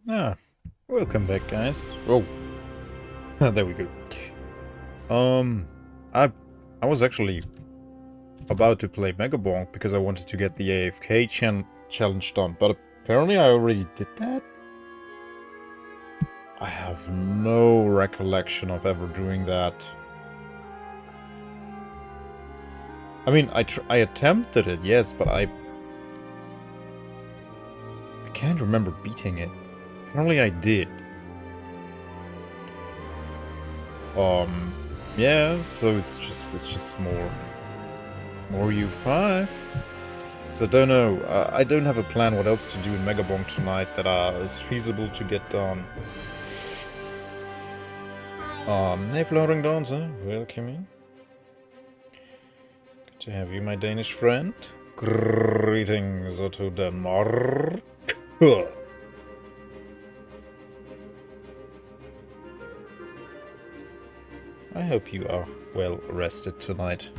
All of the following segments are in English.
Ah, welcome back, guys. Oh, there we go. Um, I I was actually about to play Mega Bonk because I wanted to get the AFK challenge done, but apparently I already did that. I have no recollection of ever doing that. I mean, I attempted it, yes, but I can't remember beating it. Apparently I did. Yeah, so it's just more U5. Because I don't know, I don't have a plan what else to do in Megabonk tonight that is feasible to get done. Hey floating dancer, welcome in. Good to have you, my Danish friend. Greetings to Denmark. I hope you are well rested tonight.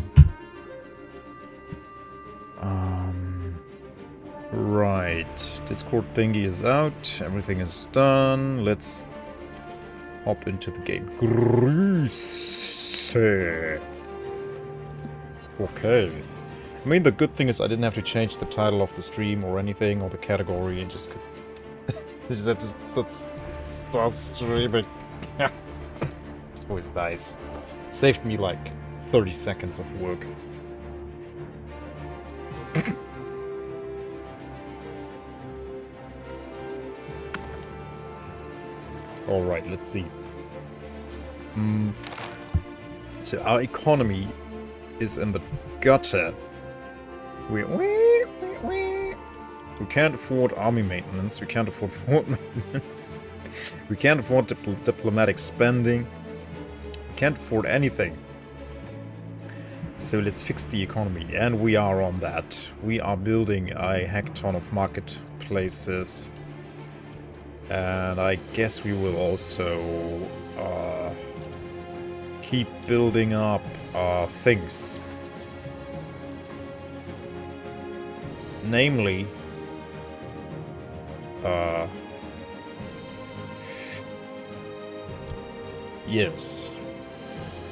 Right. Discord thingy is out. Everything is done. Let's hop into the game. Grüße. Okay. I mean, the good thing is I didn't have to change the title of the stream or anything, or the category, and just could... Let's start streaming. It's always nice. Saved me like 30 seconds of work. Alright, let's see. So our economy is in the gutter. We can't afford army maintenance, we can't afford fort maintenance, we can't afford diplomatic spending, we can't afford anything. So let's fix the economy, and we are on that. We are building a heck-ton of marketplaces. And I guess we will also keep building up things. Namely, yes,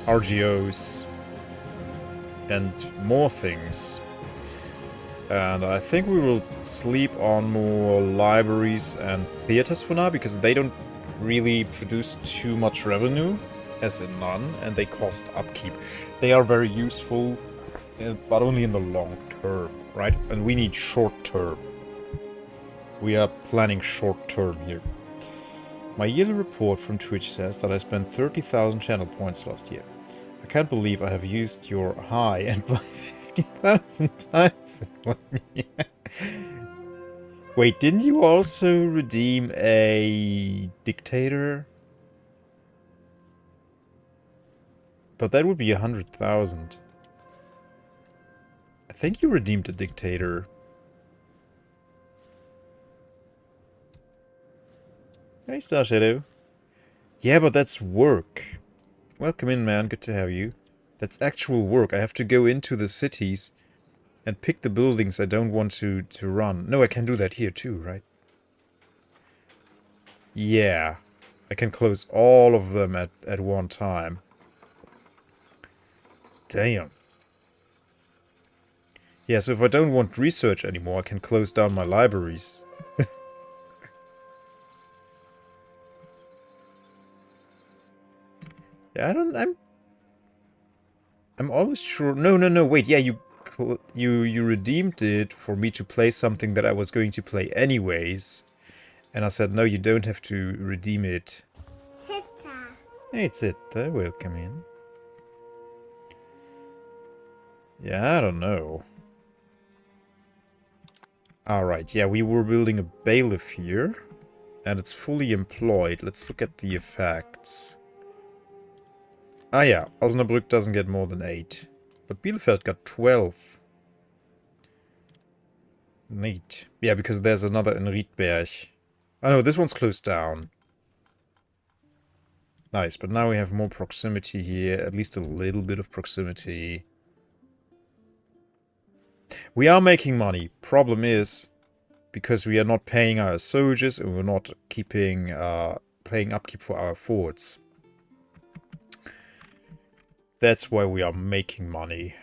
RGOs and more things. And I think we will sleep on more libraries and theaters for now, because they don't really produce too much revenue, as in none, and they cost upkeep. They are very useful, but only in the long term, right? And we need short term. We are planning short term here. My yearly report from Twitch says that I spent 30,000 channel points last year. I can't believe I have used your high and by 50,000 times in 1 year. Wait, didn't you also redeem a dictator? But that would be 100,000. I think you redeemed a dictator. Hey, Star Shadow. Yeah, but that's work. Welcome in, man. Good to have you. That's actual work. I have to go into the cities and pick the buildings I don't want to run. No, I can do that here too, right? Yeah. I can close all of them at one time. Damn. Yeah, so if I don't want research anymore, I can close down my libraries. Yeah, I'm always sure... No, wait, yeah, you redeemed it for me to play something that I was going to play anyways. And I said, no, you don't have to redeem it. Sister. Hey, it's it. Welcome in. Yeah, I don't know. Alright, yeah, we were building a bailiff here. And it's fully employed. Let's look at the effects. Ah yeah, Osnabrück doesn't get more than 8. But Bielefeld got 12. Neat. Yeah, because there's another in Riedberg. Oh no, this one's closed down. Nice, but now we have more proximity here. At least a little bit of proximity. We are making money. Problem is, because we are not paying our soldiers and we're not keeping paying upkeep for our forts. That's why we are making money.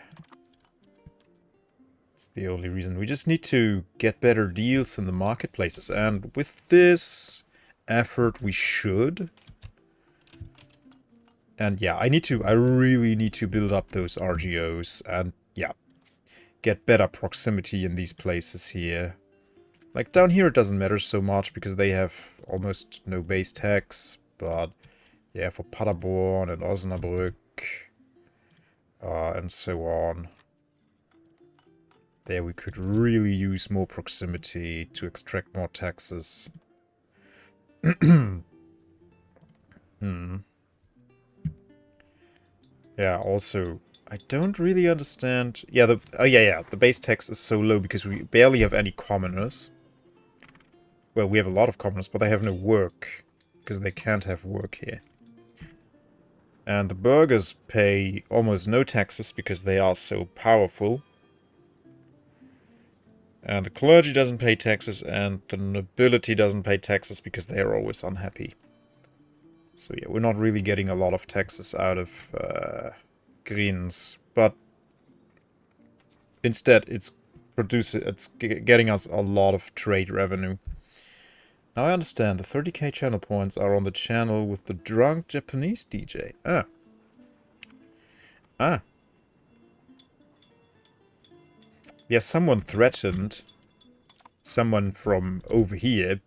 It's the only reason. We just need to get better deals in the marketplaces, and with this effort we should. And yeah, I really need to build up those RGOs and yeah, get better proximity in these places here. Like down here it doesn't matter so much because they have almost no base tax, but yeah, for Paderborn and Osnabrück and so on. There we could really use more proximity to extract more taxes. Yeah, also, I don't really understand... Yeah, the base tax is so low because we barely have any commoners. Well, we have a lot of commoners, but they have no work. Because they can't have work here. And the burghers pay almost no taxes because they are so powerful. And the clergy doesn't pay taxes, and the nobility doesn't pay taxes because they are always unhappy. So yeah, we're not really getting a lot of taxes out of greens, but instead it's getting us a lot of trade revenue. Now I understand, the 30k channel points are on the channel with the drunk Japanese DJ. Yeah, someone from over here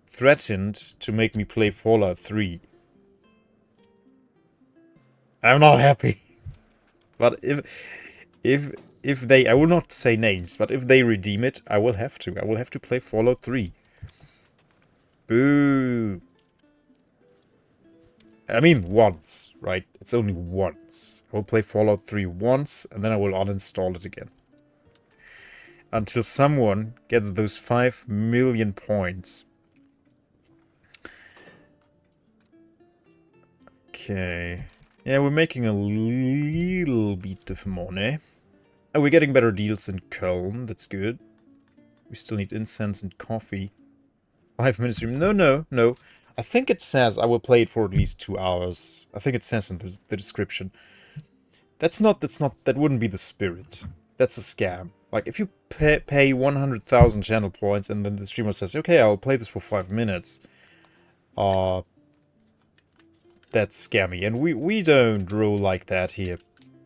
threatened to make me play Fallout 3. I'm not happy. But if they, I will not say names, but if they redeem it, I will have to. I will have to play Fallout 3. Boo. I mean once, right? It's only once. I will play Fallout 3 once, and then I will uninstall it again. Until someone gets those 5 million points. Okay. Yeah, we're making a little bit of money. Oh, we're getting better deals in Cologne. That's good. We still need incense and coffee. 5 minutes. No. I think it says I will play it for at least 2 hours. I think it says in the description. That wouldn't be the spirit. That's a scam. Like, if you pay 100,000 channel points and then the streamer says, okay, I'll play this for 5 minutes. That's scammy. And we don't roll like that here.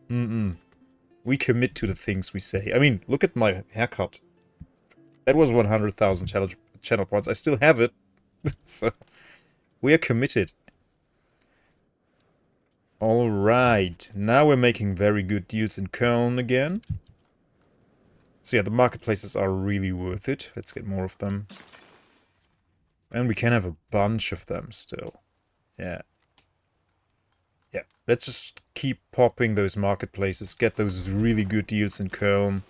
We commit to the things we say. I mean, look at my haircut. That was 100,000 channel points. I still have it. So, we are committed. Alright. Now we're making very good deals in Köln again. So yeah, the marketplaces are really worth it. Let's get more of them. And we can have a bunch of them still. Yeah. Yeah, let's just keep popping those marketplaces. Get those really good deals in Köln.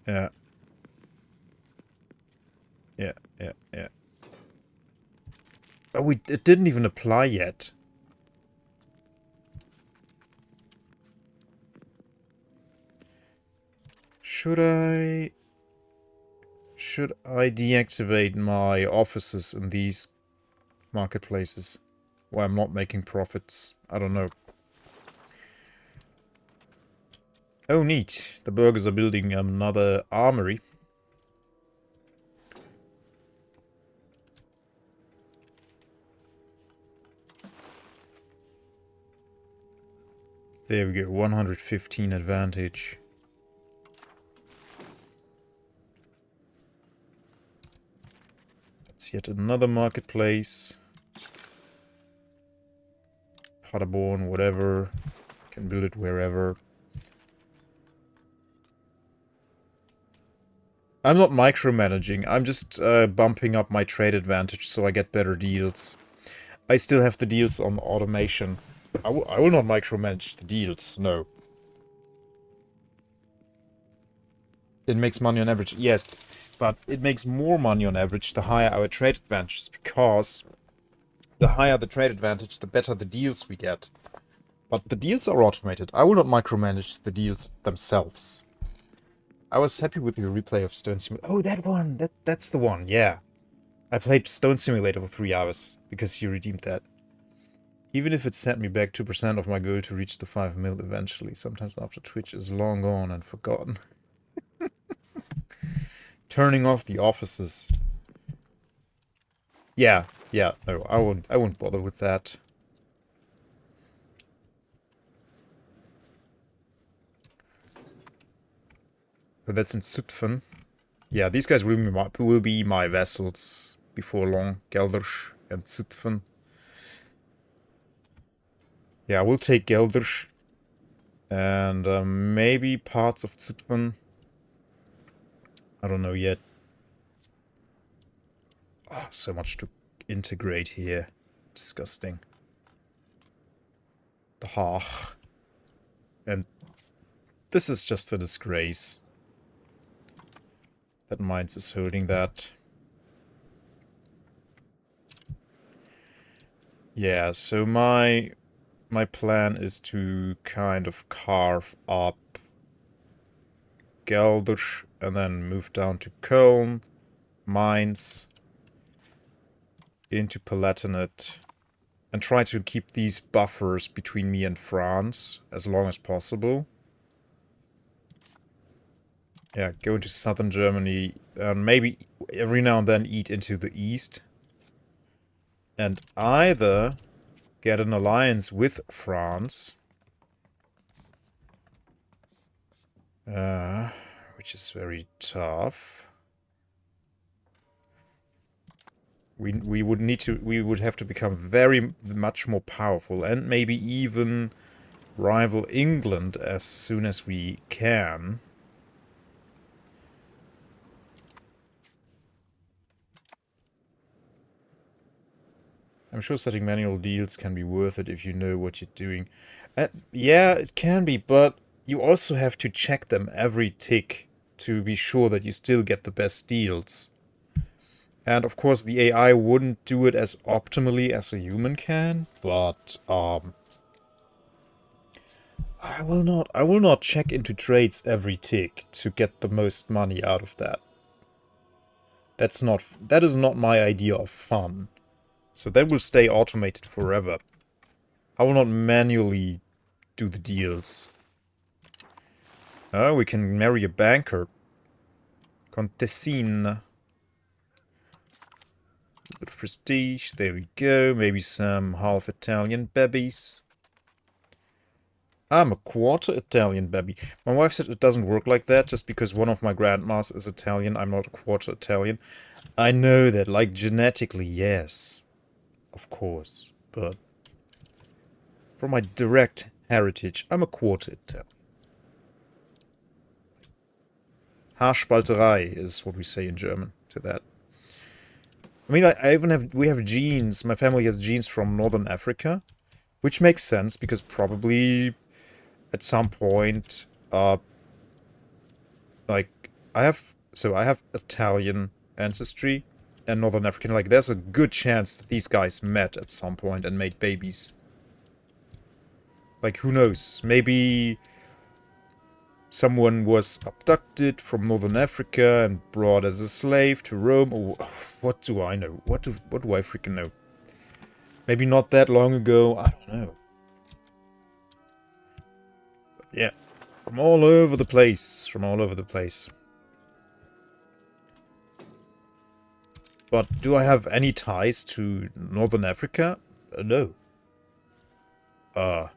Yeah. Yeah. Oh, it didn't even apply yet. Should I deactivate my offices in these marketplaces where I'm not making profits? I don't know. Oh, neat. The burghers are building another armory. There we go, 115 advantage. That's yet another marketplace. Paderborn, whatever. Can build it wherever. I'm not micromanaging, I'm just bumping up my trade advantage so I get better deals. I still have the deals on automation. I will not micromanage the deals, no. It makes money on average, yes. But it makes more money on average the higher our trade advantage is, because the higher the trade advantage, the better the deals we get. But the deals are automated. I will not micromanage the deals themselves. I was happy with your replay of Stone Simulator. Oh, that one! That's the one, yeah. I played Stone Simulator for 3 hours, because you redeemed that. Even if it set me back 2% of my goal to reach the 5 mil eventually, sometimes after Twitch is long gone and forgotten. Turning off the offices. Yeah, no, I won't bother with that. But that's in Zutphen. Yeah, these guys will be my vessels before long. Gelders and Zutphen. Yeah, we'll take Gelders. And maybe parts of Zutphen. I don't know yet. Oh, so much to integrate here. Disgusting. The Haag. And this is just a disgrace. That Mainz is holding that. Yeah, so my plan is to kind of carve up Gelders and then move down to Cologne, Mainz, into Palatinate, and try to keep these buffers between me and France as long as possible. Yeah, go into southern Germany, and maybe every now and then eat into the east. And either get an alliance with France, which is very tough. We would have to become very much more powerful, and maybe even rival England as soon as we can. I'm sure setting manual deals can be worth it if you know what you're doing. Yeah, it can be, but you also have to check them every tick to be sure that you still get the best deals. And of course the AI wouldn't do it as optimally as a human can, but I will not check into trades every tick to get the most money out of that. That is not my idea of fun. So that will stay automated forever. I will not manually do the deals. Oh, we can marry a banker. Contessine. A bit of prestige. There we go. Maybe some half Italian babies. I'm a quarter Italian baby. My wife said it doesn't work like that. Just because one of my grandmas is Italian, I'm not a quarter Italian. I know that, like, genetically, yes. Of course. But from my direct heritage, I'm a quarter Italian. Haarspalterei is what we say in German to that. I mean, we have genes. My family has genes from Northern Africa, which makes sense because probably at some point, like I have Italian ancestry and Northern African. Like, there's a good chance that these guys met at some point and made babies. Like, who knows? Maybe someone was abducted from Northern Africa and brought as a slave to Rome, or what do I know? What do I freaking know? Maybe not that long ago, I don't know. But yeah, from all over the place, But do I have any ties to Northern Africa? No. No.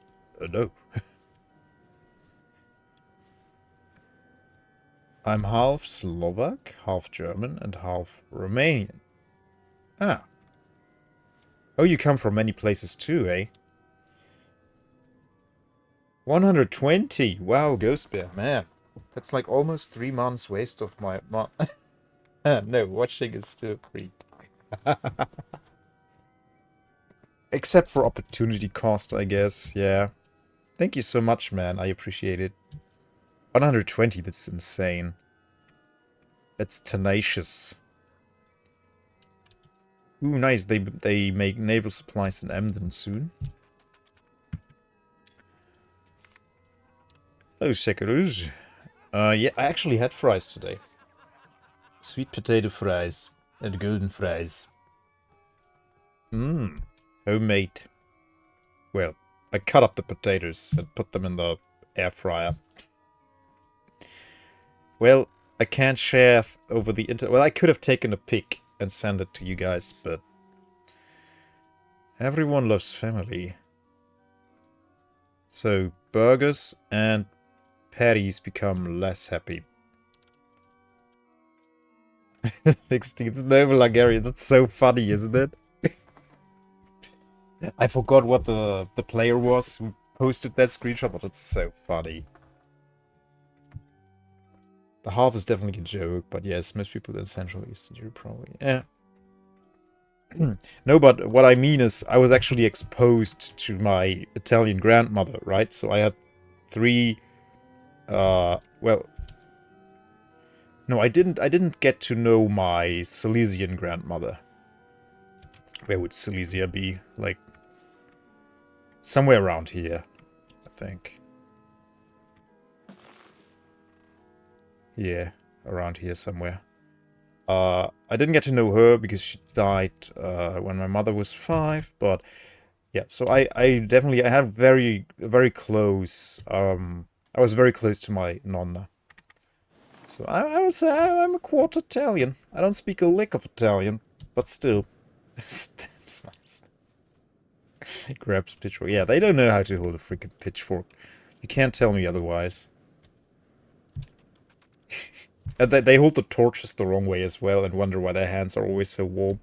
I'm half Slovak, half German, and half Romanian. Ah. Oh, you come from many places too, eh? 120! Wow, Ghost Bear, man. That's like almost 3 months waste of my... No, watching is still free. Except for opportunity cost, I guess, yeah. Thank you so much, man. I appreciate it. 120, that's insane. That's tenacious. Ooh, nice. They make naval supplies in Emden soon. Hello, Sekaruz. Yeah, I actually had fries today. Sweet potato fries and golden fries. Mmm. Homemade. Well, I cut up the potatoes and put them in the air fryer. Well, I can't share over the internet. Well, I could have taken a pic and sent it to you guys, but everyone loves family. So, burgers and patties become less happy. 16th Noble Hungarian, that's so funny, isn't it? I forgot what the player was who posted that screenshot, but it's so funny. The half is definitely a joke, but yes, most people in Central Eastern Europe probably. Yeah. No, but what I mean is I was actually exposed to my Italian grandmother, right? So I had three, well, no, I didn't get to know my Silesian grandmother. Where would Silesia be? Like, somewhere around here, I think. Yeah, around here somewhere. I didn't get to know her because she died when my mother was 5, but yeah, so I definitely, I had very close, I was very close to my nonna. So I was, I'm a quarter Italian. I don't speak a lick of Italian, but still. Stabs nice. Grabs pitchfork. Yeah, they don't know how to hold a freaking pitchfork. You can't tell me otherwise. And they hold the torches the wrong way as well and wonder why their hands are always so warm.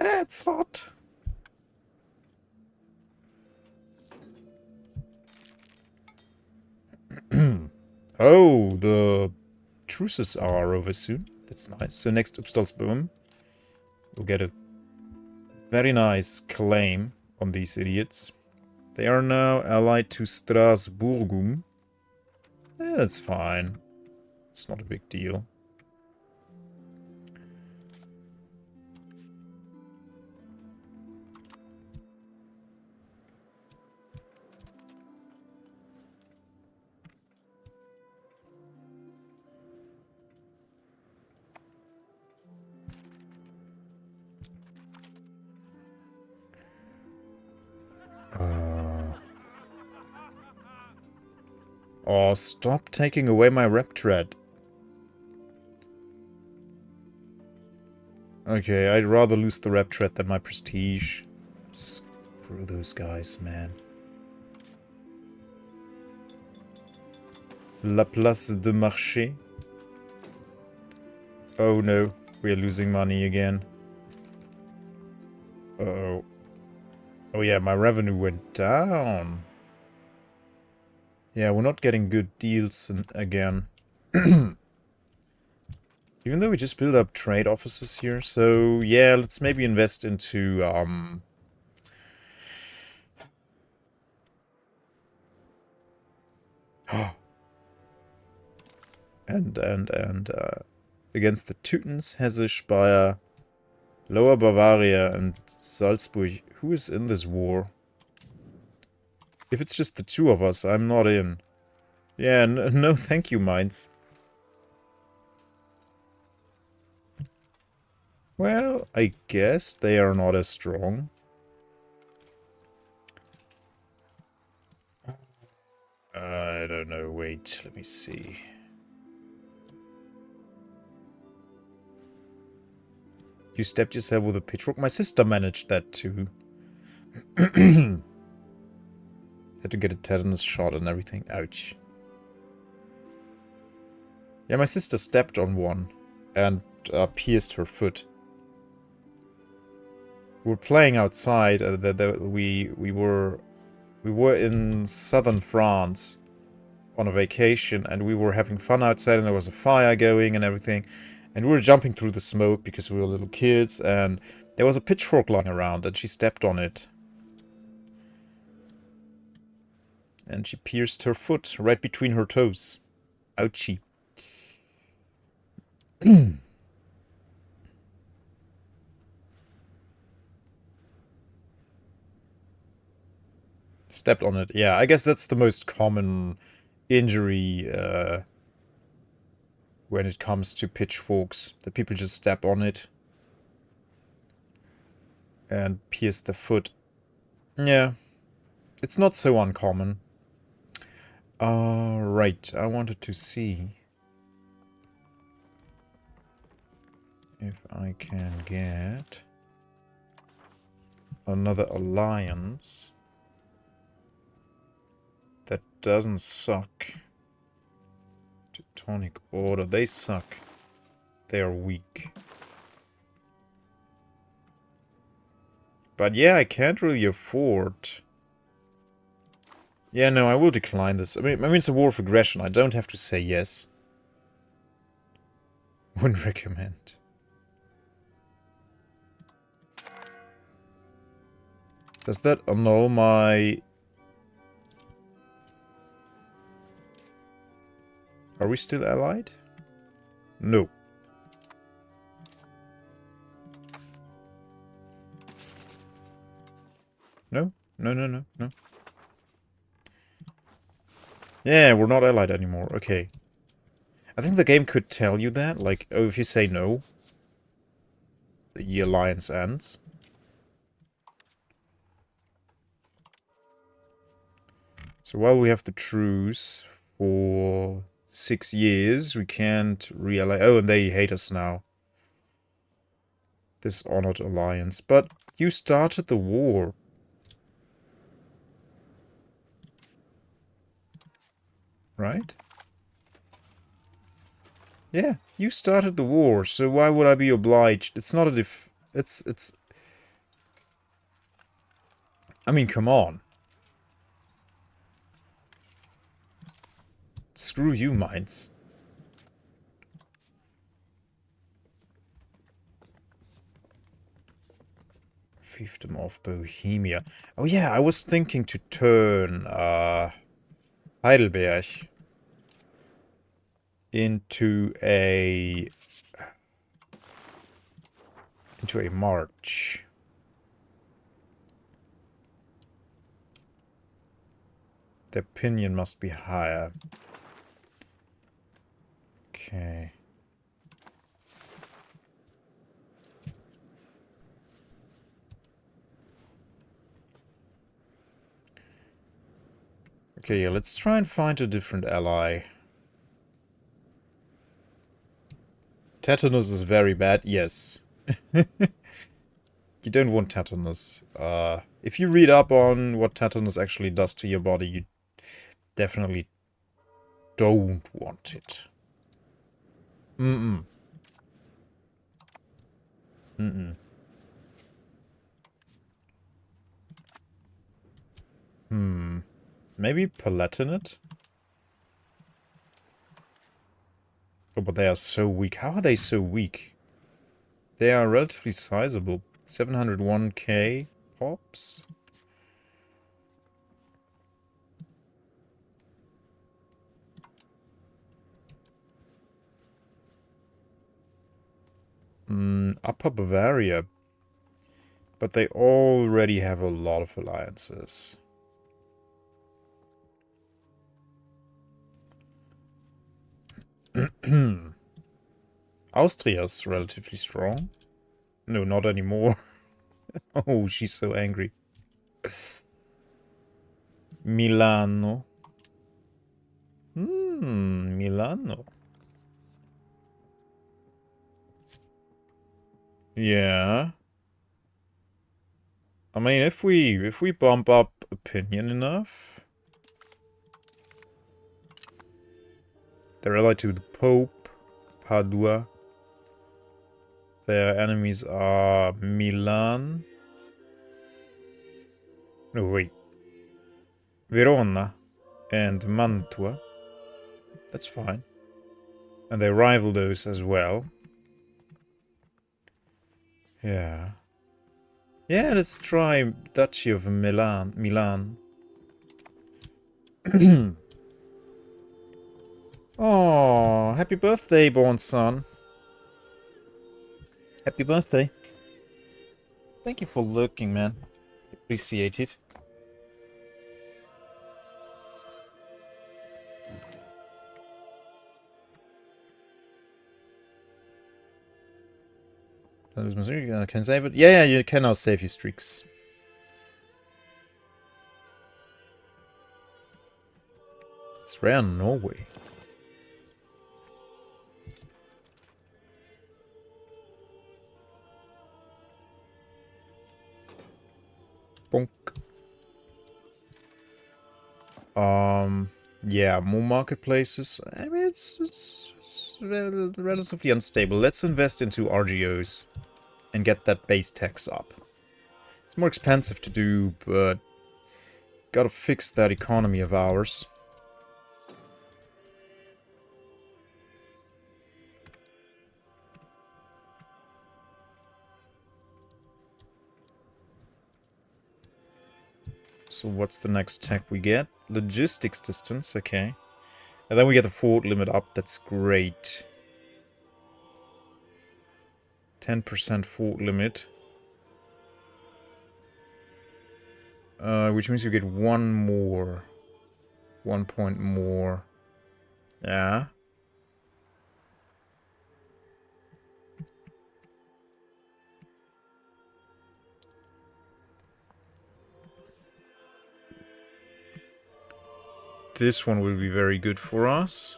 It's hot. Oh, the truces are over soon. That's nice. So next Upstalsboom, we'll get a very nice claim on these idiots. They are now allied to Strasbourgum. That's fine. It's not a big deal. Oh, stop taking away my rep tread. Okay, I'd rather lose the rep tread than my prestige. Screw those guys, man. La place de marché. Oh no, we're losing money again. Uh-oh. Oh yeah, my revenue went down. Yeah, we're not getting good deals again. Even though we just built up trade offices here. So yeah, let's maybe invest into and against the Teutons, Hesse, Speyer, Lower Bavaria, and Salzburg. Who is in this war? If it's just the two of us, I'm not in. Yeah, no thank you, Mainz. Well, I guess they are not as strong. I don't know, wait, let me see. You stabbed yourself with a pitchfork? My sister managed that too. Had to get a tetanus shot and everything. Ouch. Yeah, my sister stepped on one and pierced her foot. We were playing outside. We were in southern France on a vacation, and we were having fun outside, and there was a fire going and everything. And we were jumping through the smoke because we were little kids, and there was a pitchfork lying around, and she stepped on it. And she pierced her foot right between her toes. Ouchie. Stepped on it. Yeah, I guess that's the most common injury when it comes to pitchforks. That people just step on it and pierce their foot. Yeah, it's not so uncommon. Right, I wanted to see if I can get another alliance that doesn't suck. Teutonic Order, they suck. They are weak. But yeah, I can't really afford... Yeah, no, I will decline this. I mean, it's a war of aggression. I don't have to say yes. Wouldn't recommend. Does that annul my... Are we still allied? No. No? No, no, no, no. Yeah, we're not allied anymore. Okay. I think the game could tell you that. Like, oh, if you say no, the alliance ends. So while we have the truce for 6 years, we can't re-ally. Oh, and they hate us now. Dishonored alliance. But you started the war. Right? Yeah, you started the war, so why would I be obliged? It's not a it's... I mean, come on. Screw you, Mainz. Fiefdom of Bohemia. Oh yeah, I was thinking to turn Heidelberg into a march. The opinion must be higher. Okay. Okay, yeah, let's try and find a different ally. Tetanus is very bad, yes. You don't want tetanus. If you read up on what tetanus actually does to your body, you definitely don't want it. Mm-mm. Mm-mm. Maybe Palatinate? Oh, but they are so weak. How are they so weak? They are relatively sizable. 701k pops? Upper Bavaria. But they already have a lot of alliances. Austria's relatively strong. No, not anymore. Oh, she's so angry. Milano. Milano. Yeah. I mean, if we bump up opinion enough, they're allied to the Pope, Padua. Their enemies are Milan. No, wait. Verona and Mantua. That's fine. And they rival those as well. Yeah. Yeah, let's try Duchy of Milan. Oh, happy birthday, born son. Happy birthday. Thank you for lurking, man. Appreciate it. Can save it? Yeah, you can now save your streaks. It's rare in Norway. Bonk. Yeah, more marketplaces. I mean, it's relatively unstable. Let's invest into RGOs and get that base tax up. It's more expensive to do, but gotta fix that economy of ours. So what's the next tech we get? Logistics distance, okay. And then we get the fort limit up, that's great. 10% fort limit. Which means you get one more. 1 point more. Yeah. This one will be very good for us.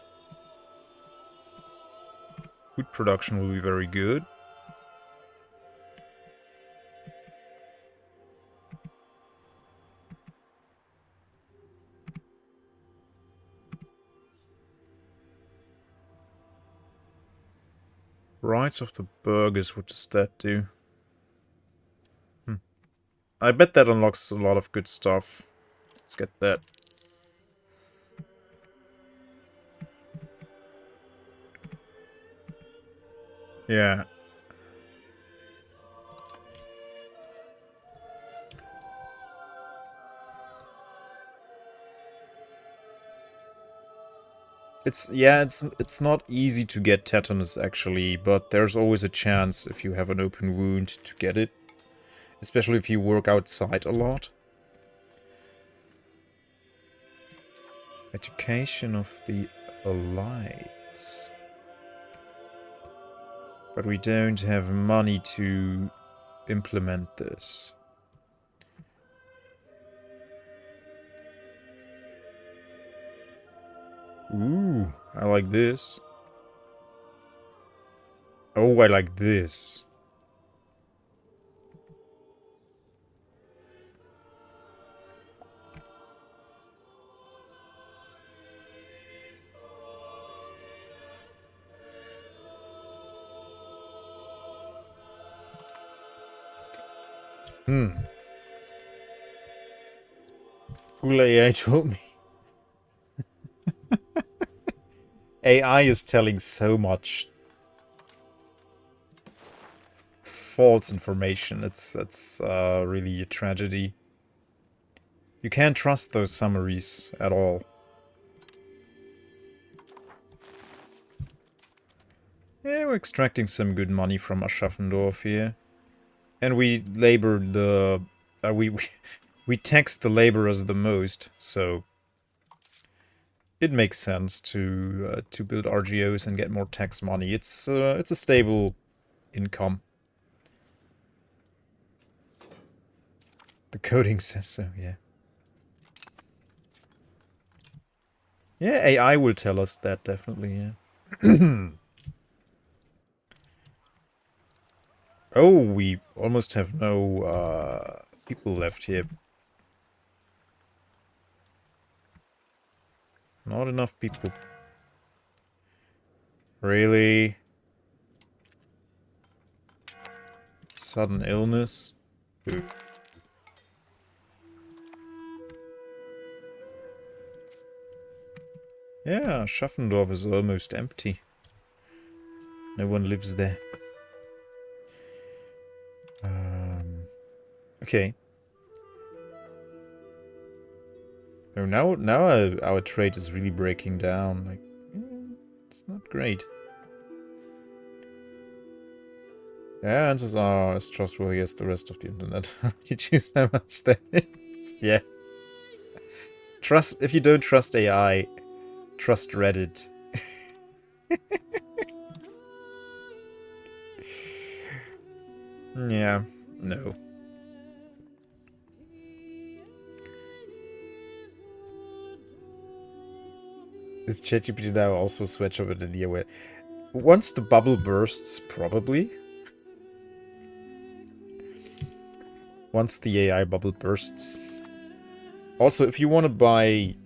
Food production will be very good. Rights of the burgers, what does that do? I bet that unlocks a lot of good stuff. Let's get that. Yeah. It's not easy to get tetanus actually, but there's always a chance if you have an open wound to get it. Especially if you work outside a lot. Education of the elites. But we don't have money to implement this. Ooh, I like this. Oh, I like this. Google AI told me. AI is telling so much false information. It's really a tragedy. You can't trust those summaries at all. Yeah, we're extracting some good money from Aschaffendorf here. And we labored the... we taxed the laborers the most, so... It makes sense to build RGOs and get more tax money. It's a stable income. The coding says so, yeah. Yeah, AI will tell us that, definitely, yeah. Oh, we almost have no people left here. Not enough people. Really? Sudden illness? Yeah, Schaffendorf is almost empty. No one lives there. Okay. Oh, now our trade is really breaking down. Like, it's not great. Yeah, answers are as trustworthy as the rest of the internet. You choose how much that is. Yeah. If you don't trust AI, trust Reddit. Yeah, no. Is ChatGPT now also switch over to the aware? Once the bubble bursts, probably. Once the AI bubble bursts. Also, if you want to buy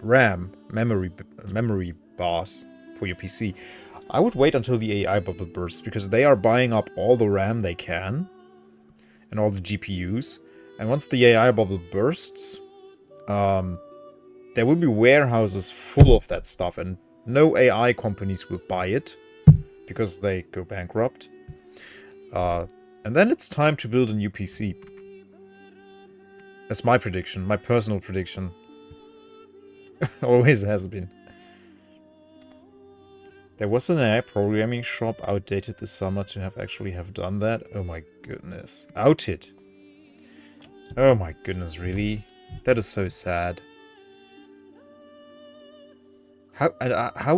RAM, memory bars for your PC, I would wait until the AI bubble bursts, because they are buying up all the RAM they can and all the GPUs. And once the AI bubble bursts, there will be warehouses full of that stuff, and no AI companies will buy it because they go bankrupt. And then it's time to build a new PC. That's my prediction, my personal prediction. Always has been. There was an AI programming shop outdated this summer to actually have done that. Oh my goodness. Outed. Oh my goodness, really? That is so sad. How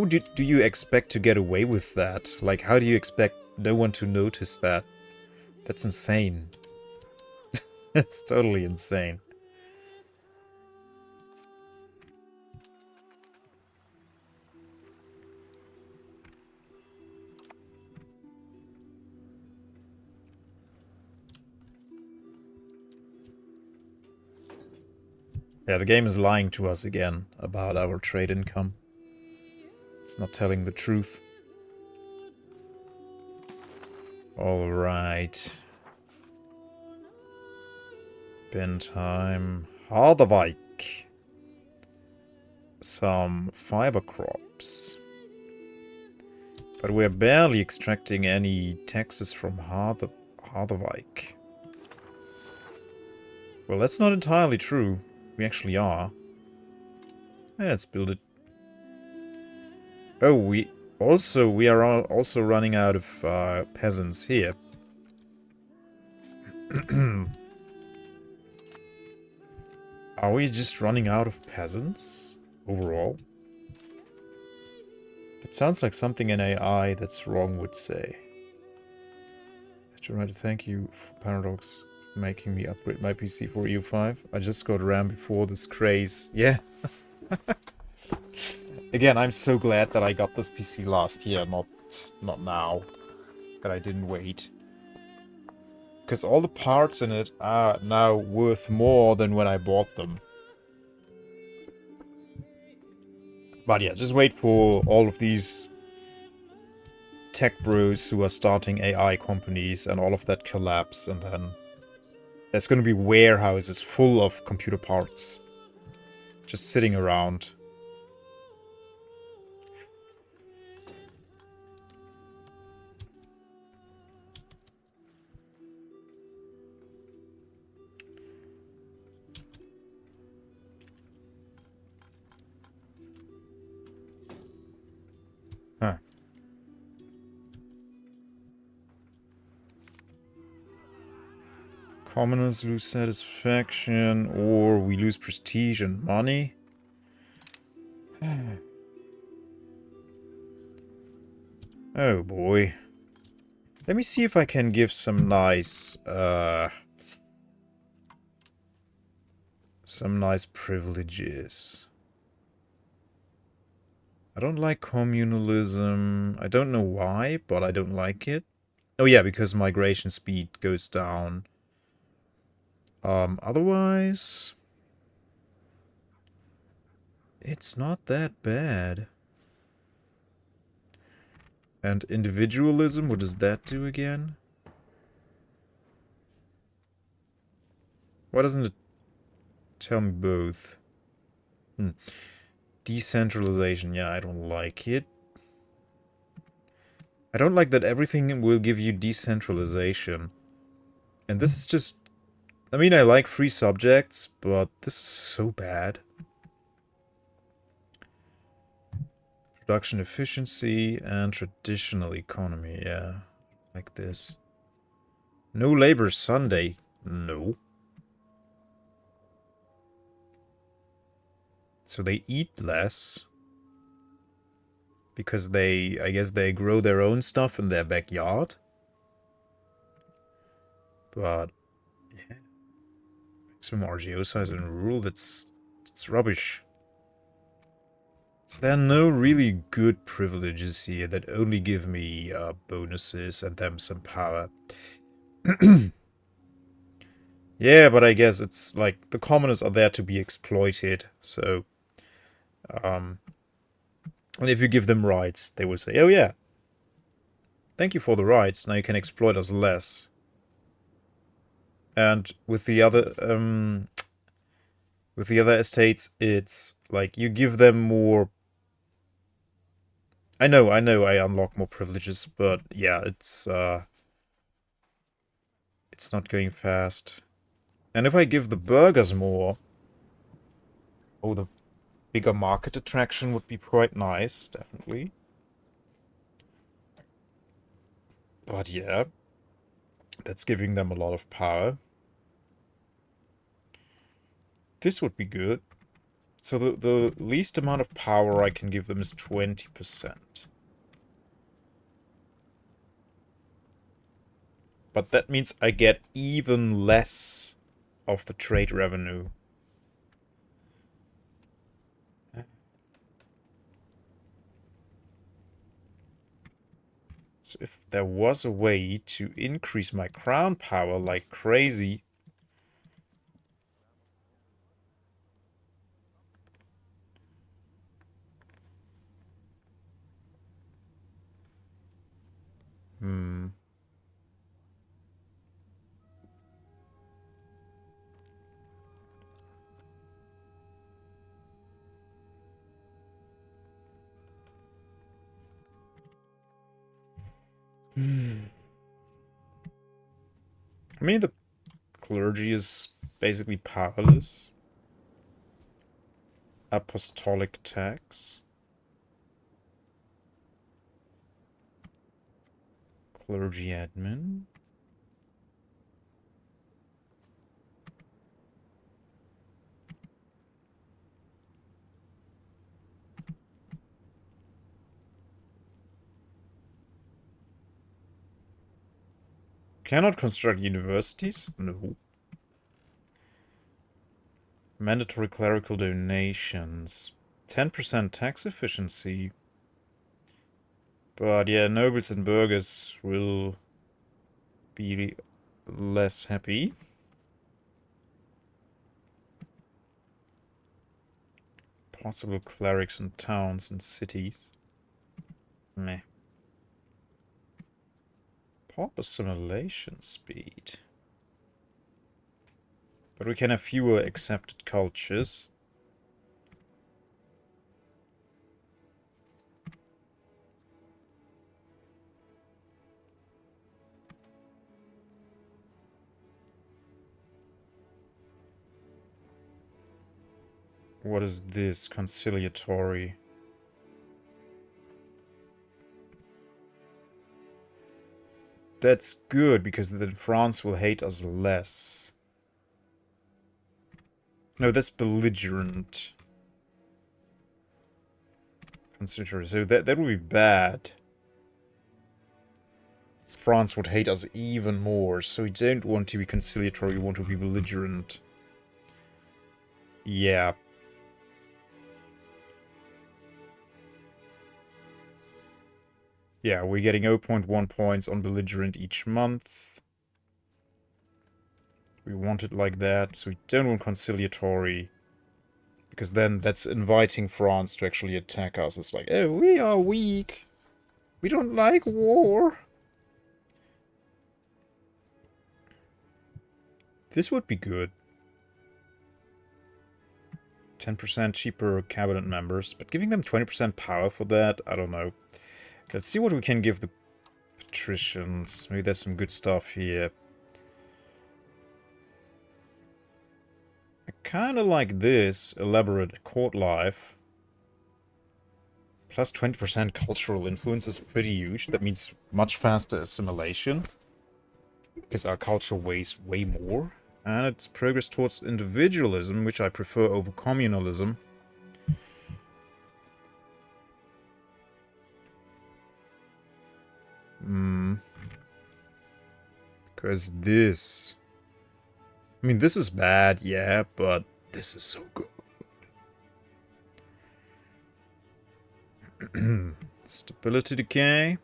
do you expect to get away with that? Like, how do you expect no one to notice that? That's insane. That's totally insane. Yeah, the game is lying to us again about our trade income. It's not telling the truth. Alright. Bentheim. Harderwijk. Some fiber crops. But we're barely extracting any taxes from Harderwijk. Well, that's not entirely true. We actually are. Yeah, let's build it. Oh, we are also running out of peasants here. Are we just running out of peasants overall? It sounds like something an AI that's wrong would say. I should write a thank you for Paradox making me upgrade my PC for EU5. I just got RAM before this craze. Yeah. Again, I'm so glad that I got this PC last year, not now. That I didn't wait. Because all the parts in it are now worth more than when I bought them. But yeah, just wait for all of these tech bros who are starting AI companies and all of that collapse, and then there's going to be warehouses full of computer parts just sitting around. Huh. Commoners lose satisfaction, or we lose prestige and money. Oh boy. Let me see if I can give some nice privileges. I don't like communalism. I don't know why, but I don't like it. Oh yeah, because migration speed goes down. Otherwise, it's not that bad. And individualism, what does that do again? Why doesn't it tell me both? Decentralization, yeah, I don't like it. I don't like that everything will give you decentralization. And this is just... I mean, I like free subjects, but this is so bad. Production efficiency and traditional economy, yeah. Like this. No labor Sunday. No. So they eat less. Because I guess they grow their own stuff in their backyard. But yeah, maximum RGO size in rural, that's rubbish. So there are no really good privileges here that only give me bonuses and them some power. Yeah, but I guess it's like the commoners are there to be exploited, so and if you give them rights, they will say, "Oh yeah, thank you for the rights. Now you can exploit us less." And with the other estates, it's like you give them more. I know, I unlock more privileges, but yeah, it's not going fast. And if I give the burghers more, oh, the bigger market attraction would be quite nice, definitely. But yeah, that's giving them a lot of power. This would be good. So the least amount of power I can give them is 20%. But that means I get even less of the trade revenue. So if there was a way to increase my crown power like crazy... Hmm. I mean, the clergy is basically powerless. Apostolic tax. Clergy admin. Cannot construct universities? No. Mandatory clerical donations. 10% tax efficiency. But yeah, nobles and burghers will be less happy. Possible clerics in towns and cities. Meh. Pop assimilation speed. But we can have fewer accepted cultures. What is this? Conciliatory. That's good, because then France will hate us less. No, that's belligerent. Conciliatory. So that would be bad. France would hate us even more, so we don't want to be conciliatory, we want to be belligerent. Yeah. Yeah, we're getting 0.1 points on belligerent each month. We want it like that, so we don't want conciliatory. Because then that's inviting France to actually attack us. It's like, oh, we are weak. We don't like war. This would be good. 10% cheaper cabinet members, but giving them 20% power for that, I don't know. Let's see what we can give the patricians. Maybe there's some good stuff here. I kind of like this elaborate court life. Plus 20% cultural influence is pretty huge. That means much faster assimilation. Because our culture weighs way more. And it's progress towards individualism, which I prefer over communalism. Because this... I mean, this is bad, yeah, but this is so good. Stability decay.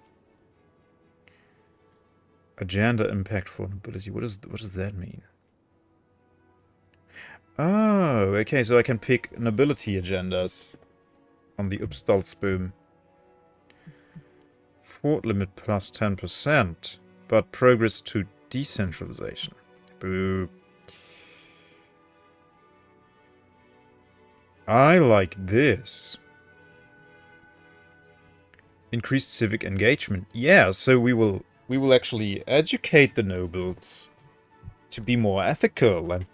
Agenda impact for nobility. What does that mean? Oh, okay, so I can pick nobility agendas on the Upstaltsboom. Fort limit plus 10%, but progress to decentralization. Boo. I like this. Increased civic engagement. Yeah, so we will actually educate the nobles to be more ethical and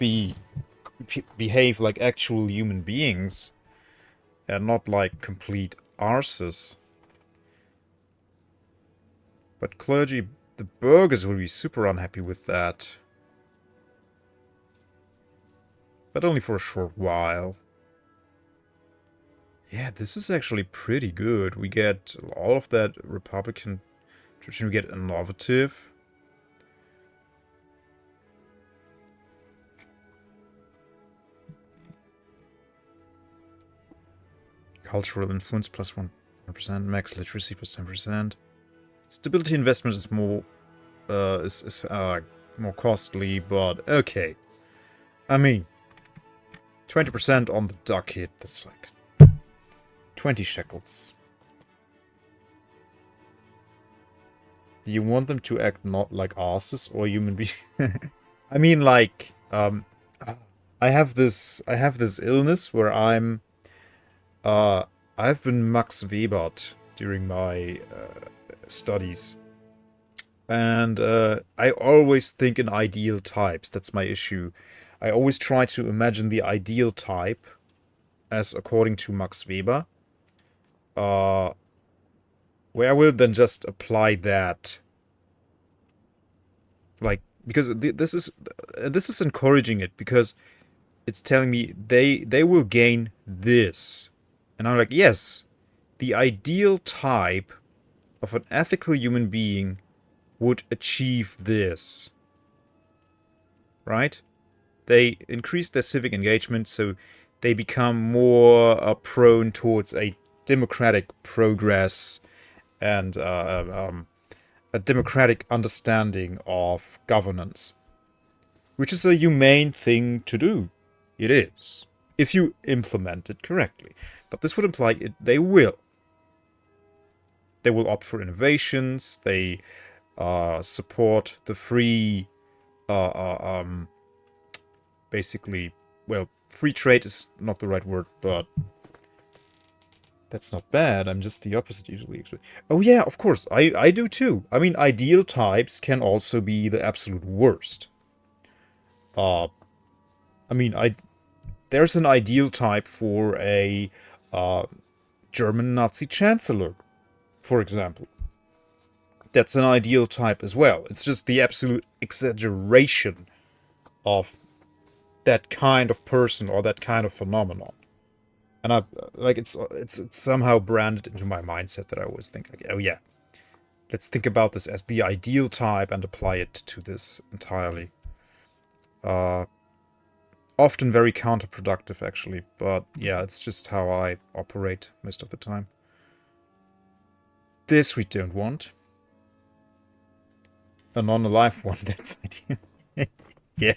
behave like actual human beings and not like complete arses. But clergy, the burghers will be super unhappy with that. But only for a short while. Yeah, this is actually pretty good. We get all of that Republican tradition. We get innovative. Cultural influence plus 1%. Max literacy plus 10%. Stability investment is more more costly, but okay. I mean, 20% on the ducat. That's like 20 shekels. Do you want them to act not like asses or human beings? I mean, like, I have this illness where I've been Max Webert during my studies. And I always think in ideal types. That's my issue. I always try to imagine the ideal type as according to Max Weber. Where I will then just apply that. Like, because this is encouraging it, because it's telling me they will gain this. And I'm like, yes, the ideal type of an ethical human being would achieve this. Right? They increase their civic engagement, so they become more prone towards a democratic progress and a democratic understanding of governance. Which is a humane thing to do. It is. If you implement it correctly. But this would imply they will. They will opt for innovations. They support the free... basically... Well, free trade is not the right word, but... That's not bad. I'm just the opposite usually. Oh yeah, of course. I do too. I mean, ideal types can also be the absolute worst. I mean, there's an ideal type for a German Nazi chancellor, for example. That's an ideal type as well. It's just the absolute exaggeration of that kind of person or that kind of phenomenon. And it's somehow branded into my mindset that I always think, like, oh yeah, let's think about this as the ideal type and apply it to this entirely. Often very counterproductive, actually. But yeah, it's just how I operate most of the time. This we don't want. A non-alive one, that's ideal. Yeah.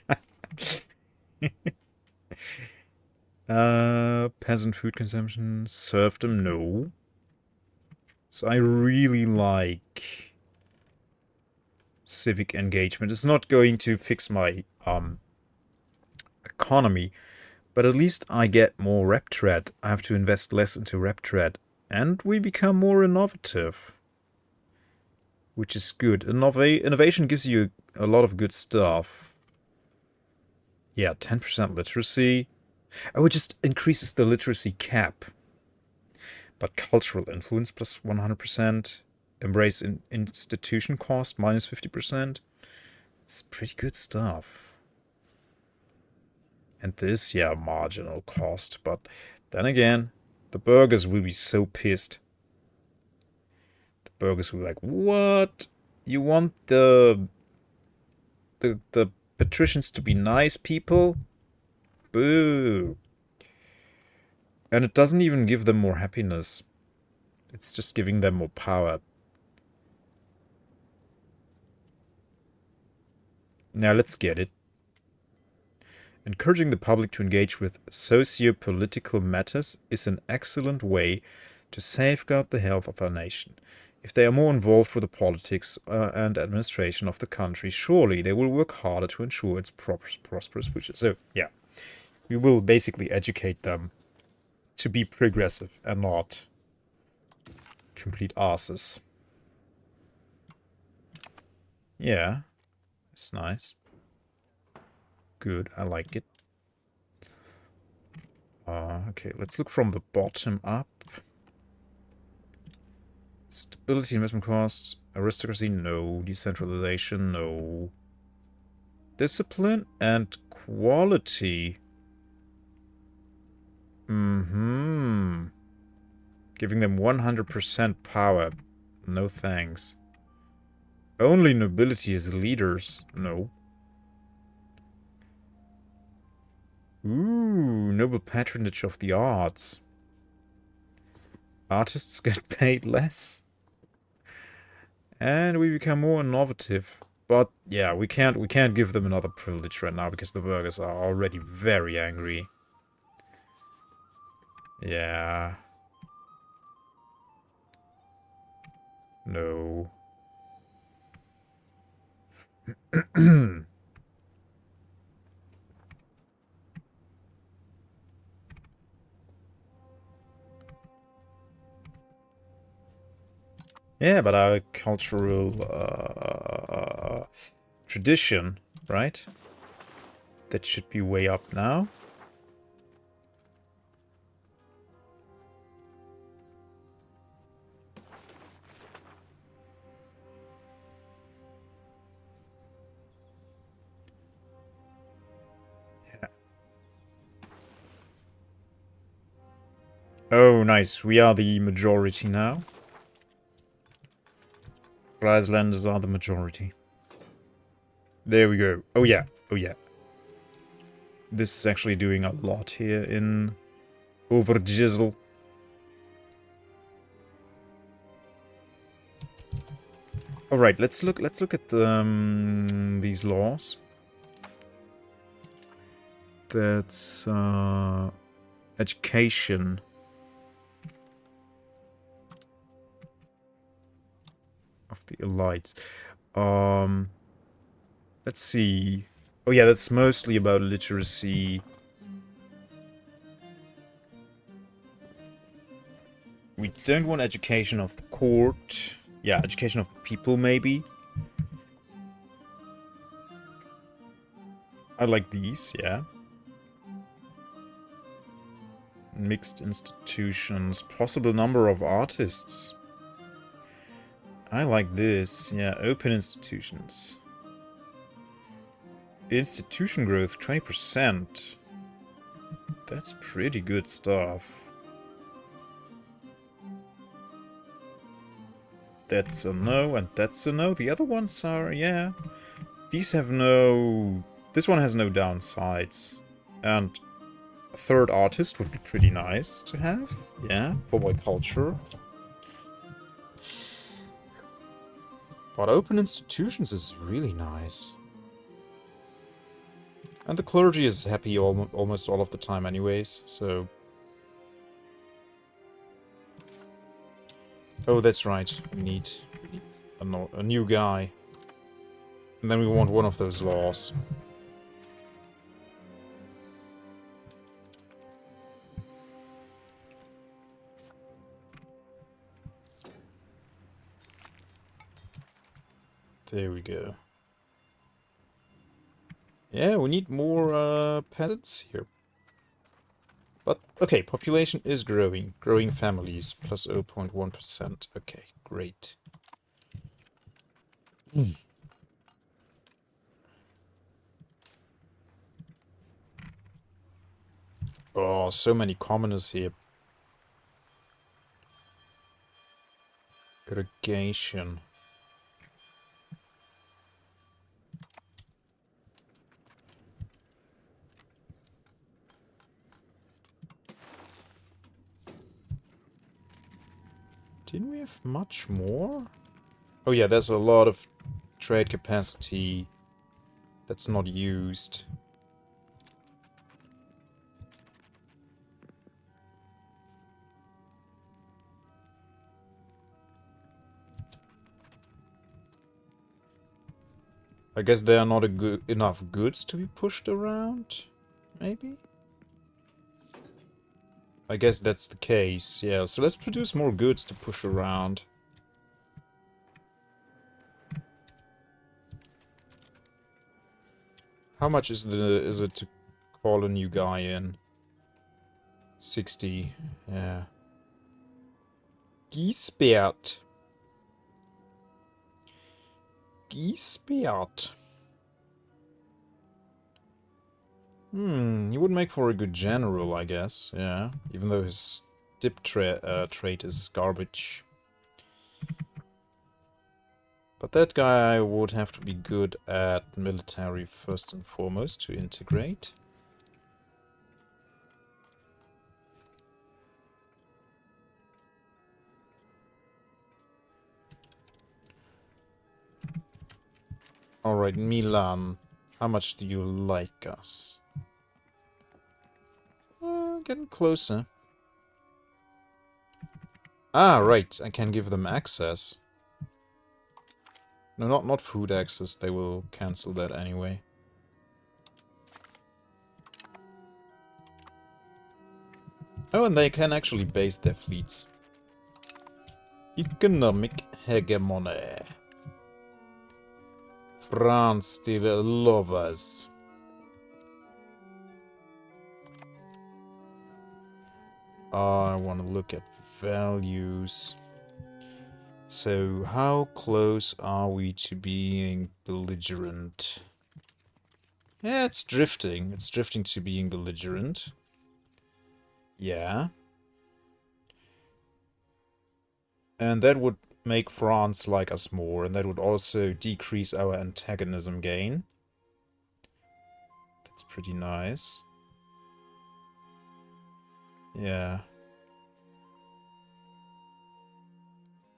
Peasant food consumption. Serfdom, no. So I really like civic engagement. It's not going to fix my economy, but at least I get more rep trade. I have to invest less into rep trade, and we become more innovative, which is good. Innovation gives you a lot of good stuff. Yeah, 10% literacy. Oh, it just increases the literacy cap. But cultural influence plus 100%. Embrace institution cost minus 50%. It's pretty good stuff. And this, yeah, marginal cost. But then again, the burghers will be so pissed. The burghers will be like, what? You want the the patricians to be nice people. Boo. And it doesn't even give them more happiness. It's just giving them more power. Now let's get it. Encouraging the public to engage with socio-political matters is an excellent way to safeguard the health of our nation. If they are more involved with the politics and administration of the country, surely they will work harder to ensure its prosperous future. So, yeah, we will basically educate them to be progressive and not complete asses. Yeah, it's nice. Good, I like it. Okay, let's look from the bottom up. Stability, investment cost, aristocracy, no. Decentralization, no. Discipline and quality. Giving them 100% power. No thanks. Only nobility as leaders. No. Ooh, noble patronage of the arts. Artists get paid less. And we become more innovative. But yeah, we can't give them another privilege right now because the burghers are already very angry. Yeah. No. Yeah, but our cultural tradition, right? That should be way up now. Yeah. Oh, nice. We are the majority now. Frieslanders are the majority. There we go. Oh yeah. Oh yeah. This is actually doing a lot here in Overjizzle. All right, let's look at these laws. That's education. Of the elites. Let's see. Oh yeah, that's mostly about literacy. We don't want education of the court. Yeah, education of the people, maybe. I like these, yeah. Mixed institutions. Possible number of artists. I like this. Yeah, open institutions. Institution growth, 20%. That's pretty good stuff. That's a no, and that's a no. The other ones are, yeah. These have no... This one has no downsides. And a third artist would be pretty nice to have. Yeah, for my culture. But open institutions is really nice. And the clergy is happy almost all of the time anyways, so... Oh, that's right. We need a new guy. And then we want one of those laws. There we go. Yeah, we need more peasants here. But, okay, population is growing. Growing families, plus 0.1%. Okay, great. Oh, so many commoners here. Irrigation. Didn't we have much more? Oh yeah, there's a lot of trade capacity that's not used. I guess there are not enough goods to be pushed around, maybe? I guess that's the case, yeah. So let's produce more goods to push around. How much is it to call a new guy in? 60, yeah. Giesbert. Giesbert. He would make for a good general, I guess, yeah. Even though his dip trait is garbage. But that guy would have to be good at military first and foremost to integrate. Alright, Milan. How much do you like us? Getting closer. Ah, right. I can give them access. No, not food access. They will cancel that anyway. Oh, and they can actually base their fleets. Economic hegemony. France still love us. I want to look at values. So, how close are we to being belligerent? Yeah, it's drifting. It's drifting to being belligerent. Yeah. And that would make France like us more, and that would also decrease our antagonism gain. That's pretty nice. Yeah.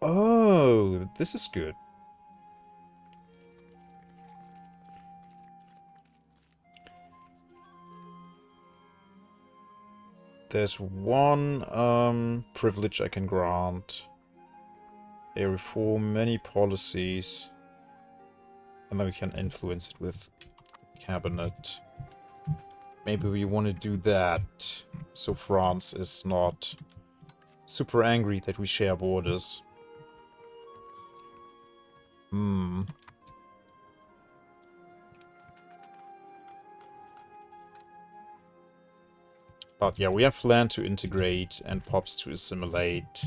Oh, this is good. There's one privilege I can grant. They reform many policies. And then we can influence it with cabinet. Maybe we want to do that. So France is not super angry that we share borders. But yeah, we have land to integrate and pops to assimilate.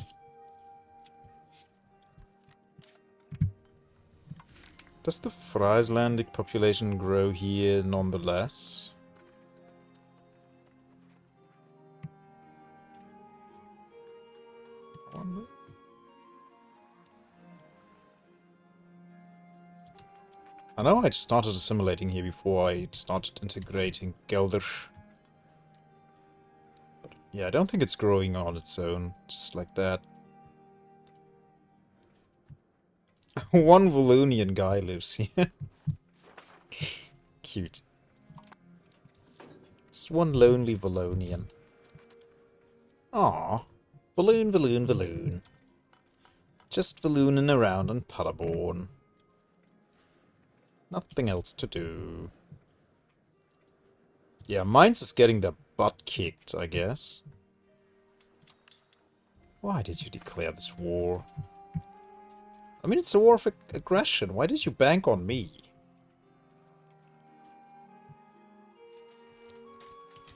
Does the Frieslandic population grow here nonetheless? I wonder. I know I started assimilating here before I started integrating Geldersch. But yeah, I don't think it's growing on its own, just like that. One Wallonian guy lives here. Cute. Just one lonely Wallonian. Aww. Balloon, balloon, balloon. Just ballooning around on Paderborn. Nothing else to do. Yeah, Mainz is getting their butt kicked, I guess. Why did you declare this war? I mean, it's a war of aggression. Why did you bank on me?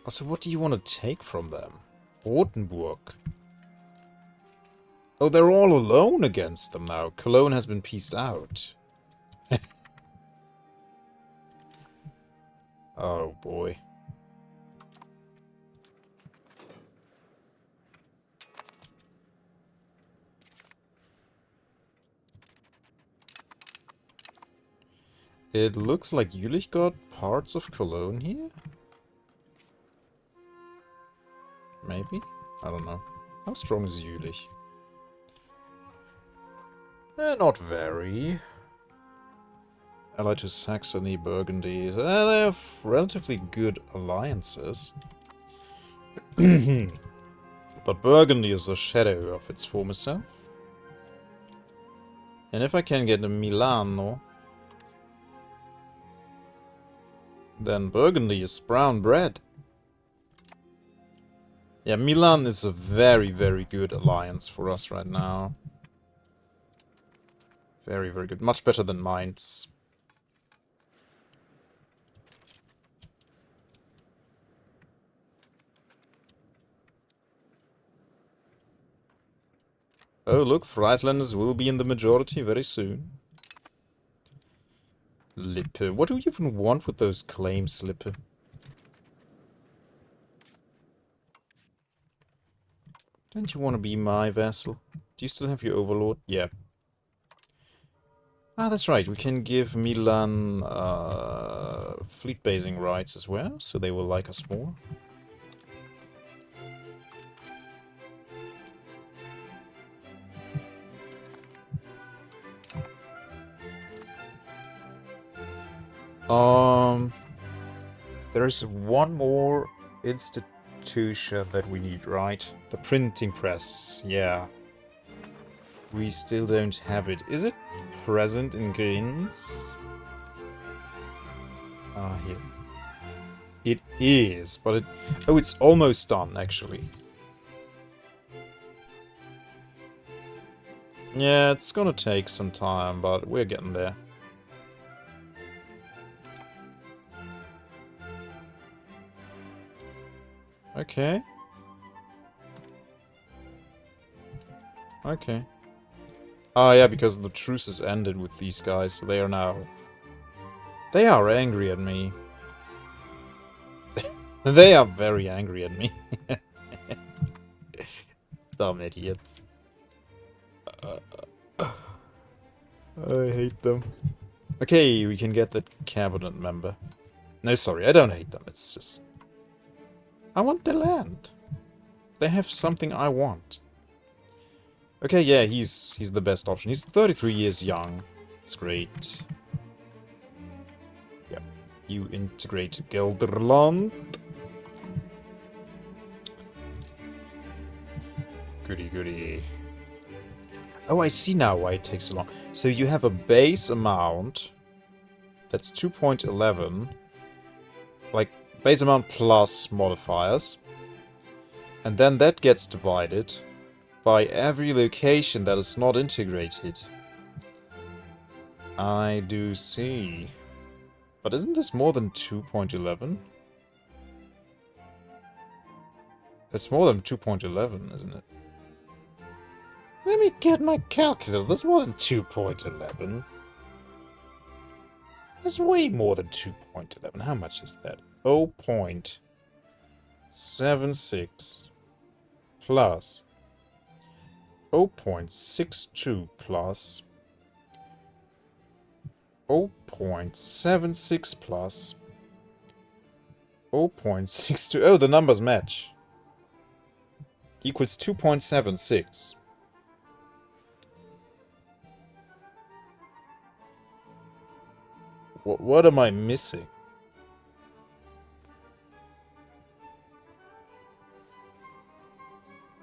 Also, what do you want to take from them? Rothenburg. Oh, they're all alone against them now. Cologne has been pieced out. Oh, boy. It looks like Jülich got parts of Cologne here? Maybe? I don't know. How strong is Jülich? Not very. Allied to Saxony, Burgundy. They have relatively good alliances. But Burgundy is a shadow of its former self. And if I can get a Milano, then Burgundy is brown bread. Yeah, Milan is a very, very good alliance for us right now. Very, very good. Much better than Mainz. Oh, look, Frieslanders will be in the majority very soon. Lippe. What do you even want with those claims, Lippe? Don't you want to be my vassal? Do you still have your overlord? Yeah. Ah, that's right. We can give Milan fleet basing rights as well, so they will like us more. There's one more institution that we need, right? The printing press, yeah. We still don't have it. Is it present in Greens? Ah, here. It is, but it... Oh, it's almost done, actually. Yeah, it's gonna take some time, but we're getting there. Okay. Okay. Oh yeah, because the truce has ended with these guys, so they are now... They are angry at me. They are very angry at me. Dumb idiots. I hate them. Okay, we can get the cabinet member. No, sorry, I don't hate them, it's just... I want the land. They have something I want. Okay, yeah, he's the best option. He's 33 years young. It's great. Yep. You integrate Gelderland. Goody goody. Oh, I see now why it takes so long. So you have a base amount. That's 2.11. Like, base amount plus modifiers. And then that gets divided by every location that is not integrated. I do see. But isn't this more than 2.11? That's more than 2.11, isn't it? Let me get my calculator. That's more than 2.11. That's way more than 2.11. How much is that? 0.76 plus 0.62 plus 0.76 plus 0.62. Oh, the numbers match. Equals 2.76. What am I missing?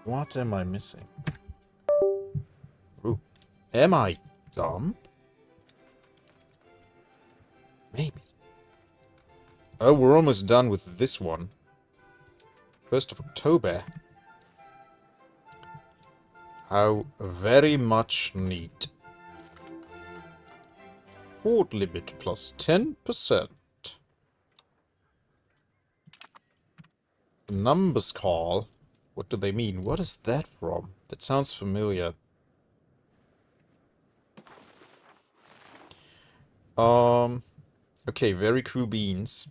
What am I missing? Ooh. Am I dumb? Maybe. Oh, we're almost done with this one. 1st of October. How very much neat. Port limit plus 10%. Numbers call. What do they mean? What is that from? That sounds familiar. Okay, very cool beans.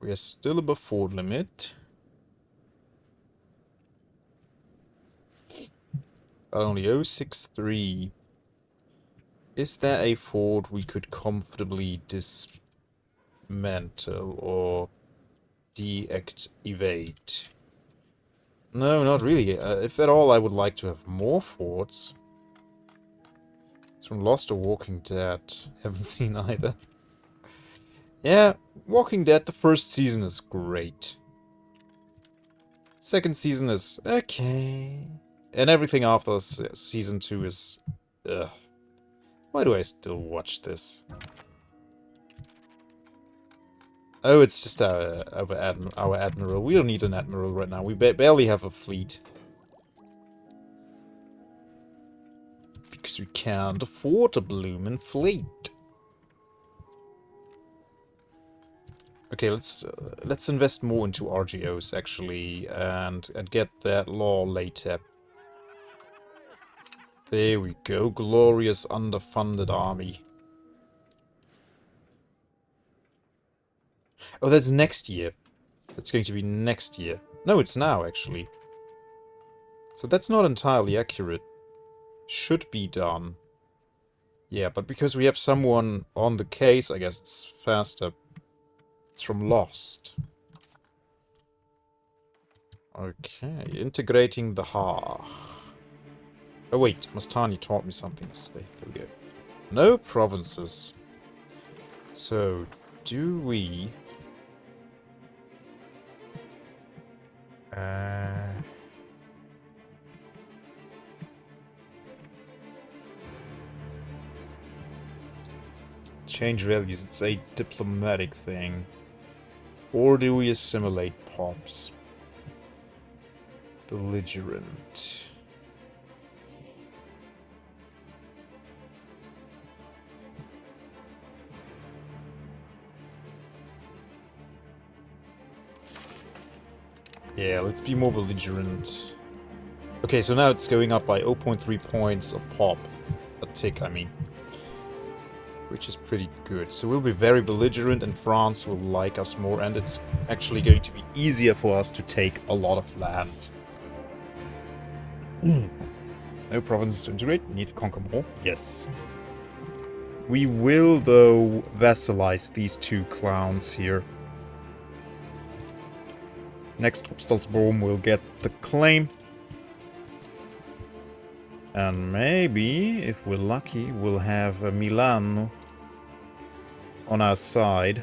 We are still above fort limit. Only 063. Is there a fort we could comfortably dismantle or deactivate? No, not really. If at all, I would like to have more forts. It's from Lost or Walking Dead. Haven't seen either. Yeah, Walking Dead, the first season is great. Second season is okay. And everything after season 2 is... Ugh. Why do I still watch this? Oh, it's just our admiral. We don't need an admiral right now. We barely have a fleet. Because we can't afford a bloomin' fleet. Okay, let's invest more into RGOs actually, and get that law later. There we go, glorious underfunded army. Oh, that's next year. That's going to be next year. No, it's now actually. So that's not entirely accurate. Should be done. Yeah, but because we have someone on the case, I guess it's faster. It's from Lost. Okay, integrating the Ha. Oh wait, Mastani taught me something yesterday. There we go. No provinces. So, do we... change values, it's a diplomatic thing. Or do we assimilate pops? Belligerent. Yeah, let's be more belligerent. Okay, so now it's going up by 0.3 points a pop. A tick, I mean. Which is pretty good. So we'll be very belligerent and France will like us more, and it's actually going to be easier for us to take a lot of land. No provinces to integrate. We need to conquer more. Yes. We will, though, vassalize these two clowns here. Next, Obstalsboom will get the claim. And maybe, if we're lucky, we'll have Milan on our side.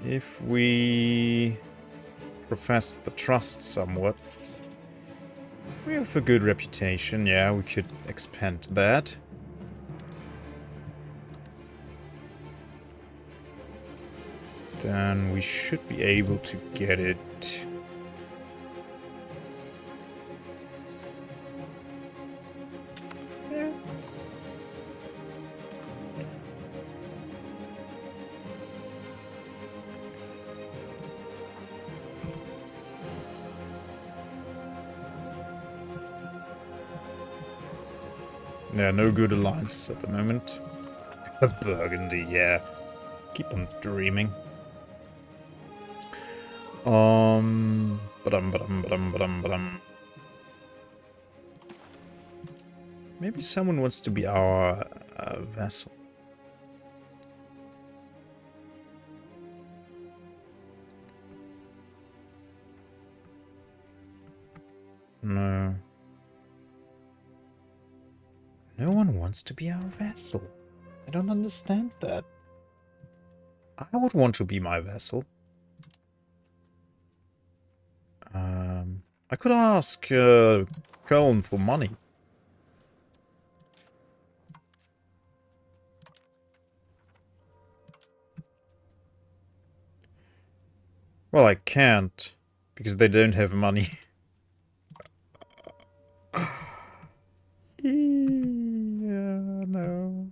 If we profess the trust somewhat. We have a good reputation, yeah, we could expand that. Then we should be able to get it. Yeah. Yeah, no good alliances at the moment. Burgundy, yeah. Keep on dreaming. Maybe someone wants to be our vassal. No. No one wants to be our vassal. I don't understand that. I would want to be my vassal. I could ask Cologne for money. Well, I can't, because they don't have money. Yeah, no.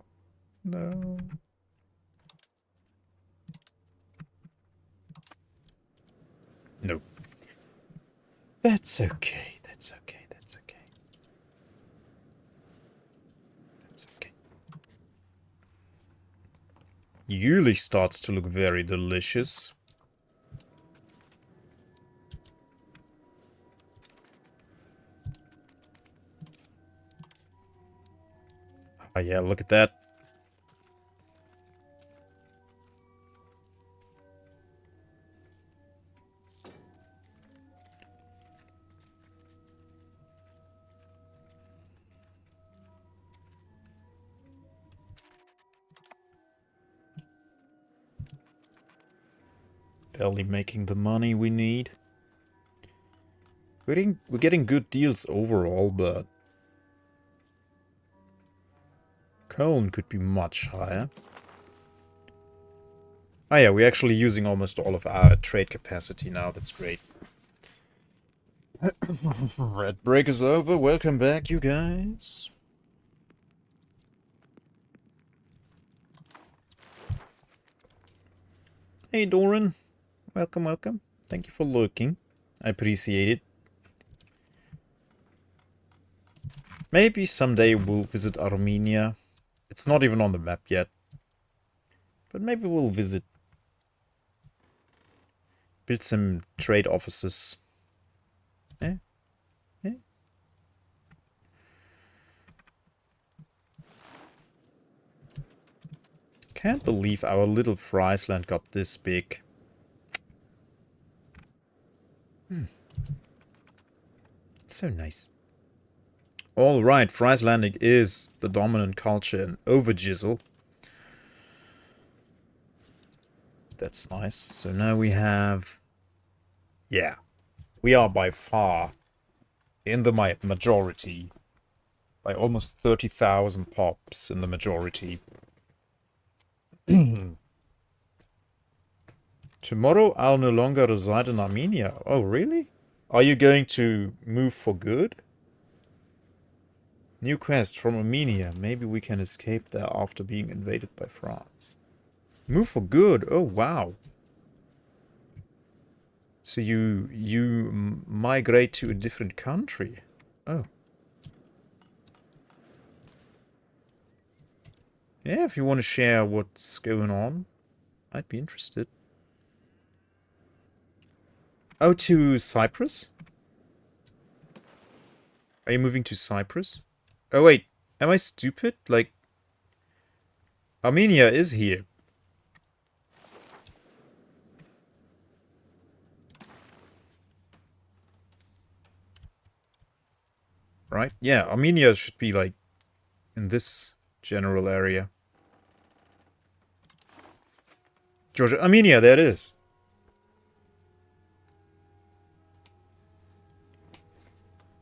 No. No. That's okay, that's okay, that's okay. That's okay. Jülich starts to look very delicious. Oh yeah, look at that. barely making the money we need. We're getting good deals overall, but cologne could be much higher. Oh yeah, we're actually using almost all of our trade capacity now. That's great. Red break is over. Welcome back, you guys. Hey, Doran. Welcome, welcome. Thank you for lurking. I appreciate it. Maybe someday we'll visit Armenia. It's not even on the map yet. But maybe we'll visit. Build some trade offices. Eh? Eh? Can't believe our little Friesland got this big. It's so nice. Alright, Frieslandic is the dominant culture in Overjizzle. That's nice. So now we have... Yeah. We are by far in the majority. By almost 30,000 pops in the majority. Tomorrow I'll no longer reside in Armenia. Oh, really? Are you going to move for good? New quest from Armenia. Maybe we can escape there after being invaded by France. Move for good. Oh, wow. So you migrate to a different country. Oh. Yeah, if you want to share what's going on, I'd be interested. Oh, to Cyprus? Are you moving to Cyprus? Oh, wait. Am I stupid? Like, Armenia is here. Right? Yeah, Armenia should be, like, in this general area. Georgia. Armenia, there it is.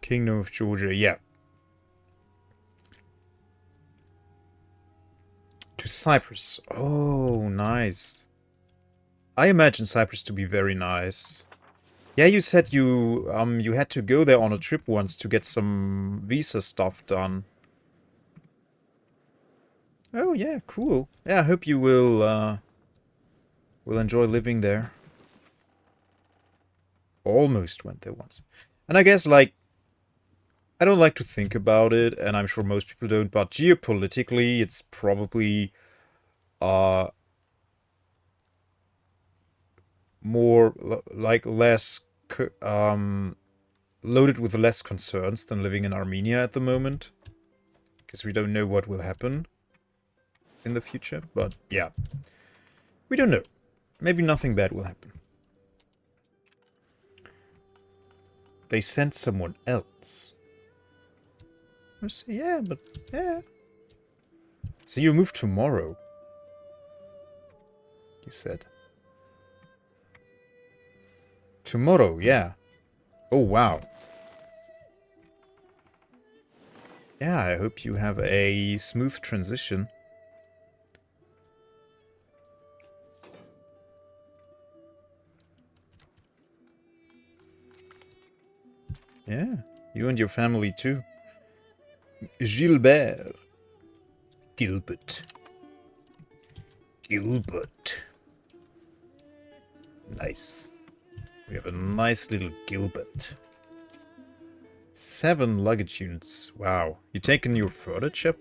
Kingdom of Georgia, yeah. To Cyprus. Oh, nice. I imagine Cyprus to be very nice. Yeah, you said you had to go there on a trip once to get some visa stuff done. Oh yeah, cool. Yeah, I hope you will enjoy living there. Almost went there once. And I guess, like, I don't like to think about it, and I'm sure most people don't, but geopolitically, it's probably more like less loaded with less concerns than living in Armenia at the moment, because we don't know what will happen in the future. But yeah, we don't know. Maybe nothing bad will happen. They sent someone else. Yeah, but yeah. So you move tomorrow, you said. Tomorrow, yeah. Oh, wow. Yeah, I hope you have a smooth transition. Yeah, you and your family too. Gilbert. Gilbert. Gilbert. Nice. We have a nice little Gilbert. 7 luggage units. Wow. You taking your furniture?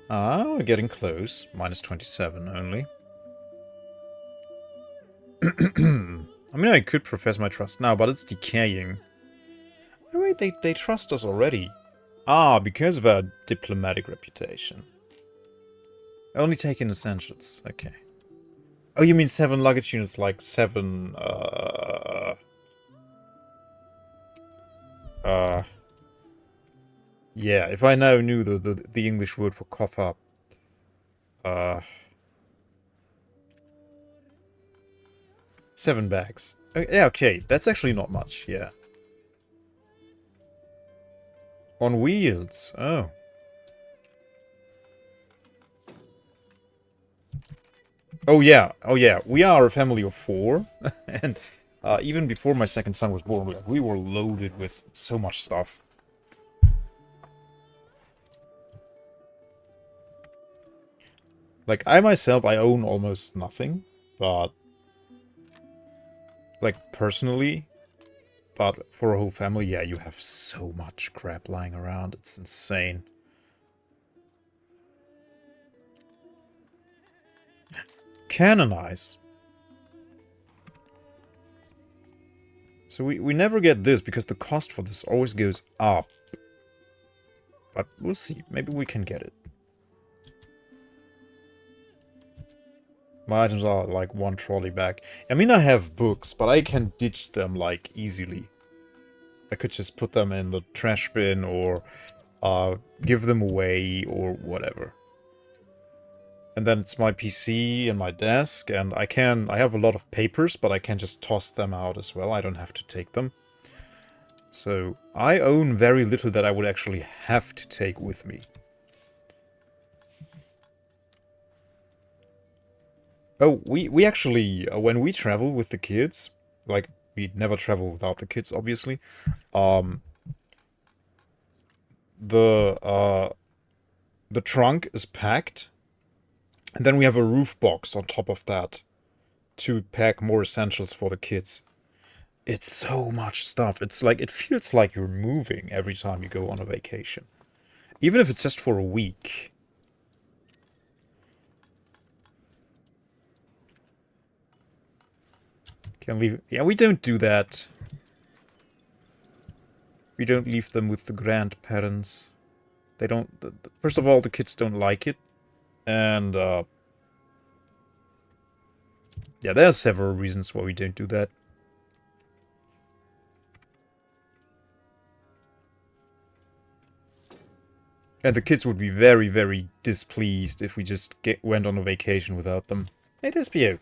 Ah, we're getting close. Minus 27 only. I mean, I could profess my trust now, but it's decaying. Oh wait, they trust us already. Ah, because of our diplomatic reputation. Only taking essentials. Okay. Oh, you mean 7 luggage units, like 7, Yeah, if I now knew the English word for cough up. Uh, 7 bags. Yeah, okay, that's actually not much, yeah. On wheels, oh. Oh yeah, we are a family of 4. And even before my second son was born, we were loaded with so much stuff. Like, I myself, I own almost nothing, but, like, personally, but for a whole family, yeah, you have so much crap lying around, it's insane. Canonize. So we never get this, because the cost for this always goes up. But we'll see, maybe we can get it. My items are like 1 trolley bag. I mean, I have books, but I can ditch them, like, easily. I could just put them in the trash bin, or give them away, or whatever. And then it's my PC and my desk, and I have a lot of papers, but I can just toss them out as well. I don't have to take them. So, I own very little that I would actually have to take with me. Oh, we actually, when we travel with the kids, like, we never travel without the kids, obviously, um, the trunk is packed, and then we have a roof box on top of that to pack more essentials for the kids. It's so much stuff. It's like, it feels like you're moving every time you go on a vacation. Even if it's just for a week. Can leave. Yeah, we don't do that. We don't leave them with the grandparents. They don't. First of all, the kids don't like it. And, yeah, there are several reasons why we don't do that. And the kids would be very, very displeased if we just went on a vacation without them. Hey, there's Theo.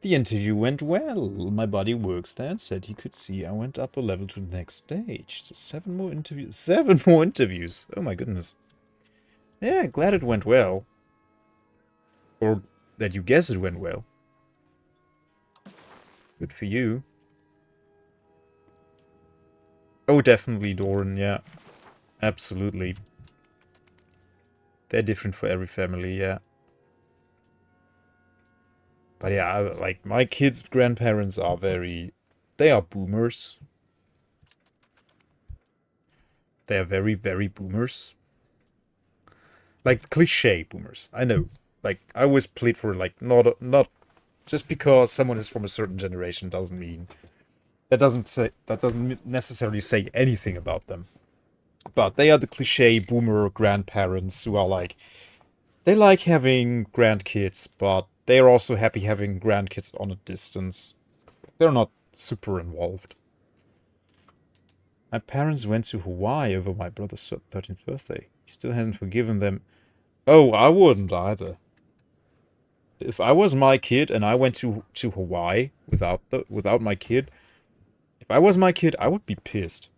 The interview went well. My buddy works there and said he could see I went up a level to the next stage. So 7 more interviews. 7 more interviews! Oh my goodness. Yeah, glad it went well. Or that you guess it went well. Good for you. Oh, definitely, Doran, yeah. Absolutely. They're different for every family, yeah. But yeah, like, my kids' grandparents are they are boomers. They are very, very boomers. Like, cliche boomers, I know. Like, I always plead for, like, not just because someone is from a certain generation doesn't mean that doesn't necessarily say anything about them. But they are the cliche boomer grandparents who are like, they like having grandkids, but they are also happy having grandkids on a distance. They're not super involved. My parents went to Hawaii over my brother's 13th birthday. He still hasn't forgiven them. Oh, I wouldn't either. If I was my kid and I went to Hawaii without my kid, if I was my kid, I would be pissed.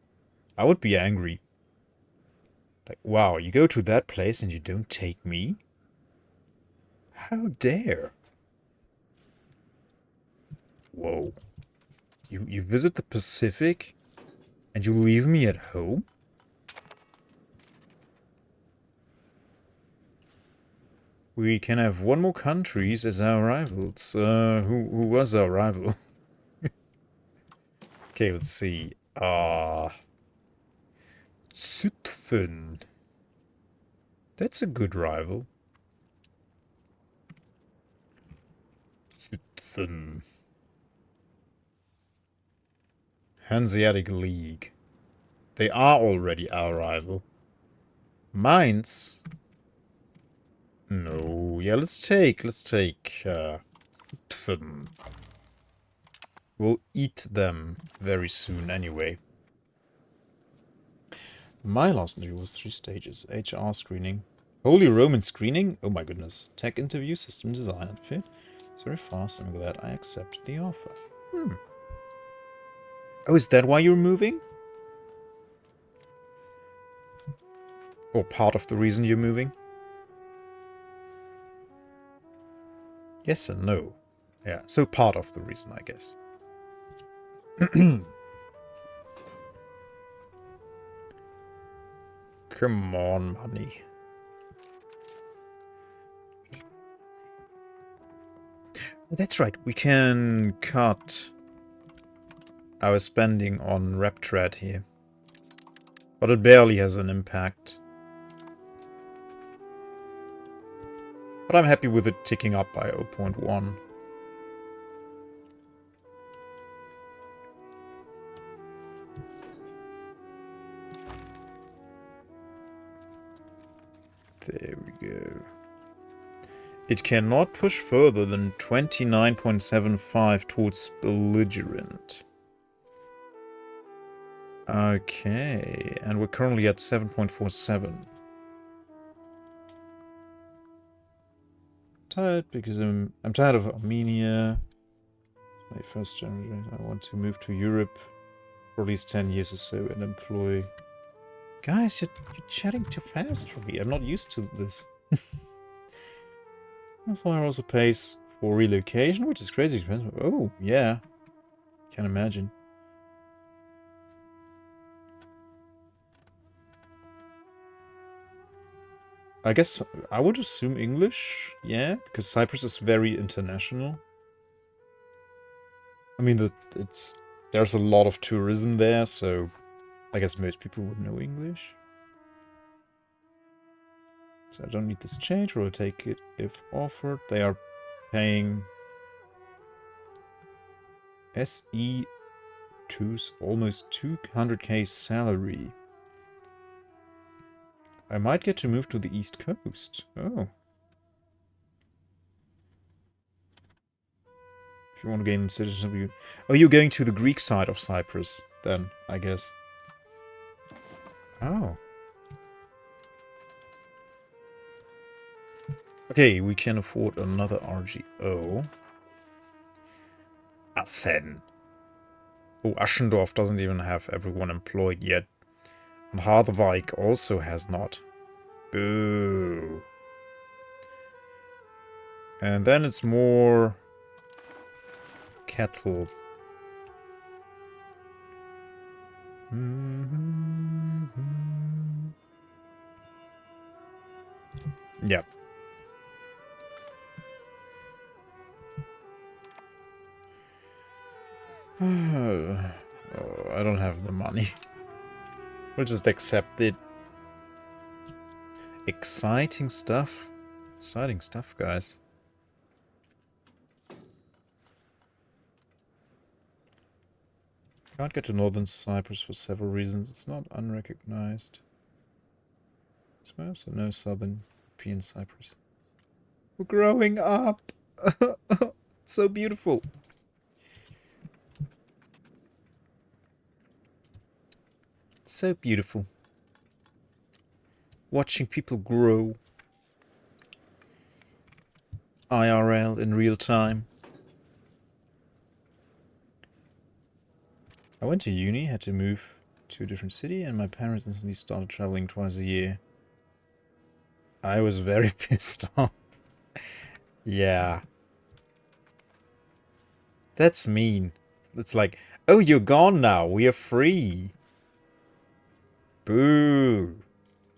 I would be angry. Like, wow, you go to that place and you don't take me? How dare? Whoa. You visit the Pacific and you leave me at home? We can have 1 more countries as our rivals. Who was our rival? Okay, let's see. Zutphen. That's a good rival. Zutphen. Hanseatic League. They are already our rival. Mainz? No. Yeah, let's take, Zutphen. We'll eat them very soon anyway. My last interview was 3 stages. HR screening. Holy Roman screening? Oh my goodness. Tech interview, system design and fit. It's very fast. I'm glad I accepted the offer. Oh, is that why you're moving? Or part of the reason you're moving? Yes and no. Yeah, so part of the reason, I guess. Come on, money. That's right, we can cut our spending on rep trade here. But it barely has an impact. But I'm happy with it ticking up by 0.1. There we go. It cannot push further than 29.75 towards belligerent. Okay, and we're currently at 7.47. Tired because I'm tired of Armenia. My first generation. I want to move to Europe for at least 10 years or so and employ. Guys, you're chatting too fast for me. I'm not used to this. Employer also pays for relocation, which is crazy expensive. Oh, yeah. Can't imagine. I guess I would assume English, yeah, because Cyprus is very international. I mean, there's a lot of tourism there, so I guess most people would know English. So I don't need this change, or I'll take it if offered. They are paying SE2's almost 200k salary. I might get to move to the East Coast. Oh. If you want to gain citizenship, oh, you're going to the Greek side of Cyprus, then, I guess. Oh. Okay, we can afford another RGO. Assen. Oh, Aschendorf doesn't even have everyone employed yet. And Harderwijk also has not. Boo. And then it's more cattle. Yep. Oh, I don't have the money. We'll just accept it. Exciting stuff. Exciting stuff, guys. Can't get to Northern Cyprus for several reasons. It's not unrecognized. So no Southern European Cyprus. We're growing up. It's so beautiful. It's so beautiful. Watching people grow. IRL in real time. I went to uni, had to move to a different city, and my parents instantly started traveling twice a year. I was very pissed off. Yeah. That's mean. It's like, oh, you're gone now. We are free. Boo.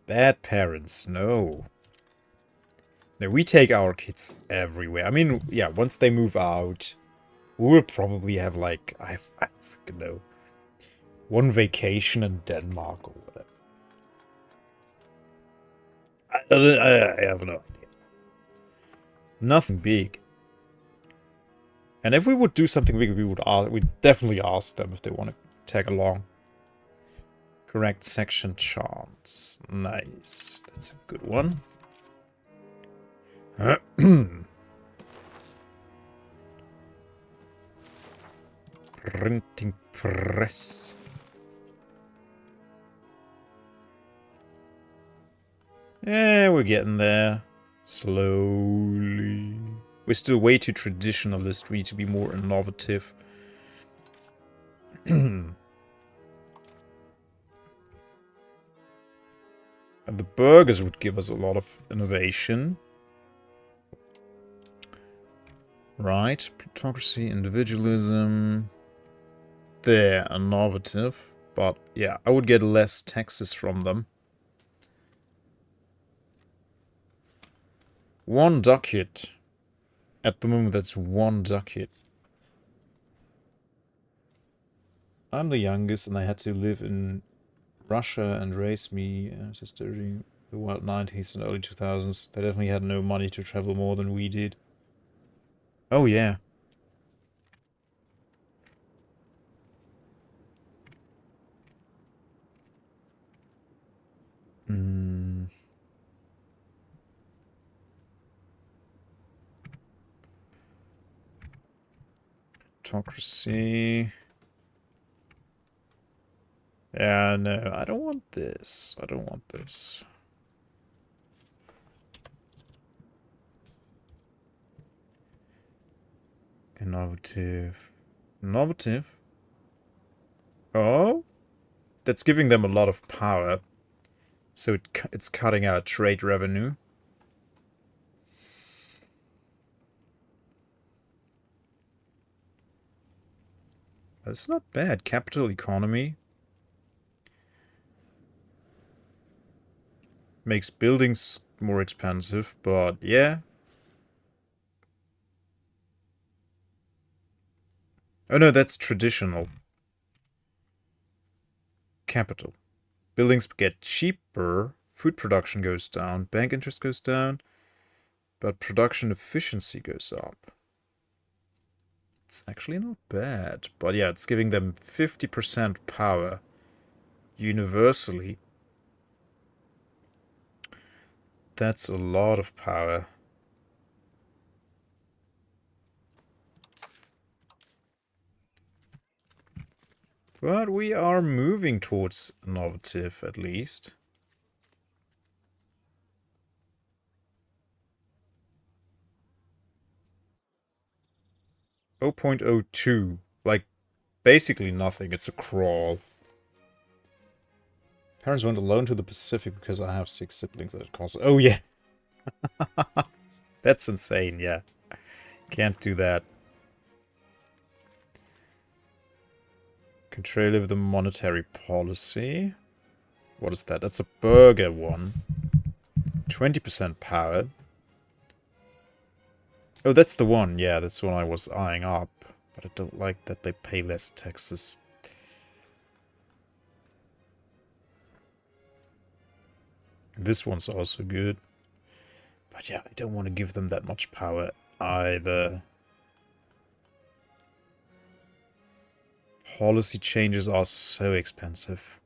Bad parents. No. No, we take our kids everywhere. I mean, yeah, once they move out, we'll probably have like, I freaking know, one vacation in Denmark or whatever. I have no idea. Nothing big. And if we would do something big, we'd definitely ask them if they want to tag along. Correct section chance. Nice. That's a good one. Printing press. Yeah, we're getting there. Slowly. We're still way too traditionalist. We need to be more innovative. And the burgers would give us a lot of innovation. Right. Plutocracy, individualism. They're innovative. But yeah, I would get less taxes from them. 1 ducat. At the moment, that's 1 ducat. I'm the youngest, and I had to live in Russia and raise me just during the wild 90s and early 2000s. They definitely had no money to travel more than we did. Oh, yeah. Autocracy. Yeah, no, I don't want this. I don't want this. Innovative. Innovative? Oh? That's giving them a lot of power. So it's cutting out trade revenue. That's not bad. Capital economy. Makes buildings more expensive, but yeah. Oh no, that's traditional. Capital. Buildings get cheaper, food production goes down, bank interest goes down, but production efficiency goes up. It's actually not bad. But yeah, it's giving them 50% power universally. That's a lot of power. But we are moving towards innovative, at least. 0.02. Like, basically nothing. It's a crawl. Parents went alone to the Pacific because I have 6 siblings that cost. Oh, yeah. That's insane, yeah. Can't do that. Control over the monetary policy. What is that? That's a burger one. 20% power. Oh, that's the one. Yeah, that's the one I was eyeing up. But I don't like that they pay less taxes. This one's also good. But yeah, I don't want to give them that much power either. Policy changes are so expensive.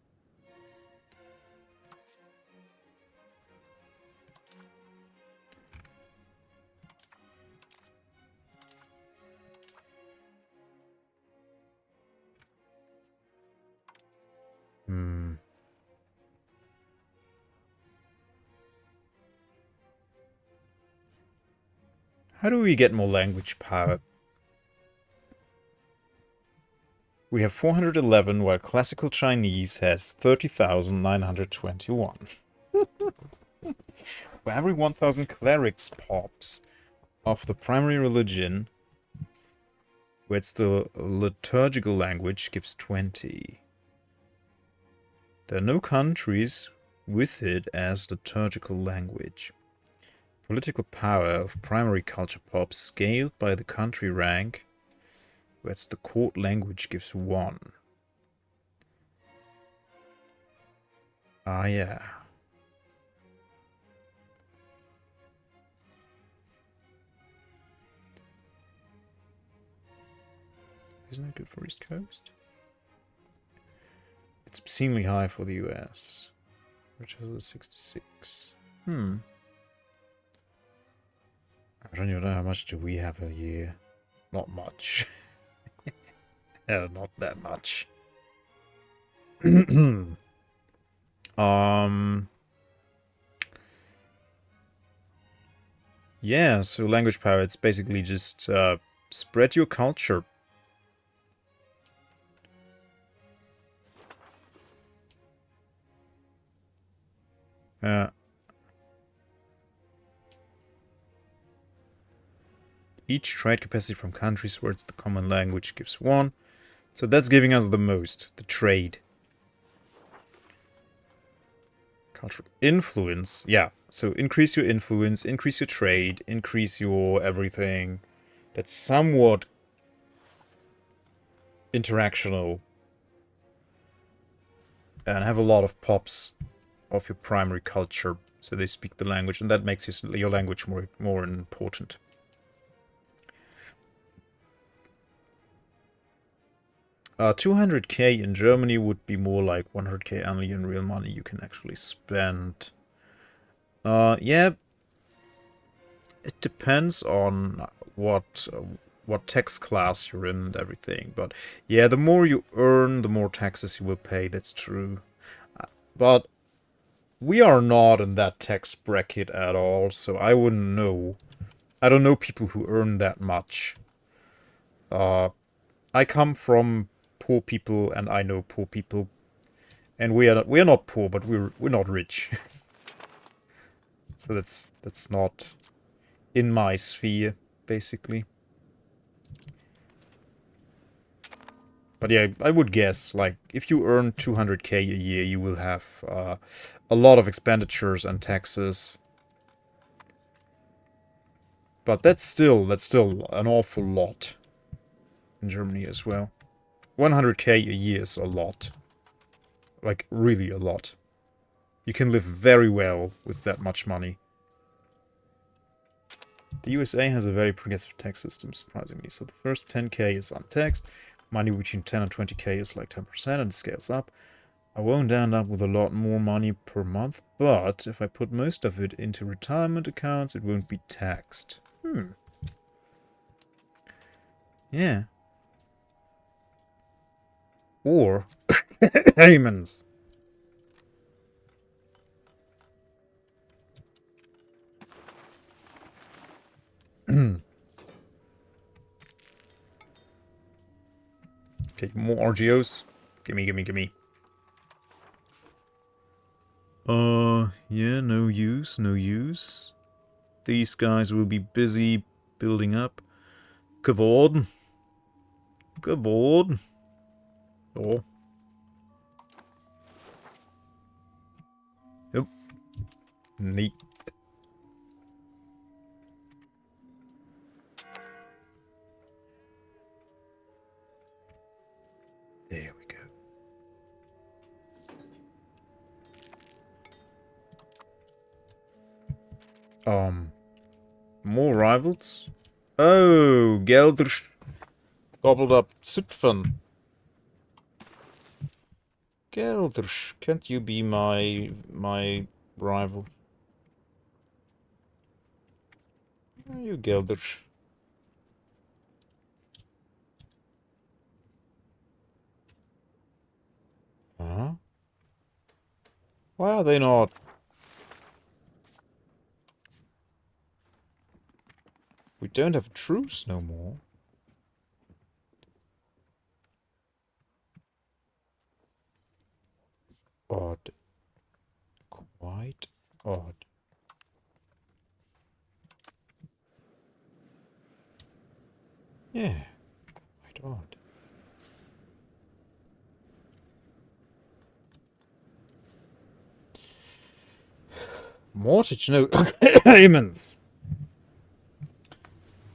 How do we get more language power? We have 411, while classical Chinese has 30,921. For every 1,000 clerics pops of the primary religion, where it's the liturgical language, gives 20. There are no countries with it as liturgical language. Political power of primary culture pops scaled by the country rank, where it's the court language, gives 1. Ah, yeah. Isn't that good for East Coast? It's obscenely high for the US, which is a 66. I don't even know how much do we have a year. Not much. No, not that much. Yeah, so language power, it's basically just spread your culture. Uh, each trade capacity from countries where it's the common language gives 1. So that's giving us the most, the trade. Cultural influence, yeah. So increase your influence, increase your trade, increase your everything. That's somewhat interactional. And have a lot of pops of your primary culture. So they speak the language, and that makes your language more important. Uh, 200k in Germany would be more like 100k annually in real money you can actually spend. Yeah, it depends on what tax class you're in and everything. But yeah, the more you earn, the more taxes you will pay. That's true. But we are not in that tax bracket at all, so I wouldn't know. I don't know people who earn that much. I come from poor people, and I know poor people, and we are not poor, but we're not rich. So that's not in my sphere, basically. But yeah, I would guess, like, if you earn 200k a year, you will have a lot of expenditures and taxes. But that's still an awful lot in Germany as well. 100k a year is a lot. Like, really a lot. You can live very well with that much money. The USA has a very progressive tax system, surprisingly. So the first 10k is untaxed. Money between 10 and 20k is like 10%, and it scales up. I won't end up with a lot more money per month, but if I put most of it into retirement accounts, it won't be taxed. Yeah. Or payments. Okay, more RGOs. Gimme. Yeah, no use. These guys will be busy building up. Geworden. Oh. Yep. Neat. There we go. More rivals? Oh, Gelders gobbled up Zutphen. Gelders, can't you be my rival? Where are you, Gelders? Huh? Why are they not? We don't have a truce no more. Odd. Quite odd. Yeah, quite odd. Mortgage no payments.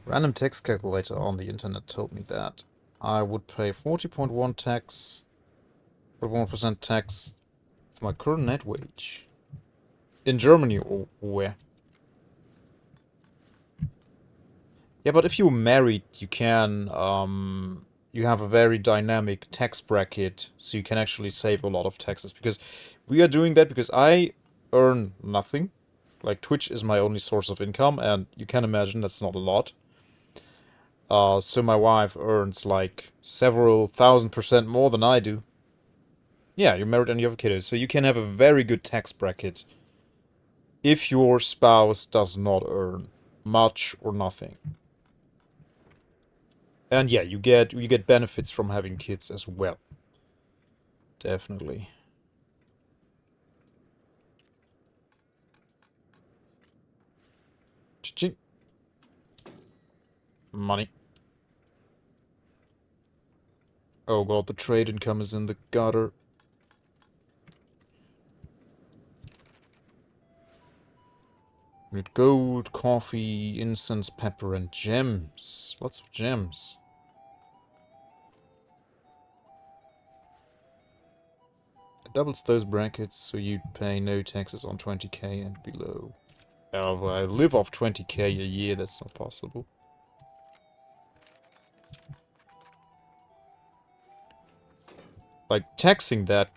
Random tax calculator on the internet told me that I would pay 40.1 tax, 41% tax for my current net wage. In Germany or where? Yeah, but if you're married, you can, you have a very dynamic tax bracket, so you can actually save a lot of taxes. Because we are doing that because I earn nothing. Like, Twitch is my only source of income, and you can imagine that's not a lot. So my wife earns like several thousand% more than I do. Yeah, you're married and you have kiddos, so you can have a very good tax bracket if your spouse does not earn. much or nothing. And yeah, you get benefits from having kids as well. Definitely. Cha-ching. Money. Oh god, the trade income is in the gutter. We need gold, coffee, incense, pepper, and gems. Lots of gems. It doubles those brackets, so you pay no taxes on 20k and below. Oh, well, I live off 20k a year, that's not possible. Like, taxing that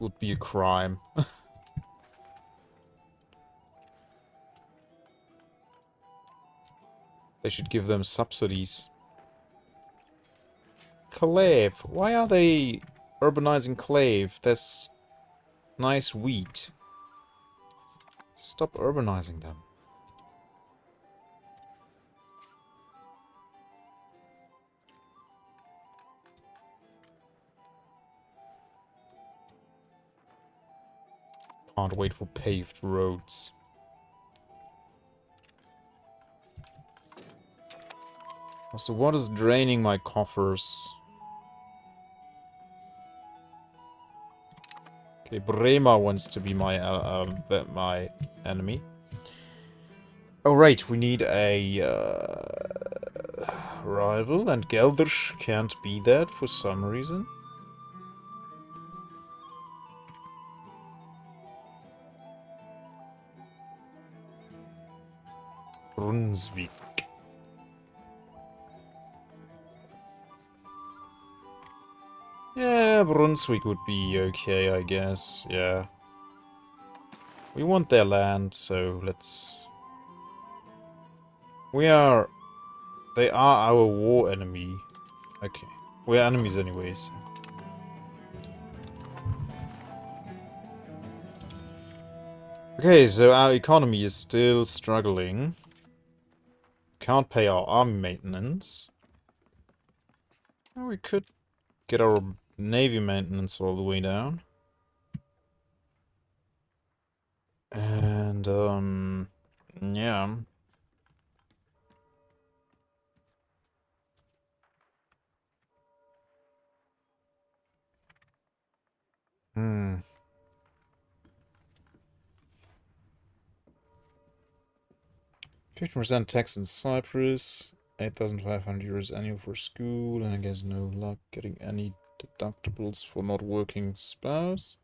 would be a crime. They should give them subsidies. Clave. Why are they urbanizing Clave? That's nice wheat. Stop urbanizing them. Can't wait for paved roads. So what is draining my coffers? Okay, Brema wants to be my my enemy. Oh right, we need a rival, and Gelders can't be that for some reason. Brunswick. Yeah, Brunswick would be okay, I guess. Yeah. We want their land, so let's... We are... They are our war enemy. Okay. We're enemies anyways. Okay, so our economy is still struggling. Can't pay our army maintenance. Well, we could get our navy maintenance all the way down. And, yeah. Hmm. 50% tax in Cyprus. 8,500 euros annual for school. And I guess no luck getting any deductibles for not working spouse.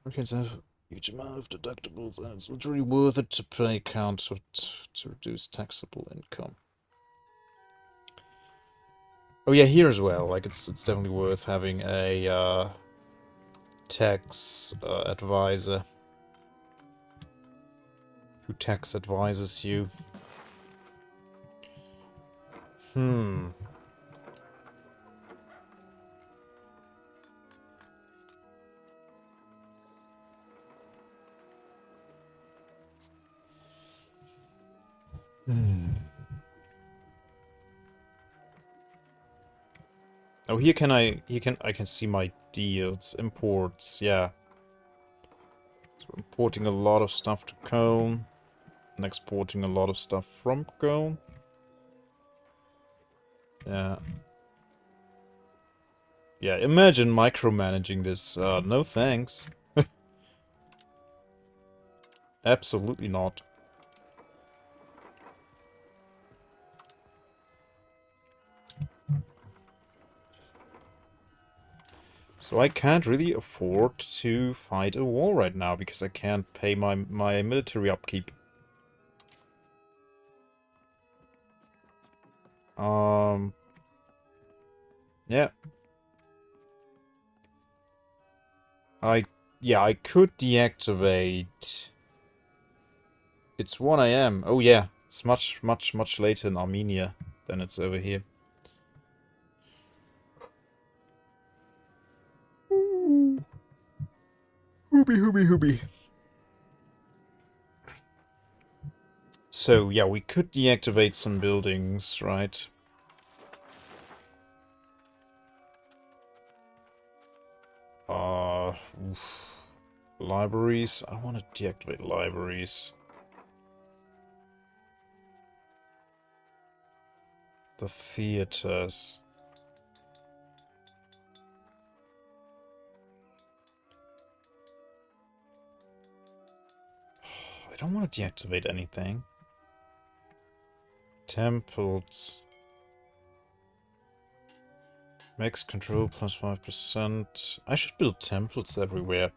Okay, so huge amount of deductibles, and it's literally worth it to pay account to reduce taxable income. Oh yeah, here as well. Like it's definitely worth having a tax advisor who tax advises you. Hmm. Oh, I can see my deals, imports, yeah. So we're importing a lot of stuff to Cologne and exporting a lot of stuff from Cologne. Yeah. Yeah, imagine micromanaging this. No thanks. Absolutely not. So I can't really afford to fight a war right now because I can't pay my military upkeep. Yeah. I could deactivate. It's 1 AM. Oh yeah, it's much later in Armenia than it's over here. Hooby. So, yeah, we could deactivate some buildings, right? Oof. Libraries. I want to deactivate libraries. The theaters. I don't want to deactivate anything. Temples. Max control plus 5%. I should build temples everywhere.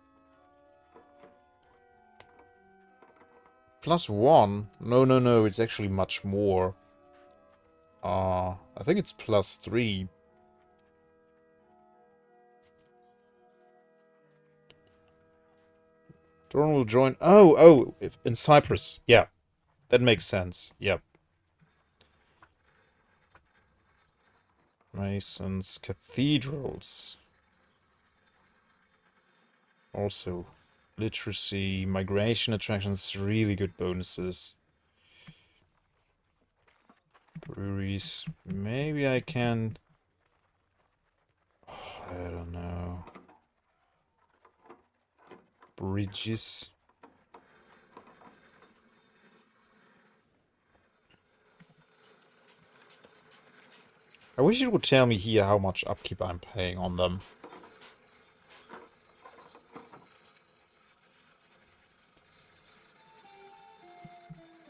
+1? No, no, no, it's actually much more. I think it's +3. Dorn will join. Oh, in Cyprus. Yeah, that makes sense. Yep. Masons, cathedrals. Also, literacy, migration attractions, really good bonuses. Breweries. Maybe I can. I don't know. Bridges. I wish it would tell me here how much upkeep I'm paying on them.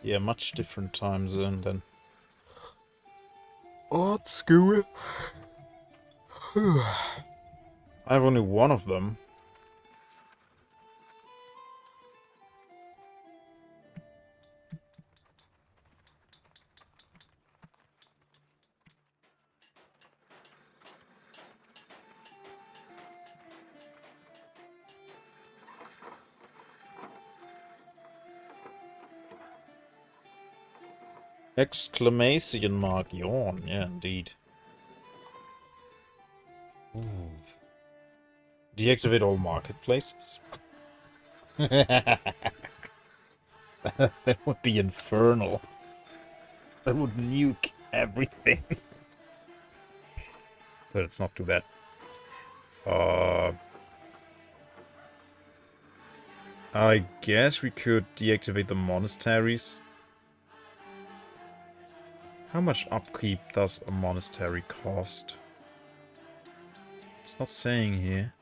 Yeah, much different time zone than art school. I have only one of them. Exclamation mark yawn. Yeah, indeed. Ooh. Deactivate all marketplaces. That would be infernal. That would nuke everything. But it's not too bad. I guess we could deactivate the monasteries. How much upkeep does a monastery cost? It's not saying here.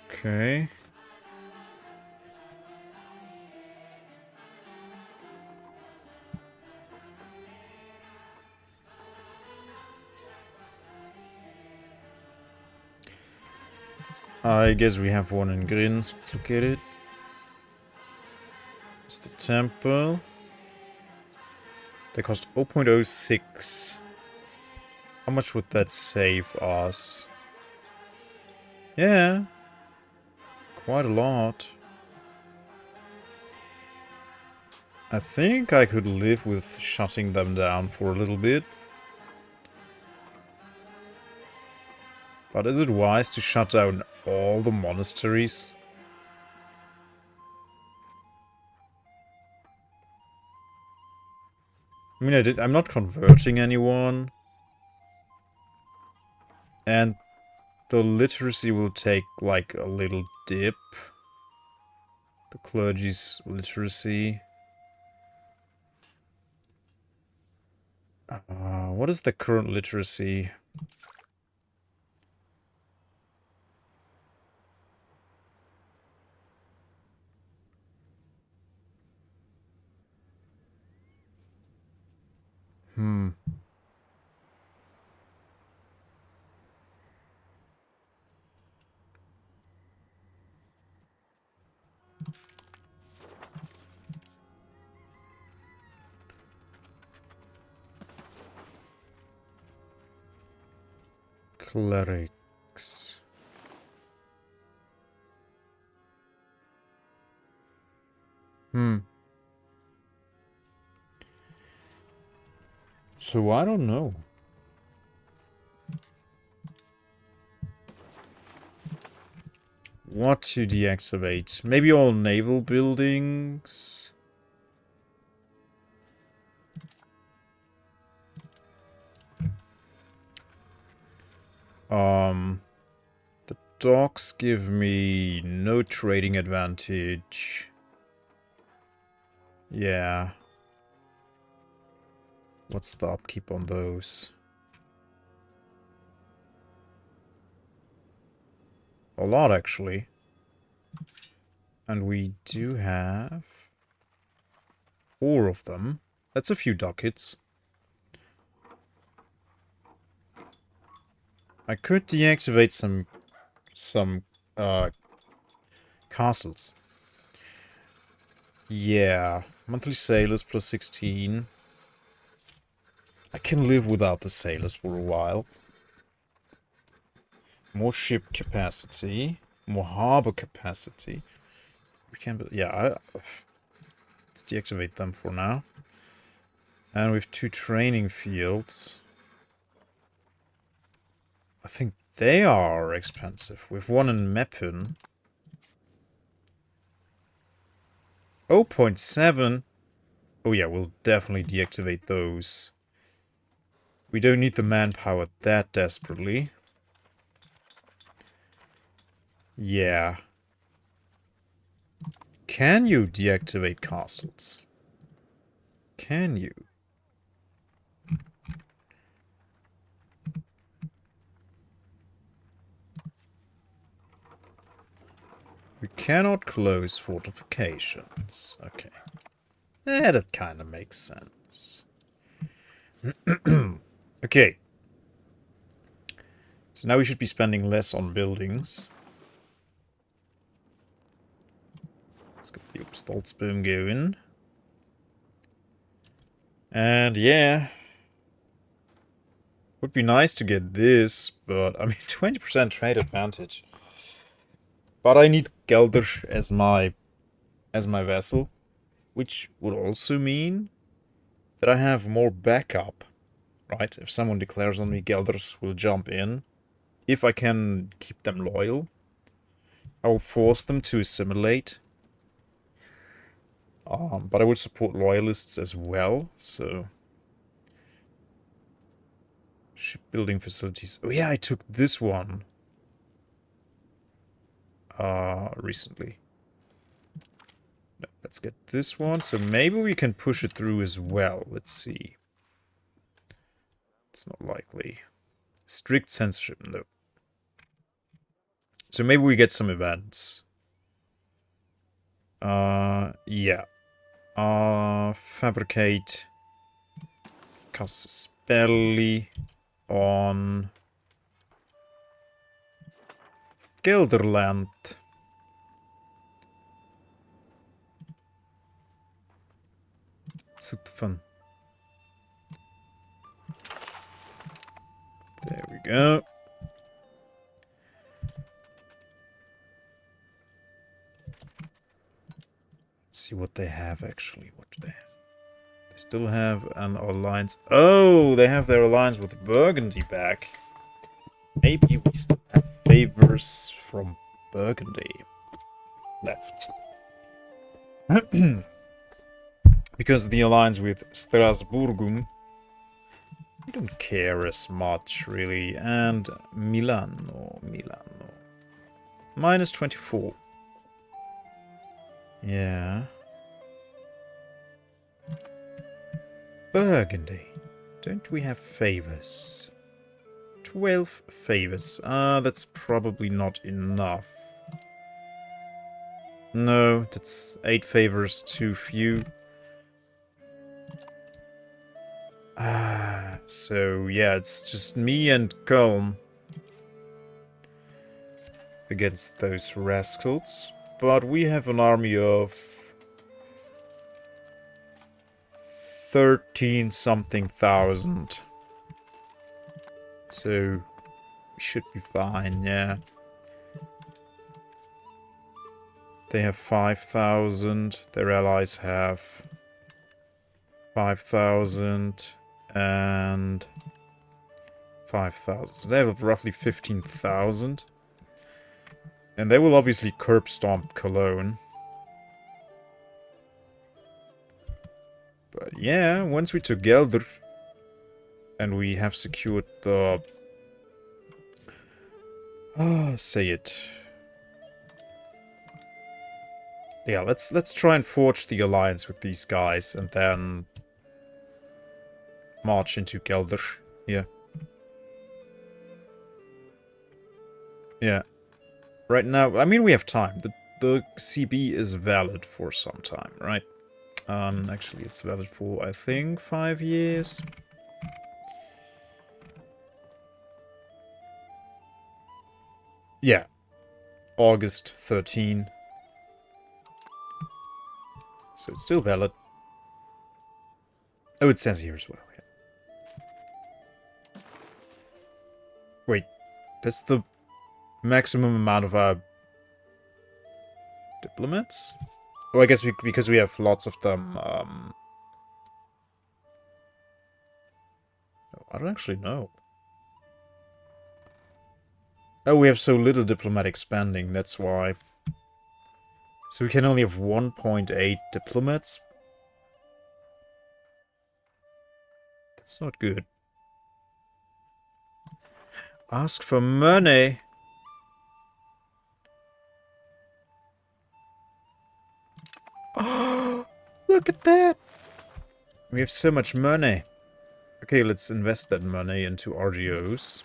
Okay. I guess we have one in Grins. Let's look at it. It's the temple. They cost 0.06. How much would that save us? Yeah. Quite a lot. I think I could live with shutting them down for a little bit. But is it wise to shut down all the monasteries? I mean, I'm not converting anyone. And the literacy will take, like, a little dip. The clergy's literacy. What is the current literacy? Clerics. So I don't know. what to deactivate. Maybe all naval buildings. The docks give me no trading advantage. Yeah. What's the upkeep on those? A lot, actually. And we do have 4 of them. That's a few ducats. I could deactivate some castles. Yeah, monthly sailors plus 16. I can live without the sailors for a while. More ship capacity, more harbor capacity. We can, yeah. Let's deactivate them for now. And we have 2 training fields. I think they are expensive. We have 1 in Meppen. 0.7. Oh yeah, we'll definitely deactivate those. We don't need the manpower that desperately. Yeah. Can you deactivate castles? Can you? We cannot close fortifications. Okay. That kind of makes sense. Okay. So now we should be spending less on buildings. Let's get the Upstaltsboom going. And yeah. Would be nice to get this, but I mean 20% trade advantage. But I need Gelders as my vessel, which would also mean that I have more backup, right? If someone declares on me, Gelders will jump in. If I can keep them loyal, I will force them to assimilate. But I would support loyalists as well, so... Shipbuilding facilities. Oh yeah, I took this one. Recently. No, let's get this one, so maybe we can push it through as well. Let's see. It's not likely. Strict censorship, no. So maybe we get some events. Yeah. Fabricate Casus Belli on Gelderland. Zutphen. There we go. Let's see what they have actually. What do they have? They still have an alliance. Oh, they have their alliance with Burgundy back. Maybe we still have favors from Burgundy left. Because the alliance with Strasburgum, we don't care as much, really. And Milano. Minus 24. Yeah. Burgundy. Don't we have favors? 12 favors. That's probably not enough. No, that's 8 favors too few. So yeah, it's just me and Cologne against those rascals. But we have an army of 13-something thousand. So we should be fine, yeah. They have 5,000. Their allies have 5,000 and 5,000. So they have roughly 15,000. And they will obviously curb stomp Cologne. But yeah, once we took Gelder, and we have secured the... say it. Yeah, let's try and forge the alliance with these guys, and then march into Gelder. Yeah. Yeah. Right now, I mean, we have time. The CB is valid for some time, right? Actually, it's valid for, I think, 5 years. Yeah. August 13. So it's still valid. Oh, it says here as well. Yeah. Wait. That's the maximum amount of our diplomats? Oh, I guess because we have lots of them. I don't actually know. Oh, we have so little diplomatic spending, that's why. So we can only have 1.8 diplomats? That's not good. Ask for money. Oh, look at that. We have so much money. Okay, let's invest that money into RGOs.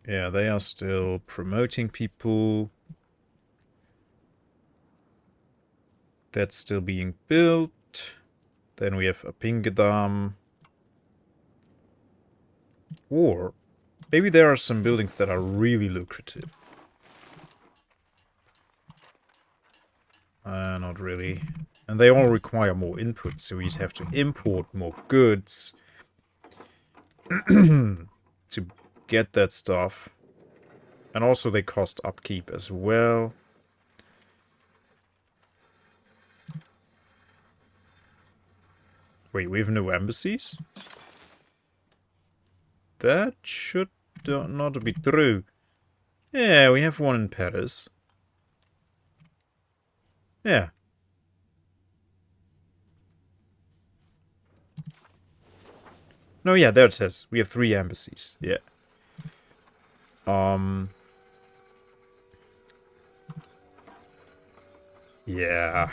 Yeah, they are still promoting people. That's still being built. Then we have Appingedam. Or maybe there are some buildings that are really lucrative. Not really. And they all require more input, so we'd have to import more goods to get that stuff. And also they cost upkeep as well. Wait, we have no embassies? That should not be true. Yeah, we have one in Paris. Yeah. No, yeah, there it says. We have 3 embassies. Yeah. Yeah.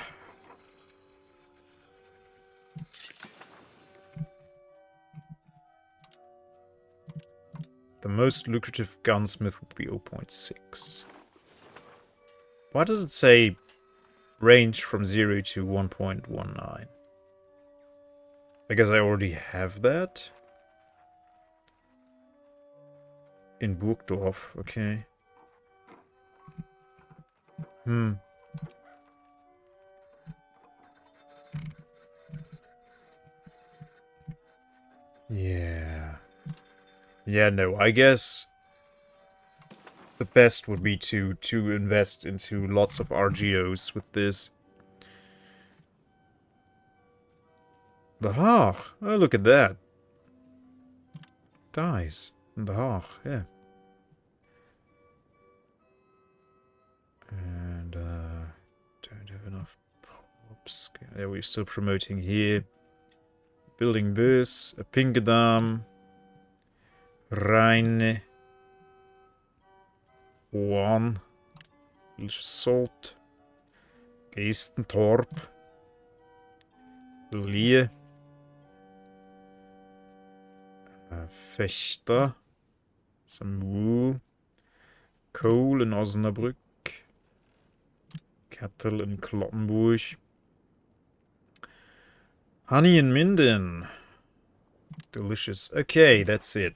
The most lucrative gunsmith would be 0.6. Why does it say range from 0 to 1.19? I guess I already have that. In Burgdorf, okay. Yeah. Yeah, no, I guess the best would be to invest into lots of RGOs with this. The Haag. Oh, look at that. Dies. In the Haag, yeah. And, don't have enough props. Yeah, we're still promoting here. Building this. Appingedam. Rhein. 1. Salt. Geestentorp. Lie. Fechter. Samu. Kohl in Osnabrück. Kettel in Kloppenburg. Honey in Minden. Delicious. Okay, that's it.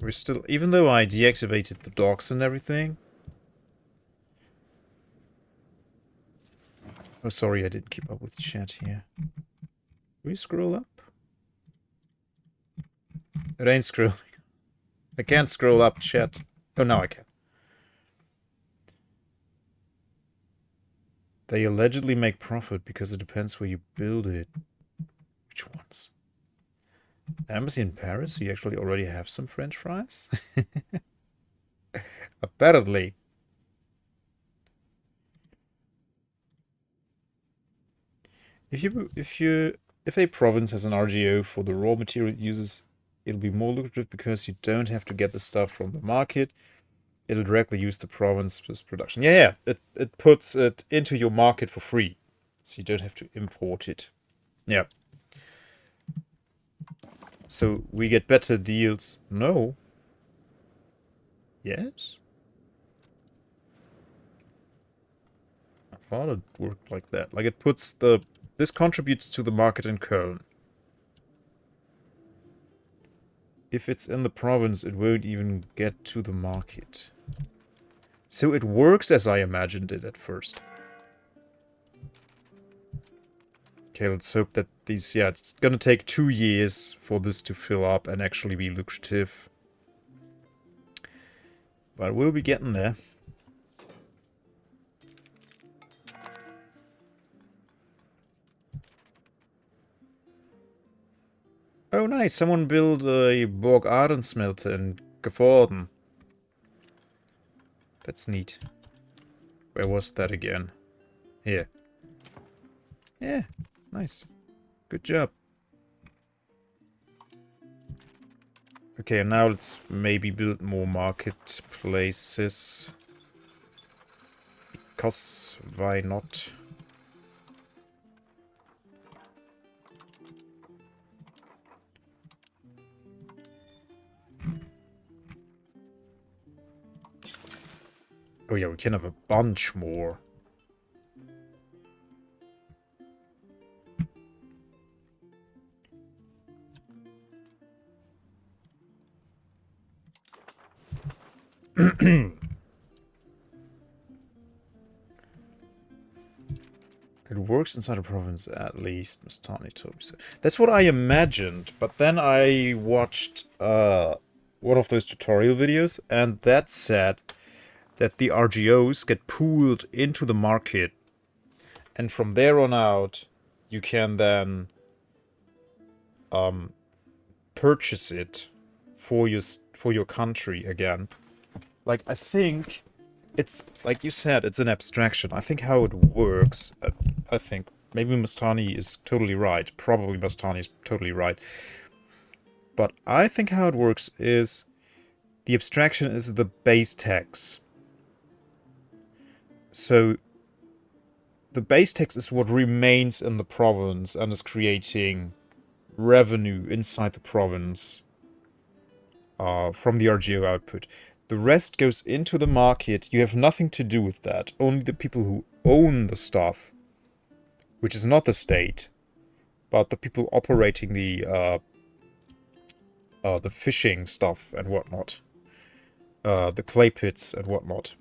We're still... Even though I deactivated the docks and everything... Oh, sorry, I didn't keep up with the chat here. Will we scroll up? It ain't scrolling. I can't scroll up, chat. Oh, now I can. They allegedly make profit because it depends where you build it. Which ones? Embassy in Paris? You actually already have some French fries? Apparently. If a province has an RGO for the raw material it uses, it'll be more lucrative because you don't have to get the stuff from the market. It'll directly use the province's production. Yeah. It puts it into your market for free. So you don't have to import it. Yeah. So we get better deals. No. Yes? I thought it worked like that. Like it puts the... This contributes to the market in Cologne. If it's in the province, it won't even get to the market. So it works as I imagined it at first. Okay, let's hope that these... Yeah, it's gonna take 2 years for this to fill up and actually be lucrative. But we'll be getting there. Oh, nice. Someone built a Borg Arden smelter in Gevorden. That's neat. Where was that again? Here. Yeah, nice. Good job. Okay, and now let's maybe build more marketplaces. Because why not? Oh yeah, we can have a bunch more. It works inside a province, at least, Mastani told me so. That's what I imagined, but then I watched one of those tutorial videos, and that said that the RGOs get pooled into the market, and from there on out, you can then purchase it for your country again. Like, I think it's, like you said, it's an abstraction. I think how it works, I think maybe Mastani is totally right. Probably Mastani is totally right. But I think how it works is the abstraction is the base tax. So the base tax is what remains in the province and is creating revenue inside the province from the RGO output. The rest goes into the market. You have nothing to do with that. Only the people who own the stuff, which is not the state, but the people operating the fishing stuff and whatnot, the clay pits and whatnot,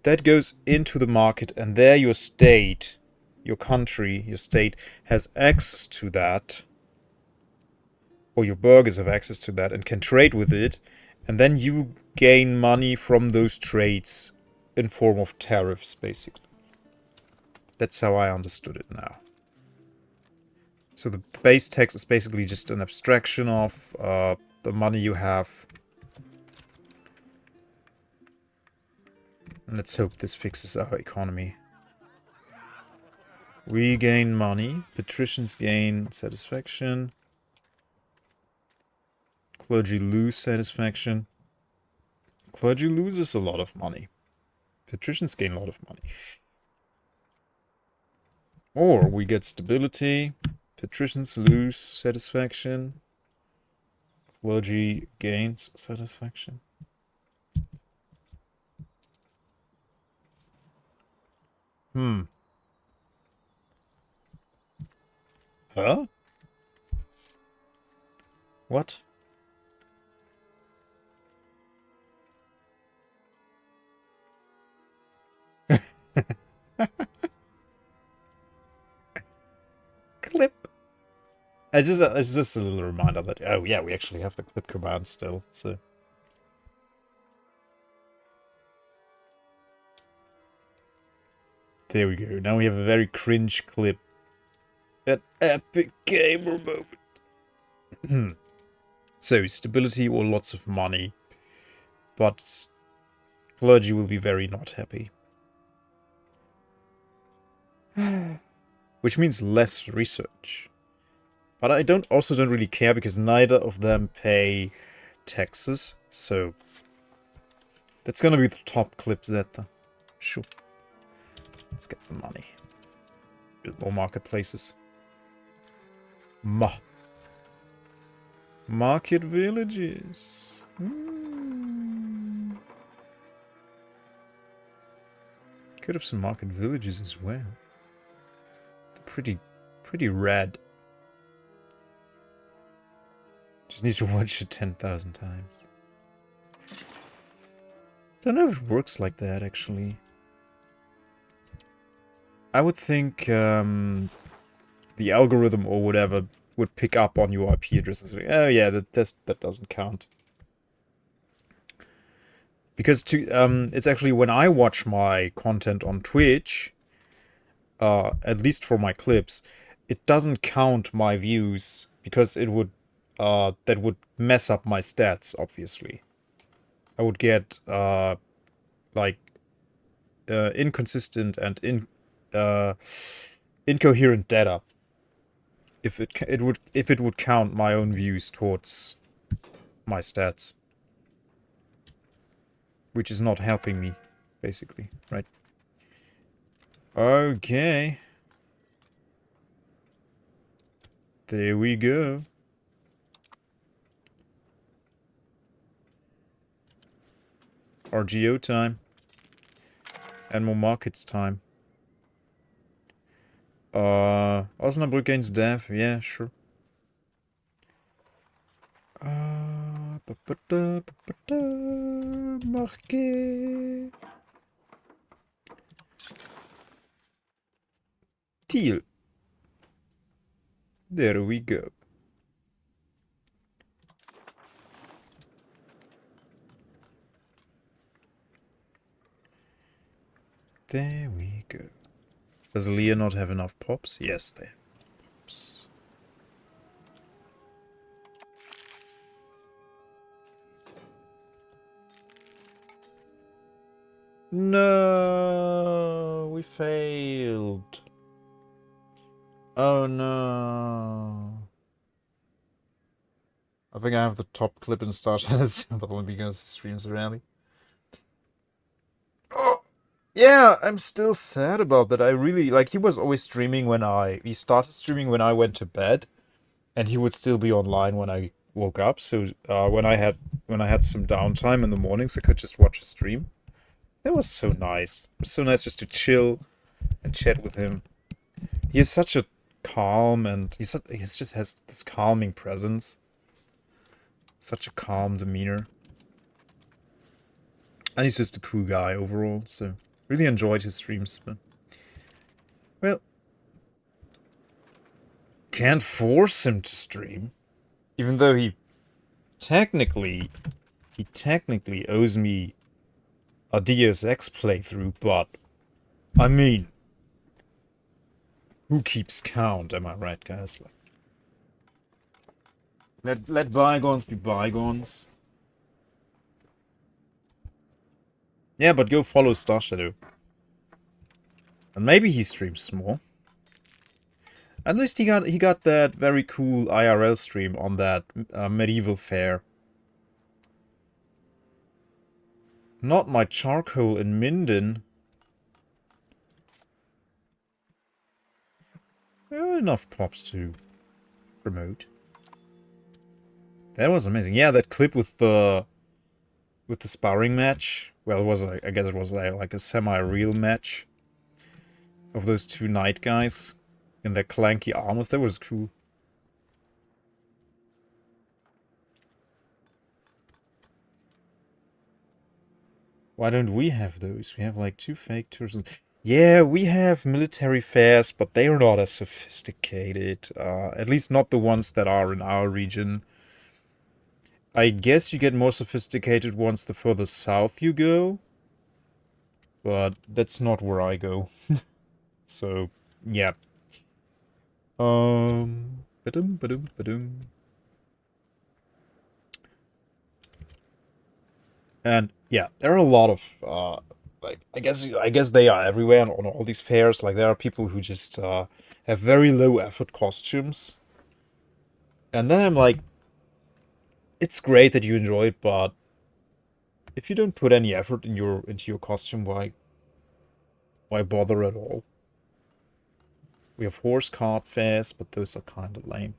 that goes into the market, and there your state, your country, your state has access to that, or your burghers have access to that and can trade with it, and then you gain money from those trades in form of tariffs, basically. That's how I understood it now. So the base tax is basically just an abstraction of the money you have. And let's hope this fixes our economy. We gain money. Patricians gain satisfaction. Clergy lose satisfaction. Clergy loses a lot of money. Patricians gain a lot of money. Or we get stability. Patricians lose satisfaction. Clergy gains satisfaction. Huh? What? Clip. It's just a little reminder that, oh yeah, we actually have the clip command still, so There we go. Now we have a very cringe clip. An epic gamer moment. So, stability or lots of money. But clergy will be very not happy. Which means less research. But I also don't really care because neither of them pay taxes. So that's gonna be the top clip, Zeta. Sure. Let's get the money. Build more marketplaces. Market villages. Could have some market villages as well. They're pretty rad. Just need to watch it 10,000 times. Don't know if it works like that, actually. I would think the algorithm or whatever would pick up on your IP address and say, oh yeah, that doesn't count. Because it's actually when I watch my content on Twitch, at least for my clips, it doesn't count my views because it would that would mess up my stats, obviously. I would get like inconsistent and incoherent data if it would count my own views towards my stats, which is not helping me, basically, right? Okay. There we go. RGO time. And more markets time. Osnabrück against Dev, yeah, sure. Marqué. Deal. There we go. There we go. Does Leah not have enough pops? Yes, they have pops. No, we failed. Oh no. I think I have the top clip in Star Shadows, but only because the stream's rally. Oh, yeah, I'm still sad about that. I really, like, he was always streaming he started streaming when I went to bed, and he would still be online when I woke up. So when I had some downtime in the mornings, I could just watch a stream. That was so nice. It was so nice just to chill and chat with him. He is such a calm, and he just has this calming presence. Such a calm demeanor. And he's just a cool guy overall, so really enjoyed his streams. But, well, can't force him to stream. Even though he technically owes me a Deus Ex playthrough, but I mean, who keeps count? Am I right, guys? Let bygones be bygones. Yeah, but go follow Star Shadow, and maybe he streams more. At least he got that very cool IRL stream on that medieval fair. Not my charcoal in Minden. Well, enough pops to promote. That was amazing. Yeah, that clip with the sparring match. Well, it was I guess it was like a semi-real match of those two knight guys in their clanky armors. That was cool. Why don't we have those? We have like 2 fake tours. Yeah, we have military fairs, but they are not as sophisticated. At least not the ones that are in our region. I guess you get more sophisticated ones the further south you go. But that's not where I go. So, yeah. Ba-dum, ba-dum, ba-dum. And yeah, there are a lot of like I guess they are everywhere on all these fairs. Like there are people who just have very low effort costumes, and then I'm like, it's great that you enjoy it, but if you don't put any effort into your costume, why bother at all? We have horse cart fairs, but those are kind of lame.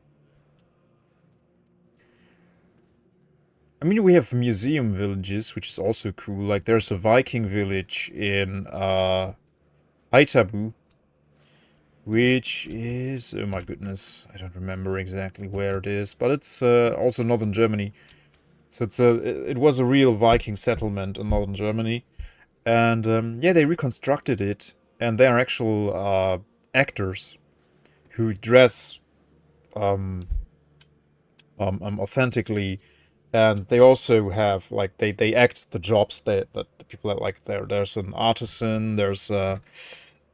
I mean, we have museum villages, which is also cool. Like there's a Viking village in Haitabu, which is, oh my goodness, I don't remember exactly where it is, but it's also northern Germany. So it was a real Viking settlement in northern Germany, and yeah, they reconstructed it, and they are actual actors who dress um, authentically, and they also have like they act the jobs that the people that like there's an artisan, there's a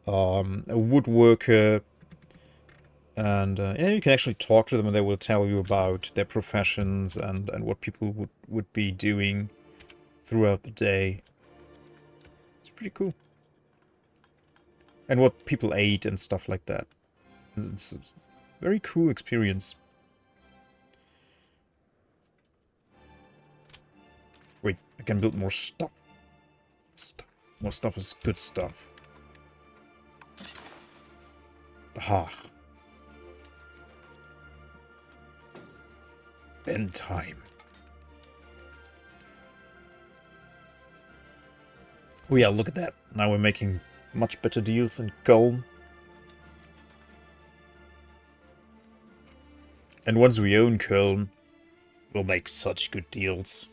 woodworker. And yeah, you can actually talk to them, and they will tell you about their professions and what people would be doing throughout the day. It's pretty cool. And what people ate and stuff like that. It's a very cool experience. Wait, I can build more stuff. More stuff is good stuff. Ha. End time. Oh yeah, look at that. Now we're making much better deals in Cologne. And once we own Cologne, we'll make such good deals.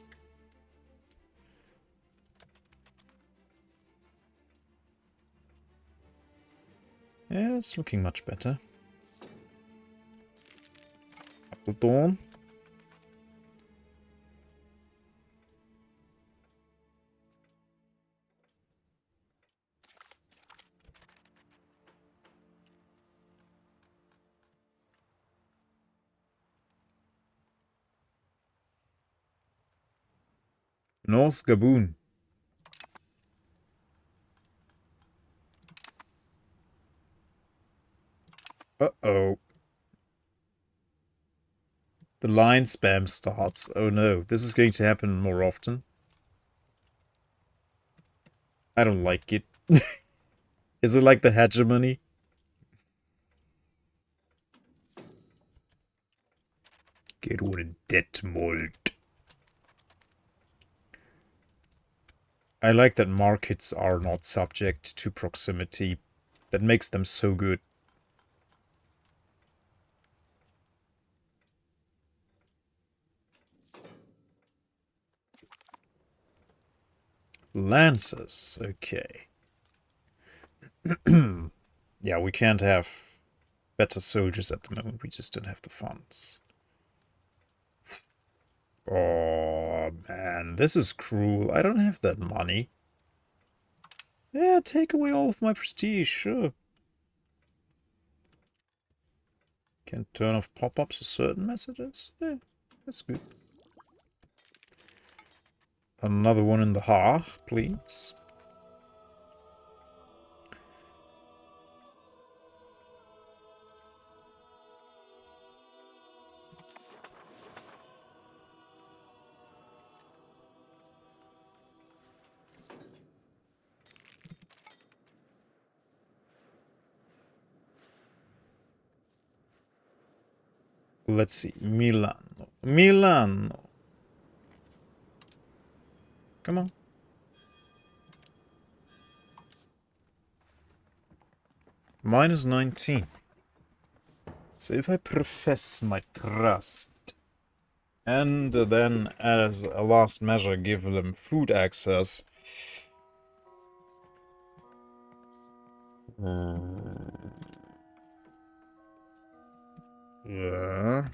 Yeah, it's looking much better. Appledorn. North Gaboon. Uh-oh. The line spam starts. Oh no, this is going to happen more often. I don't like it. Is it like the hegemony? Get on det mold. I like that markets are not subject to proximity. That makes them so good. Lances, okay. Yeah, we can't have better soldiers at the moment. We just don't have the funds. Oh, man, this is cruel. I don't have that money. Yeah, take away all of my prestige, sure. Can turn off pop-ups for certain messages. Yeah, that's good. Another one in the hearth, please. Let's see. Milano. Milano. Come on. Minus 19. So if I profess my trust, and then as a last measure give them food access. Yeah.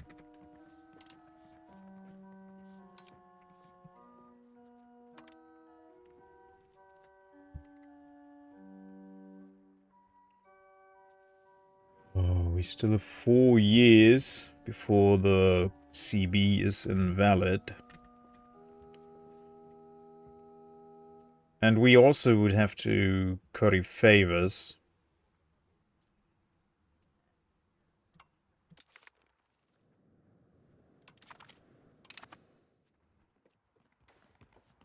still have 4 years before the CB is invalid. And we also would have to curry favors.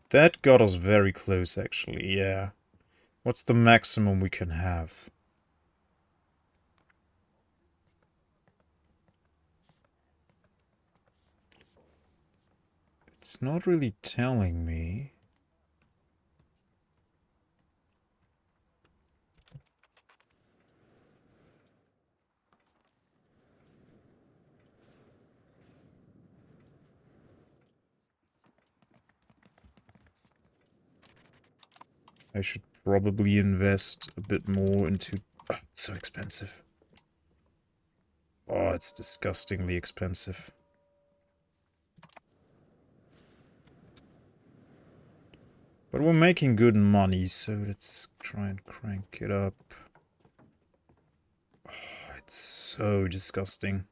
That got us very close, actually, yeah. What's the maximum we can have? It's not really telling me. I should probably invest a bit more into... Oh, it's so expensive. Oh, it's disgustingly expensive. But we're making good money, so let's try and crank it up. Oh, it's so disgusting.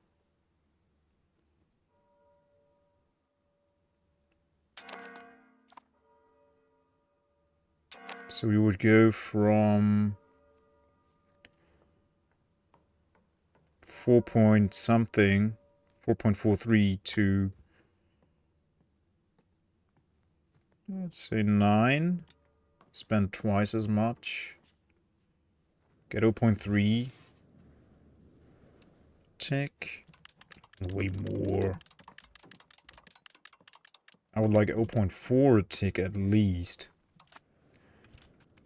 So we would go from 4 point something, 4.43 to, let's say 9. Spend twice as much. Get 0.3. Tick. Way more. I would like 0.4 a tick at least.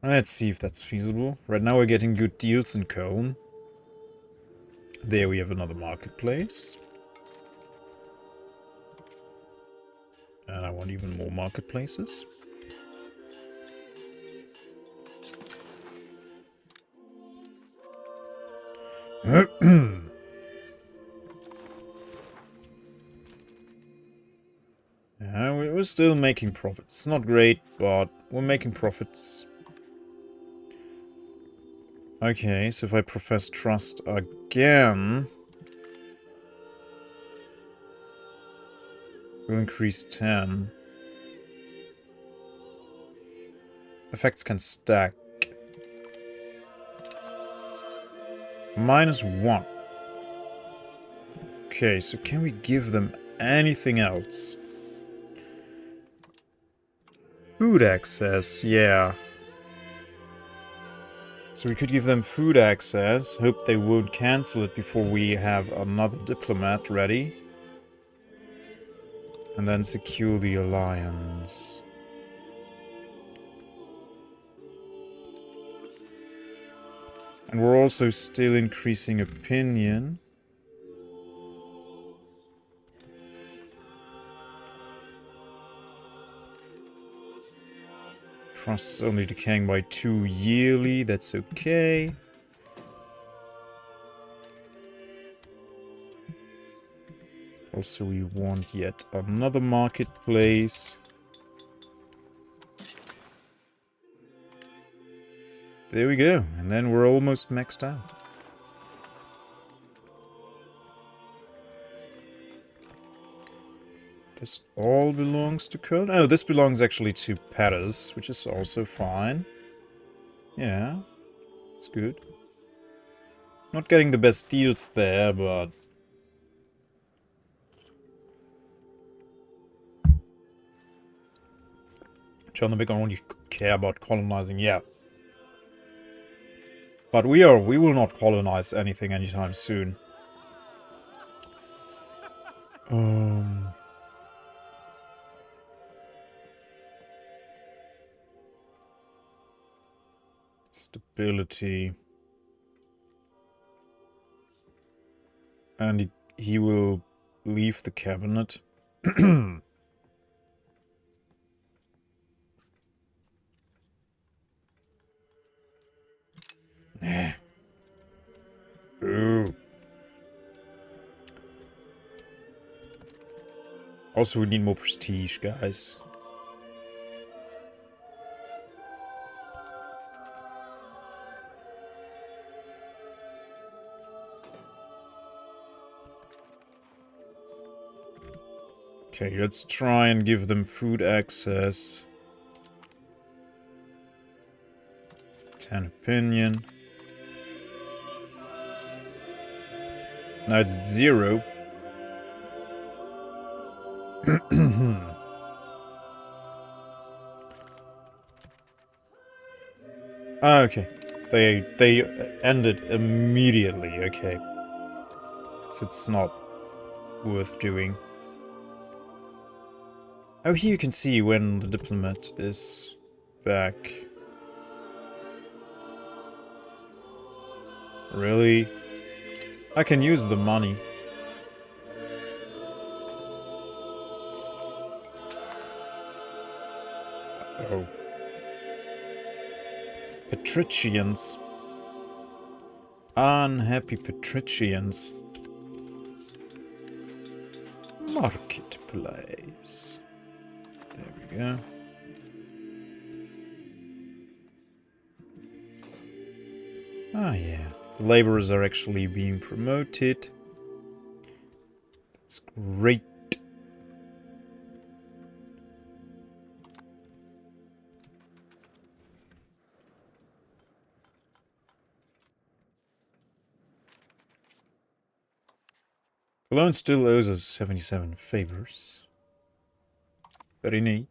Let's see if that's feasible. Right now we're getting good deals in Cologne. There we have another marketplace. And I want even more marketplaces. Yeah, we're still making profits. It's not great, but we're making profits. Okay, so if I profess trust again, we'll increase 10. Effects can stack. -1. Okay, so can we give them anything else? Food access, yeah. So we could give them food access. Hope they won't cancel it before we have another diplomat ready. And then secure the alliance. And we're also still increasing opinion. Trust is only decaying by 2 yearly, that's okay. Also, we want yet another marketplace. There we go, and then we're almost maxed out. This all belongs to Cologne? Oh, this belongs actually to Paris, which is also fine. Yeah, it's good. Not getting the best deals there, but... John the Big only care about colonizing, yeah. But we will not colonize anything anytime soon. Stability. And he will leave the cabinet. Ooh. Also, we need more prestige, guys. Okay, let's try and give them food access. 10 opinion. Now it's 0. Okay. They ended immediately, okay. So it's not worth doing. Oh, here you can see when the diplomat is back. Really? I can use the money. Oh. Patricians. Unhappy patricians. Marketplace. There we go. Ah, yeah. The laborers are actually being promoted. That's great. Cologne still owes us 77 favors. Very neat.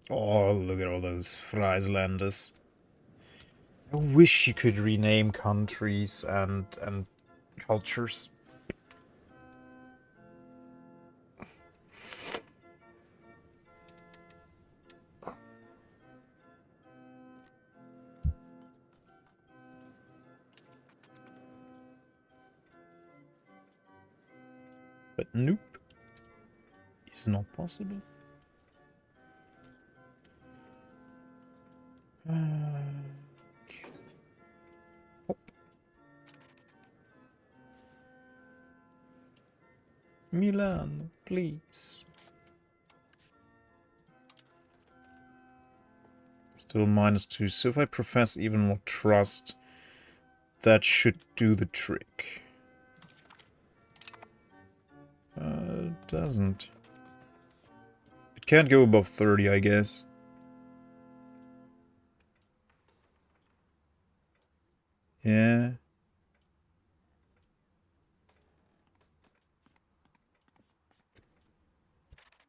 Oh, look at all those Frieslanders. I wish you could rename countries and cultures. But nope. It's not possible. Okay. Hop. Milan, please. Still -2. So if I profess even more trust, that should do the trick. It doesn't. It can't go above 30, I guess. Yeah.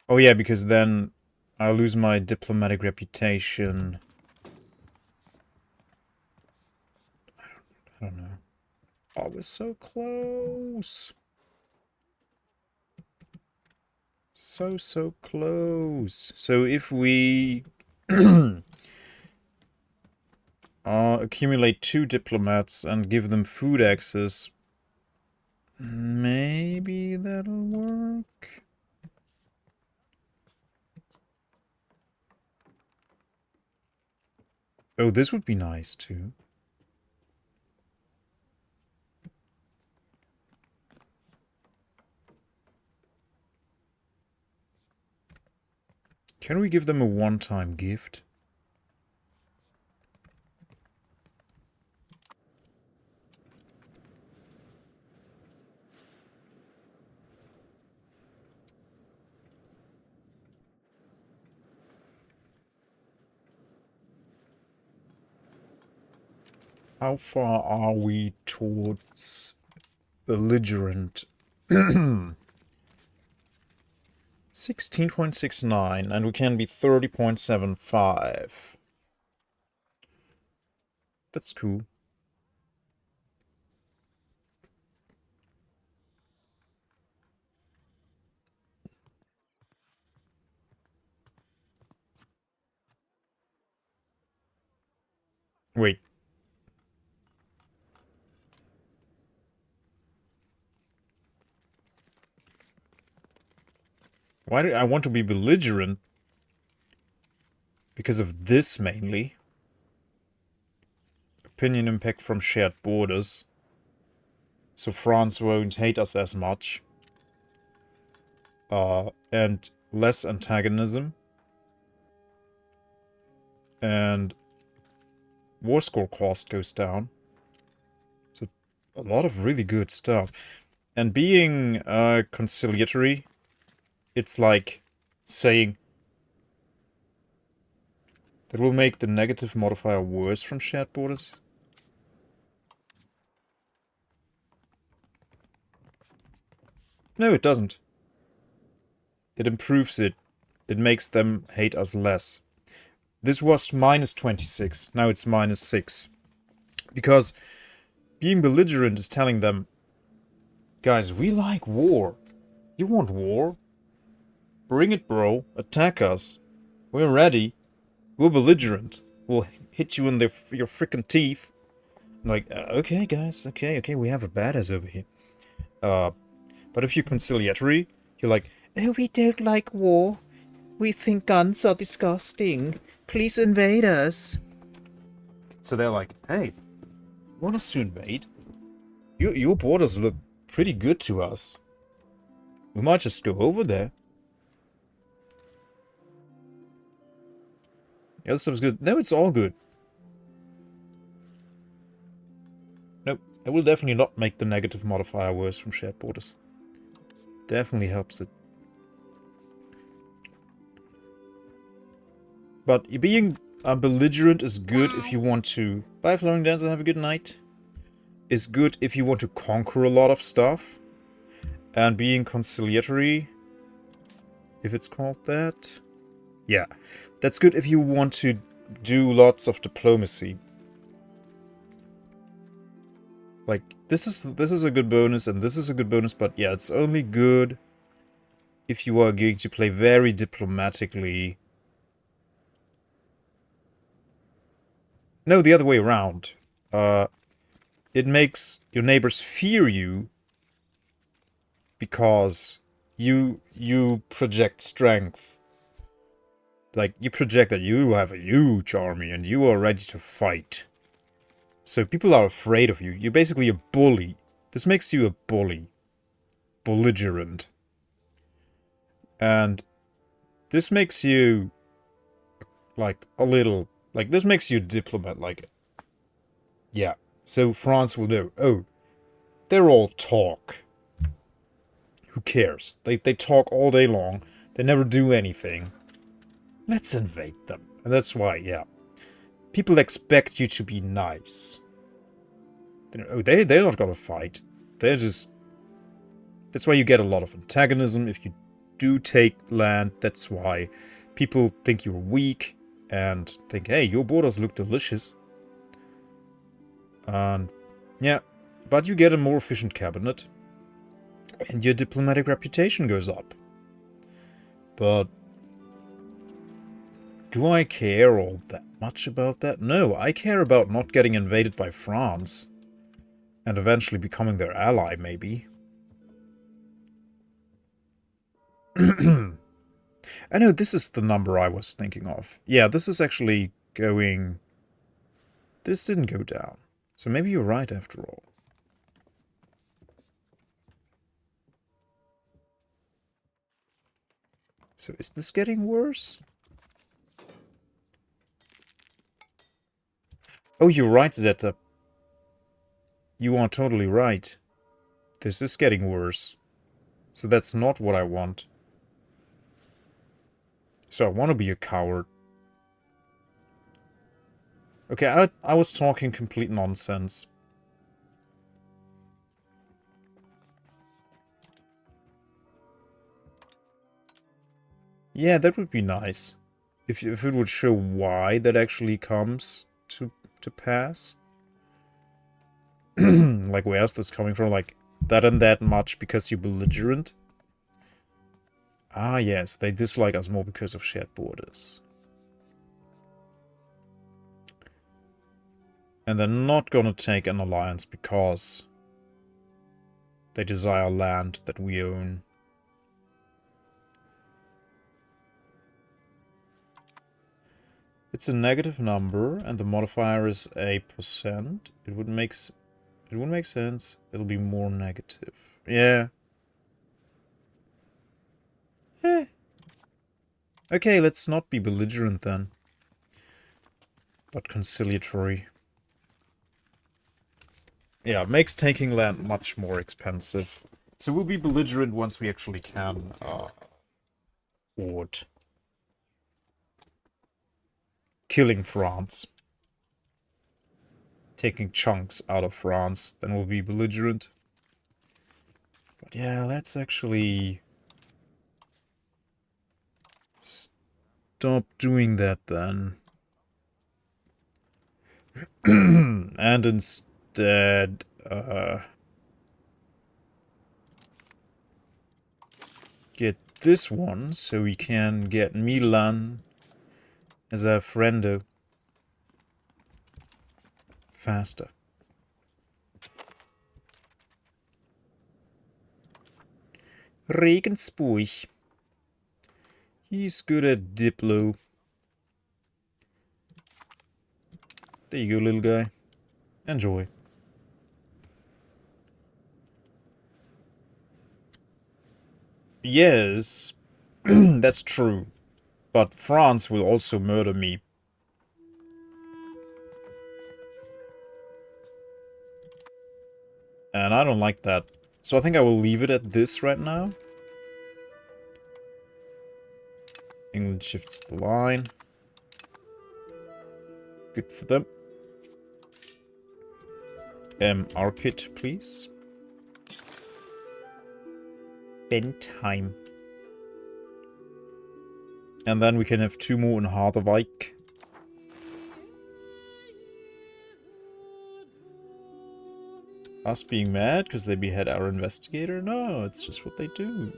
Oh yeah, because then I'll lose my diplomatic reputation. I don't know. Oh, we're so close. So close. So if we accumulate 2 diplomats and give them food access, maybe that'll work. Oh, this would be nice too. Can we give them a one-time gift? How far are we towards belligerent? 16.69, and we can be 30.75. That's cool. Wait. Why do I want to be belligerent? Because of this, mainly. Opinion impact from shared borders. So France won't hate us as much. And less antagonism. And war score cost goes down. So a lot of really good stuff. And being conciliatory, it's like saying that will make the negative modifier worse from shared borders. No, it doesn't. It improves it. It makes them hate us less. This was minus 26. Now it's minus 6. Because being belligerent is telling them, guys, we like war. You want war? Bring it, bro. Attack us. We're ready. We're belligerent. We'll hit you in your frickin' teeth. Like, okay, guys. Okay, we have a badass over here. But if you're conciliatory, you're like, oh, we don't like war. We think guns are disgusting. Please invade us. So they're like, hey, want us to invade? Your borders look pretty good to us. We might just go over there. Yeah, this stuff's good. No, it's all good. Nope, it will definitely not make the negative modifier worse from shared borders. Definitely helps it. But being belligerent is good if you want to... Bye, Flowing Dancer, have a good night. Is good if you want to conquer a lot of stuff. And being conciliatory, if it's called that. Yeah, that's good if you want to do lots of diplomacy. Like, this is a good bonus and this is a good bonus, but yeah, it's only good if you are going to play very diplomatically. No, the other way around. It makes your neighbors fear you because you project strength. Like, you project that you have a huge army and you are ready to fight. So people are afraid of you. You're basically a bully. This makes you a bully. Belligerent. And this makes you, like, a little... Like, this makes you a diplomat, like... Yeah. So France will know, oh, they're all talk. Who cares? They talk all day long. They never do anything. Let's invade them. And that's why, yeah. People expect you to be nice. Oh, they're not gonna fight. They're just... That's why you get a lot of antagonism. If you do take land, that's why people think you're weak and think, hey, your borders look delicious. And yeah, but you get a more efficient cabinet and your diplomatic reputation goes up. But do I care all that much about that? No, I care about not getting invaded by France and eventually becoming their ally, maybe. I know this is the number I was thinking of. Yeah, this is actually going... This didn't go down. So maybe you're right after all. So is this getting worse? Oh, you're right, Zeta. You are totally right. This is getting worse. So that's not what I want. So I want to be a coward. Okay, I was talking complete nonsense. Yeah, that would be nice. If it would show why that actually comes to pass. Like, where's this coming from? Like, that and that much because you're belligerent? Ah, yes, they dislike us more because of shared borders. And they're not gonna take an alliance because they desire land that we own. It's a negative number, and the modifier is a %. It would make sense. It'll be more negative. Yeah. Okay, let's not be belligerent then. But conciliatory. Yeah, it makes taking land much more expensive. So we'll be belligerent once we actually can afford killing France. Taking chunks out of France, then we'll be belligerent. But yeah, let's actually stop doing that then. And instead, get this one so we can get Milan as a friendo faster. Regensburg. He's good at Diplo. There you go, little guy. Enjoy. Yes, that's true. But France will also murder me. And I don't like that. So I think I will leave it at this right now. England shifts the line. Good for them. Our kit, please. Bentheim. And then we can have 2 more in Harderwijk. Us being mad because they behead our investigator? No, it's just what they do.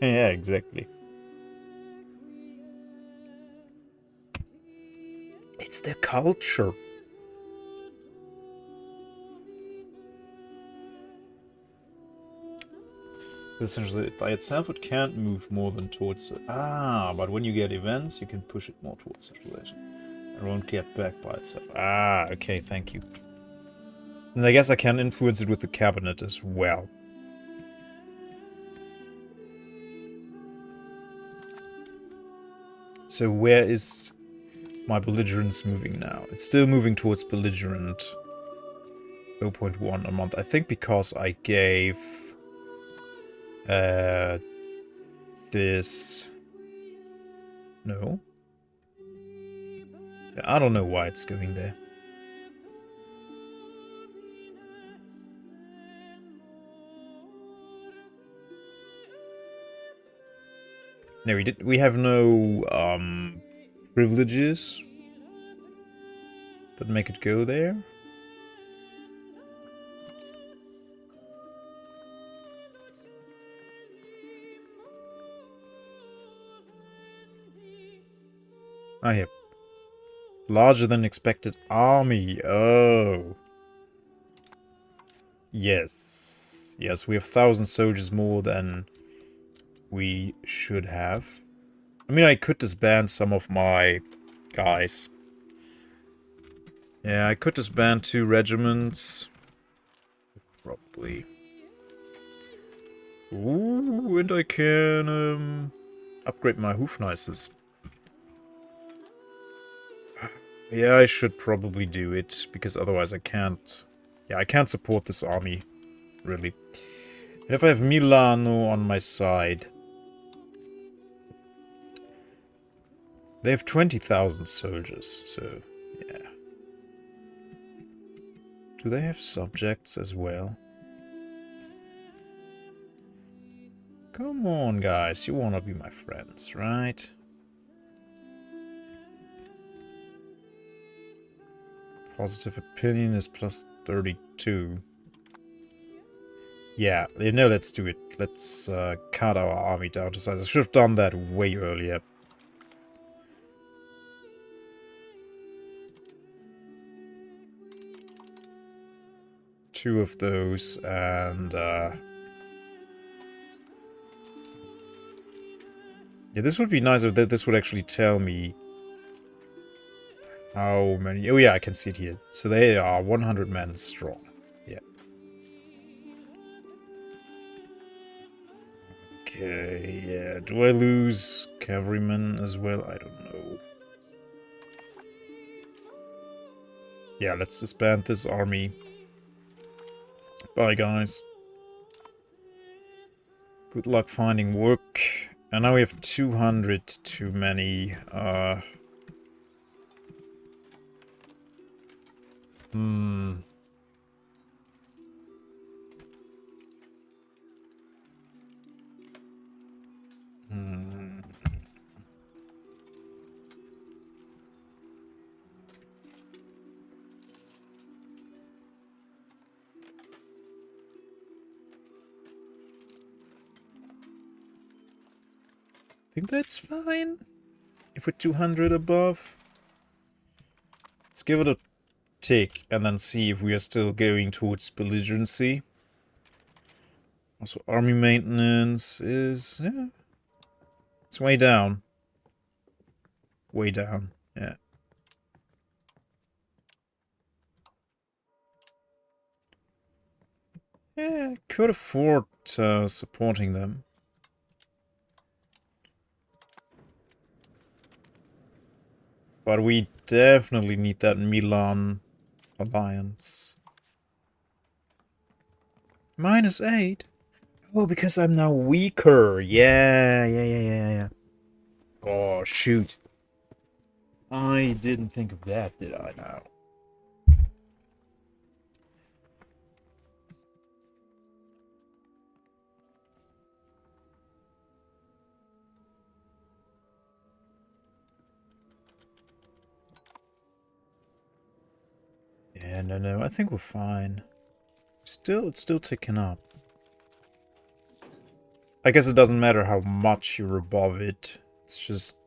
Yeah, exactly. It's their culture. Essentially, by itself, it can't move more than towards it. Ah, but when you get events, you can push it more towards civilization. It won't get back by itself. Ah, okay, thank you. And I guess I can influence it with the cabinet as well. So where is my belligerence moving now? It's still moving towards belligerent 0.1 a month. I think because I gave this... No. I don't know why it's going there. No, we have no privileges that make it go there. Ah, yeah. Larger than expected army. Oh. Yes. Yes, we have 1,000 soldiers more than we should have. I mean, I could disband some of my guys. Yeah, I could disband 2 regiments. Probably. Ooh, and I can upgrade my Hufneises. Yeah, I should probably do it, because otherwise I can't... Yeah, I can't support this army, really. And if I have Milano on my side... They have 20,000 soldiers, so... Yeah. Do they have subjects as well? Come on, guys, you wanna be my friends, right? Positive opinion is plus 32. Yeah, no, let's do it. Let's cut our army down to size. I should have done that way earlier. Two of those, and yeah, this would be nice if this would actually tell me how many... Oh yeah, I can see it here. So they are 100 men strong. Yeah. Okay, yeah. Do I lose cavalrymen as well? I don't know. Yeah, let's disband this army. Bye, guys. Good luck finding work. And now we have 200 too many. Hmm. I think that's fine. If we're 200 above. Let's give it a tick and then see if we are still going towards belligerency. Also, army maintenance is... yeah. It's way down. Way down, yeah. Yeah, could afford supporting them. But we definitely need that Milan alliance. -8? Oh, because I'm now weaker. Yeah. Oh, shoot. I didn't think of that, did I now? Yeah, no, I think we're fine. It's still ticking up. I guess it doesn't matter how much you're above it. It's just...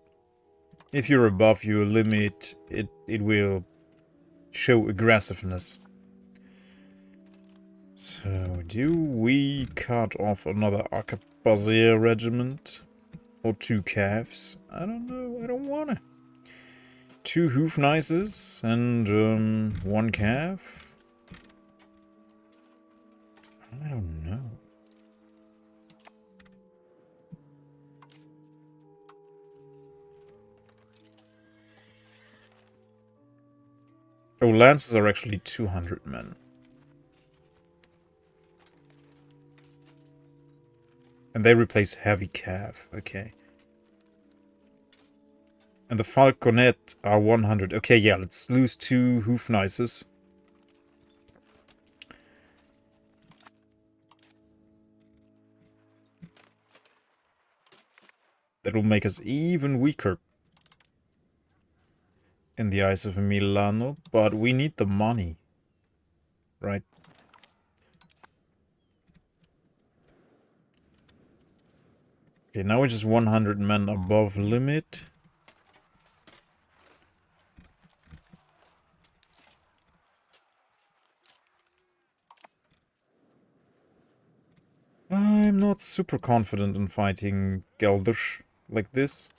if you're above your limit, it will show aggressiveness. So, do we cut off another Arquebusier regiment? Or 2 calves? I don't know, I don't wanna. 2 Hoofnices and 1 calf? I don't know. Oh, lances are actually 200 men. And they replace heavy cav, okay. And the falconet are 100. Okay, yeah, let's lose 2 Hoofnices. That will make us even weaker in the eyes of Milano, but we need the money, right? Okay, now we're just 100 men above limit. I'm not super confident in fighting Gelders like this.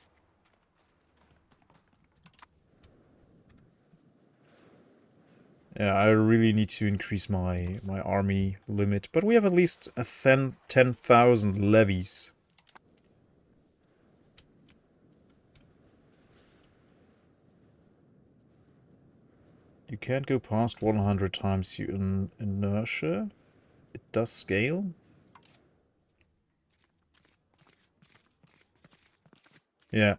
Yeah, I really need to increase my army limit, but we have at least 10,000 levies. You can't go past 100 times your inertia. It does scale. Yeah.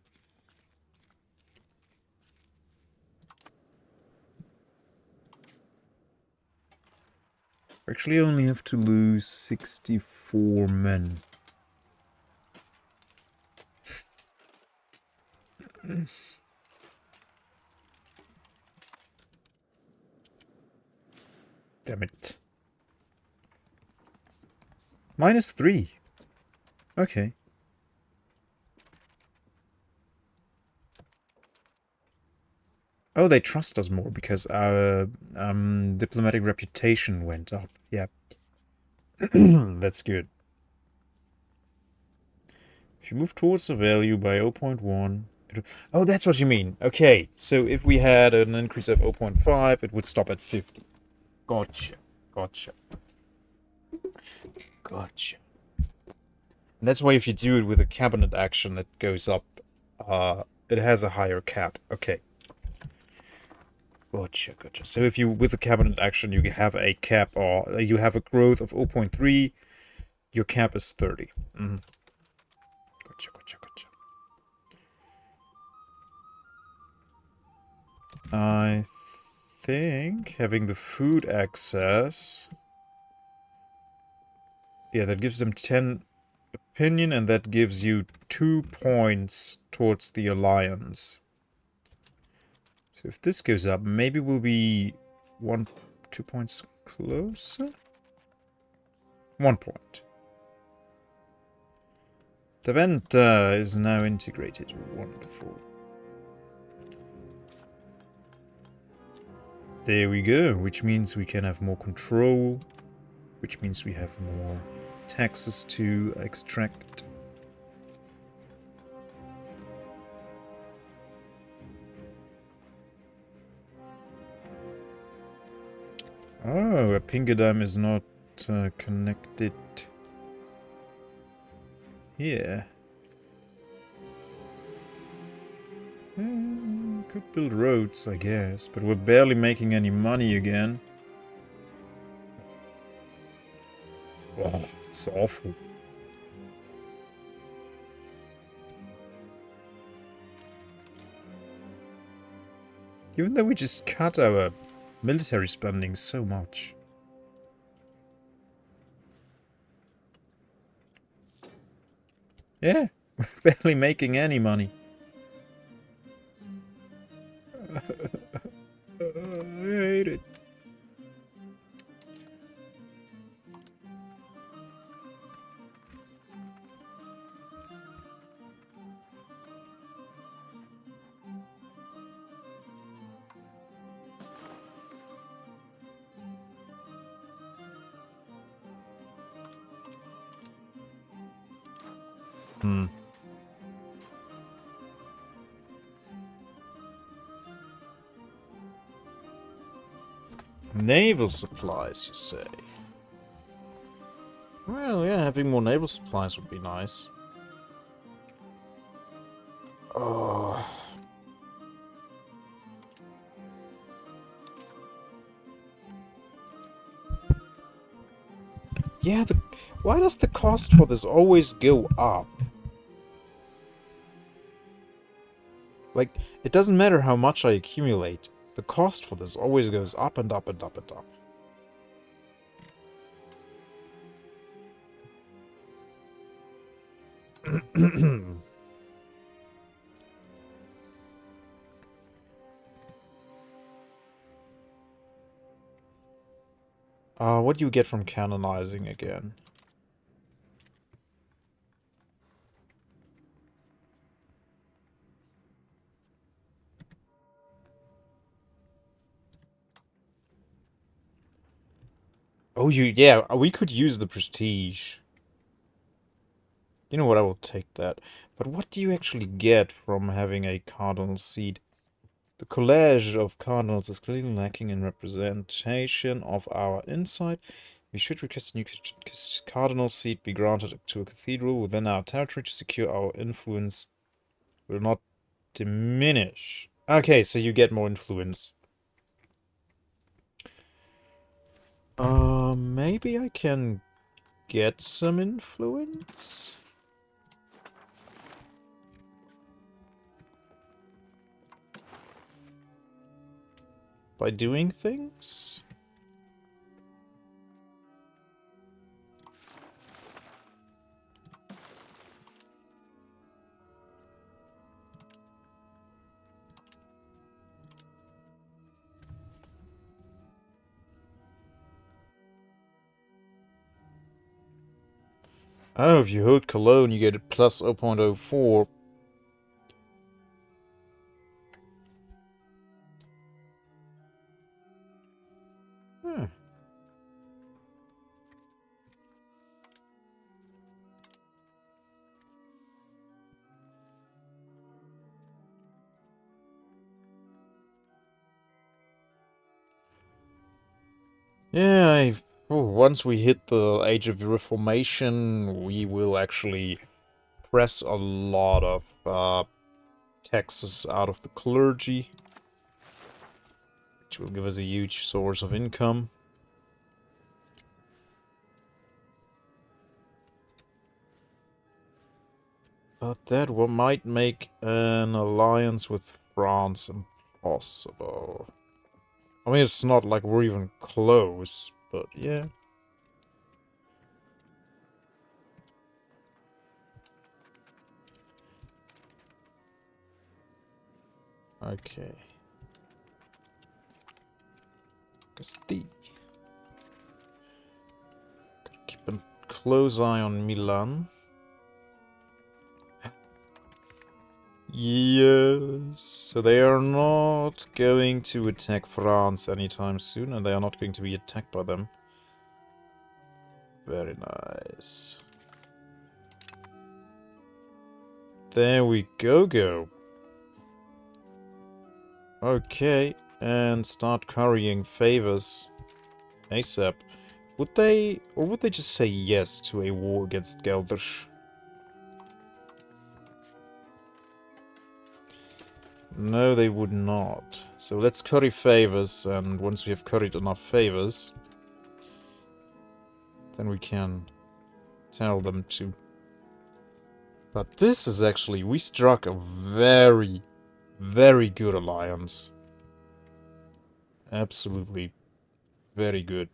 Actually, only have to lose 64 men. Damn it. -3. Okay. Oh, they trust us more because our diplomatic reputation went up. Yeah. That's good. If you move towards the value by 0.1... oh, that's what you mean. Okay, so if we had an increase of 0.5, it would stop at 50. Gotcha. And that's why if you do it with a cabinet action, it goes up. It has a higher cap. Okay. Gotcha, gotcha. So if you, with a cabinet action, you have a cap, or you have a growth of 0.3, your cap is 30. Gotcha, gotcha, gotcha. I think having the food access... Yeah, that gives them 10 opinion, and that gives you 2 points towards the alliance. So if this goes up, maybe we'll be 2 points closer? 1 point. Taventa is now integrated. Wonderful. There we go, which means we can have more control, which means we have more taxes to extract. Oh, a Pingadam is not connected here. Could build roads, I guess, but we're barely making any money again. Oh, it's awful. Even though we just cut our military spending so much. Yeah, we're barely making any money. I hate it. Naval supplies, you say? Well, yeah, having more naval supplies would be nice. Oh. Yeah, why does the cost for this always go up? Like, it doesn't matter how much I accumulate. The cost for this always goes up and up and up and up. What do you get from canonizing again? Oh, yeah, we could use the prestige. You know what, I will take that. But what do you actually get from having a cardinal seat? The collage of cardinals is clearly lacking in representation of our insight. We should request a new cardinal seat be granted to a cathedral within our territory to secure our influence will not diminish. Okay, so you get more influence. Maybe I can get some influence? By doing things? Oh, if you hold Cologne, you get a plus 0.04. Hmm. Yeah, Once we hit the Age of Reformation, we will actually press a lot of taxes out of the clergy, which will give us a huge source of income. But that might make an alliance with France impossible. I mean, it's not like we're even close, but yeah. Okay. Castile. Gotta keep a close eye on Milan. Yes. So they are not going to attack France anytime soon, and they are not going to be attacked by them. Very nice. There we go. Okay, and start currying favors ASAP. Would they just say yes to a war against Gelders? No, they would not. So let's curry favors, and once we have curried enough favors, then we can tell them to. But this is actually, we struck a very, very good alliance. Absolutely very good.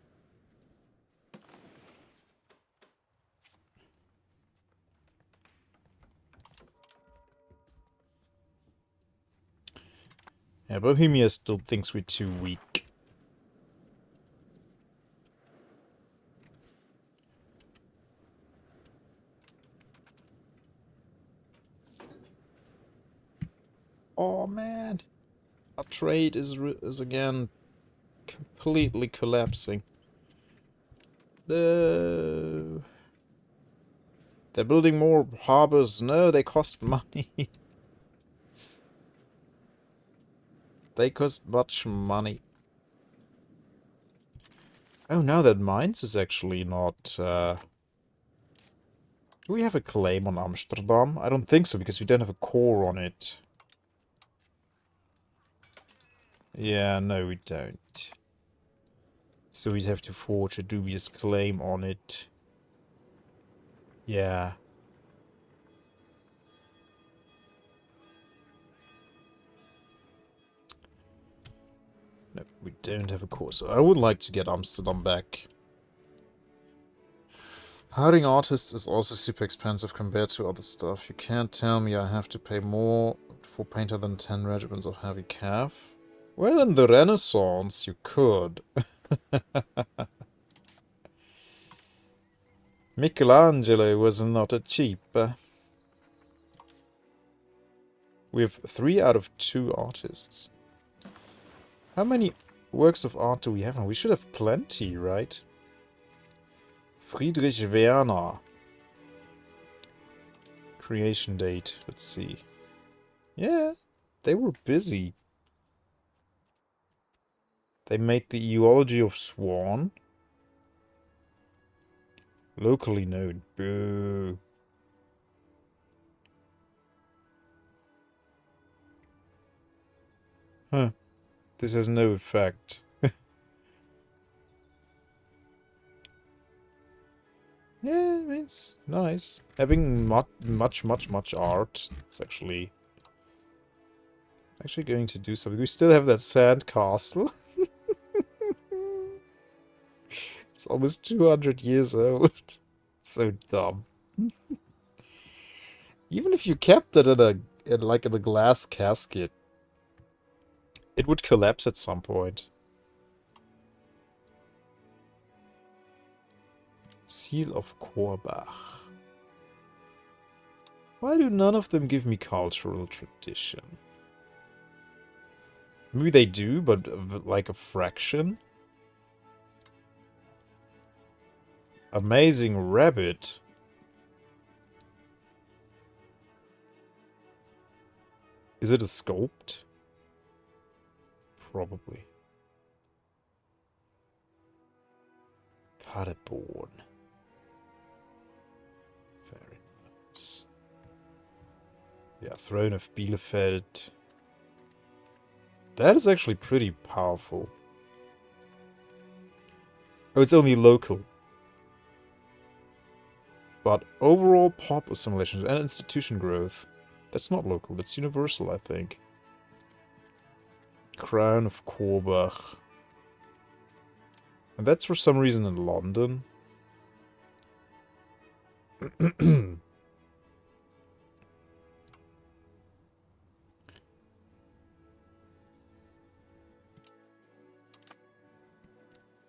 Yeah, Bohemia still thinks we're too weak. Oh man, our trade is again completely collapsing. No. They're building more harbors. No, they cost money. They cost much money. Oh, now that Mainz is actually not... Do we have a claim on Amsterdam? I don't think so, because we don't have a core on it. Yeah, no, we don't. So we'd have to forge a dubious claim on it. Yeah. No, we don't have a core, so I would like to get Amsterdam back. Hiring artists is also super expensive compared to other stuff. You can't tell me I have to pay more for painter than 10 regiments of heavy cav. Well, in the Renaissance, you could. Michelangelo was not a cheap. We have 3 out of 2 artists. How many works of art do we have? We should have plenty, right? Friedrich Werner. Creation date. Let's see. Yeah, they were busy. They made the Eulogy of Swan. Locally known. Boo. Huh. This has no effect. Yeah, it's nice. Having much art. It's actually going to do something. We still have that sand castle. It's almost 200 years old. So dumb. Even if you kept it in a glass casket, it would collapse at some point. Seal of Korbach. Why do none of them give me cultural tradition? Maybe they do, but like a fraction? Amazing rabbit. Is it a sculpt? Probably. Paderborn. Very nice. Yeah, Throne of Bielefeld. That is actually pretty powerful. Oh, it's only local. But overall pop assimilations and institution growth. That's not local, that's universal, I think. Crown of Korbach. And that's for some reason in London.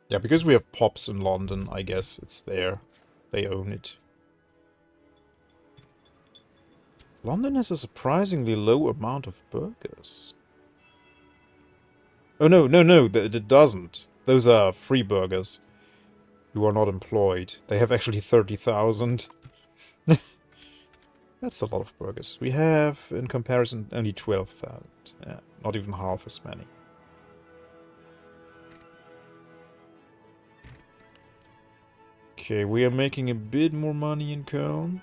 Yeah, because we have pops in London, I guess it's there. They own it. London has a surprisingly low amount of burgers. Oh, no, it doesn't. Those are free burgers who are not employed. They have actually 30,000. That's a lot of burgers. We have, in comparison, only 12,000. Yeah, not even half as many. Okay, we are making a bit more money in Cologne.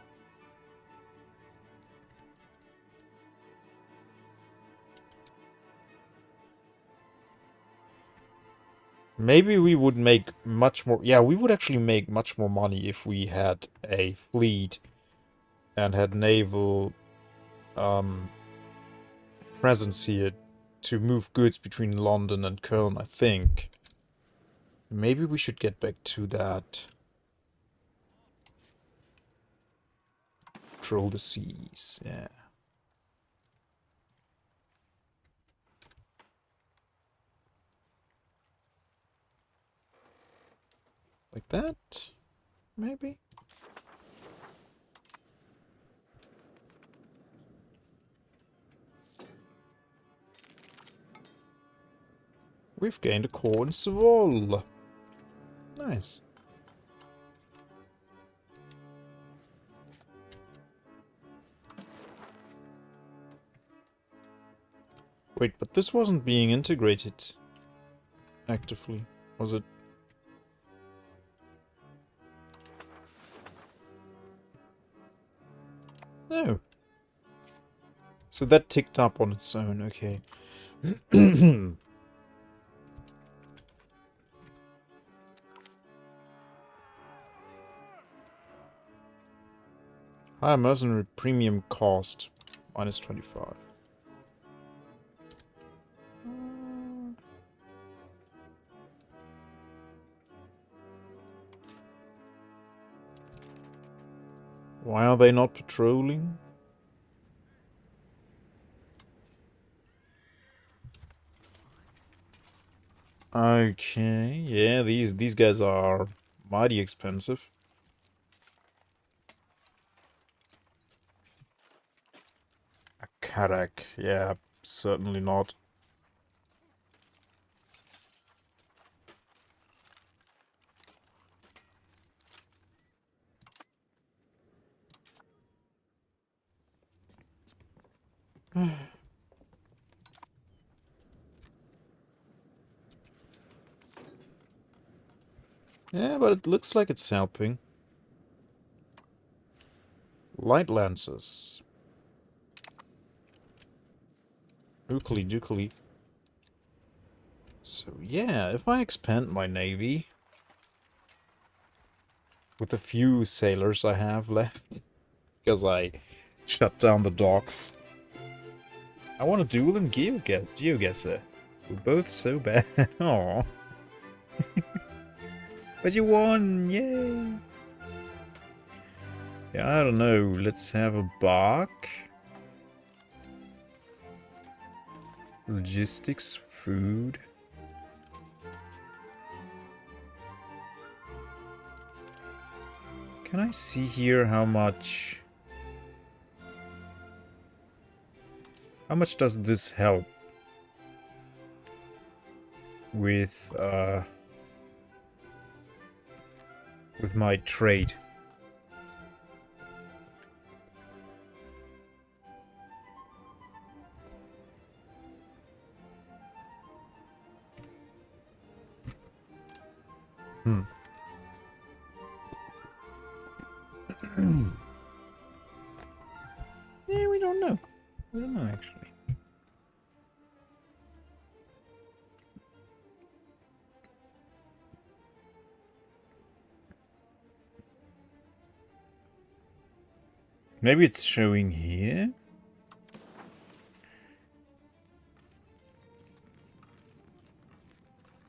Maybe we would make much more... Yeah, we would actually make much more money if we had a fleet and had naval presence here to move goods between London and Cologne, I think. Maybe we should get back to that. Control the seas, yeah. Like that, maybe? We've gained a core in Savoll. Nice. Wait, but this wasn't being integrated actively, was it? No. So that ticked up on its own, okay. Higher mercenary premium cost, minus 25. Why are they not patrolling? Okay, yeah, these guys are mighty expensive. A Karak, yeah, certainly not. Yeah, but it looks like it's helping. Light lances. Ookly dookly. So yeah, if I expand my navy with the few sailors I have left, because I shut down the docks, I want to duel in GeoGuessr. We're both so bad. Aww. But you won! Yay! Yeah, I don't know. Let's have a bark. Logistics, food. Can I see here how much... How much does this help with my trade? Yeah, we don't know. We don't know, actually. Maybe it's showing here?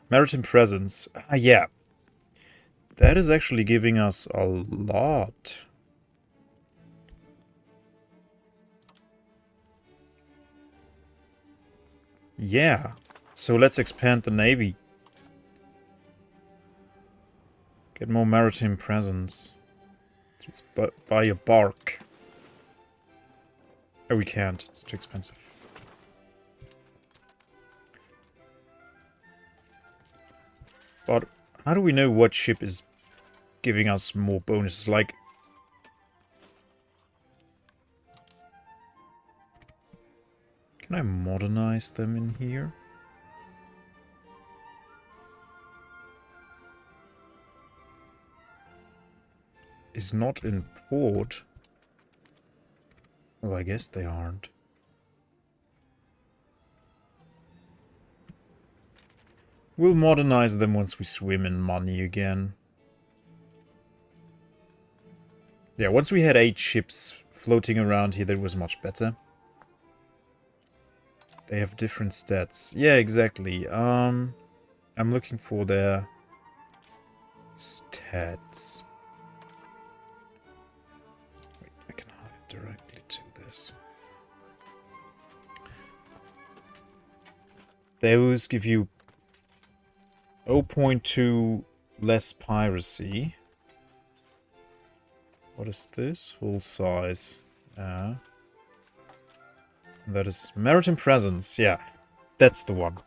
Maritime presence. Ah, yeah. That is actually giving us a lot. Yeah. So let's expand the navy. Get more maritime presence. Let's buy a bark. Oh, we can't. It's too expensive. But how do we know what ship is giving us more bonuses? Like, can I modernize them in here? Is not in port. Well, I guess they aren't. We'll modernize them once we swim in money again. Yeah, once we had 8 ships floating around here, that was much better. They have different stats. Yeah, exactly. I'm looking for their stats. Wait, I can hide directly to this. Those give you 0.2 less piracy. What is this? Hull size. Yeah. That is maritime presence. Yeah, that's the one.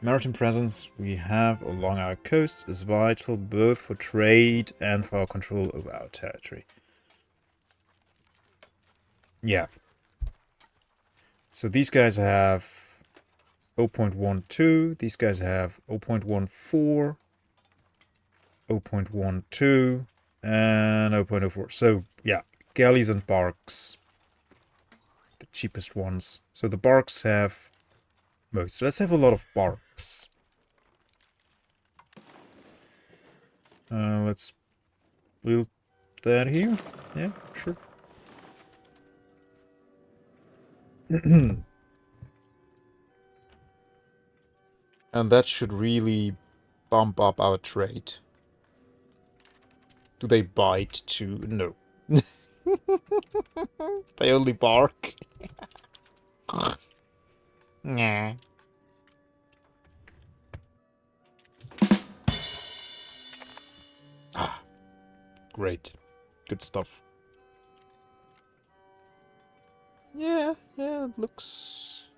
Maritime presence we have along our coasts is vital both for trade and for our control over our territory. Yeah. So these guys have 0.12, these guys have 0.14, 0.12, and 0.04. So, yeah, galleys and barks. The cheapest ones. So the barks have most. So let's have a lot of barks. Let's build that here. Yeah, sure. And that should really bump up our trade. Do they bite too? No. They only bark. Nah. Ah, great. Good stuff. Yeah, it looks...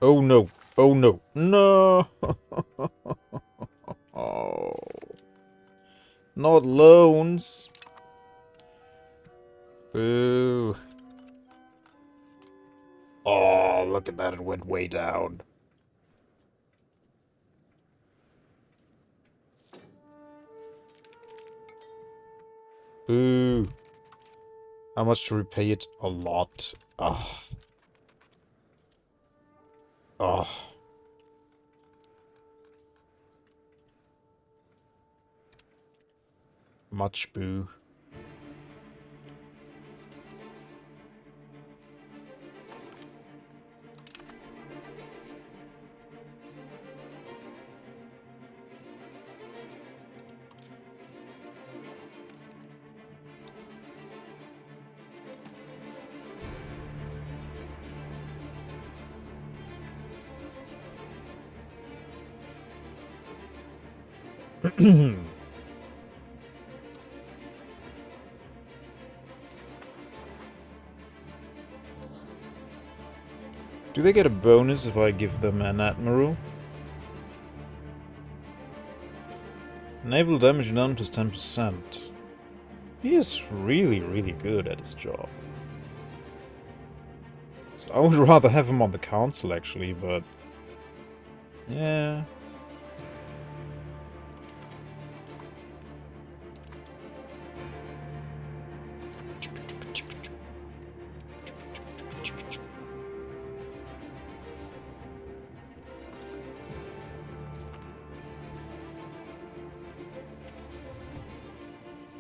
Oh no. Oh no. No! Oh. Not loans. Boo. Oh, look at that. It went way down. Boo. How much to repay it? A lot. Ah. Ah. Much boo. Do they get a bonus if I give them an admiral? Naval damage done plus 10%. He is really, really good at his job. So I would rather have him on the council, actually, but... Yeah.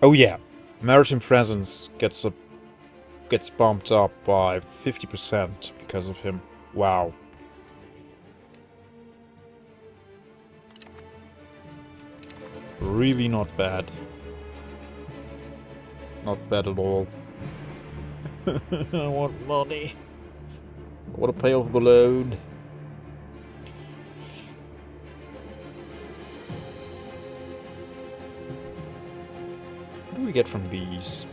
Oh yeah, maritime presence gets bumped up by 50% because of him. Wow. Really not bad. Not bad at all. I want money. I want to pay off the loan. What do we get from these?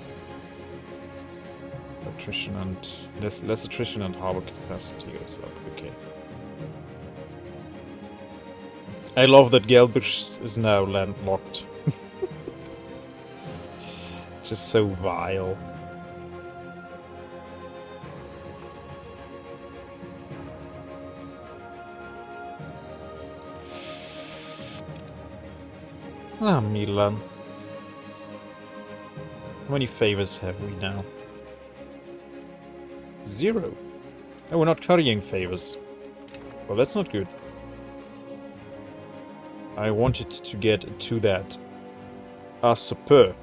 Attrition and less attrition and harbor capacity goes up. Okay. I love that Gelders is now landlocked. It's just so vile. Ah, Milan. How many favors have we now? 0. Oh, we're not carrying favors. Well, that's not good. I wanted to get to that. Super. Okay,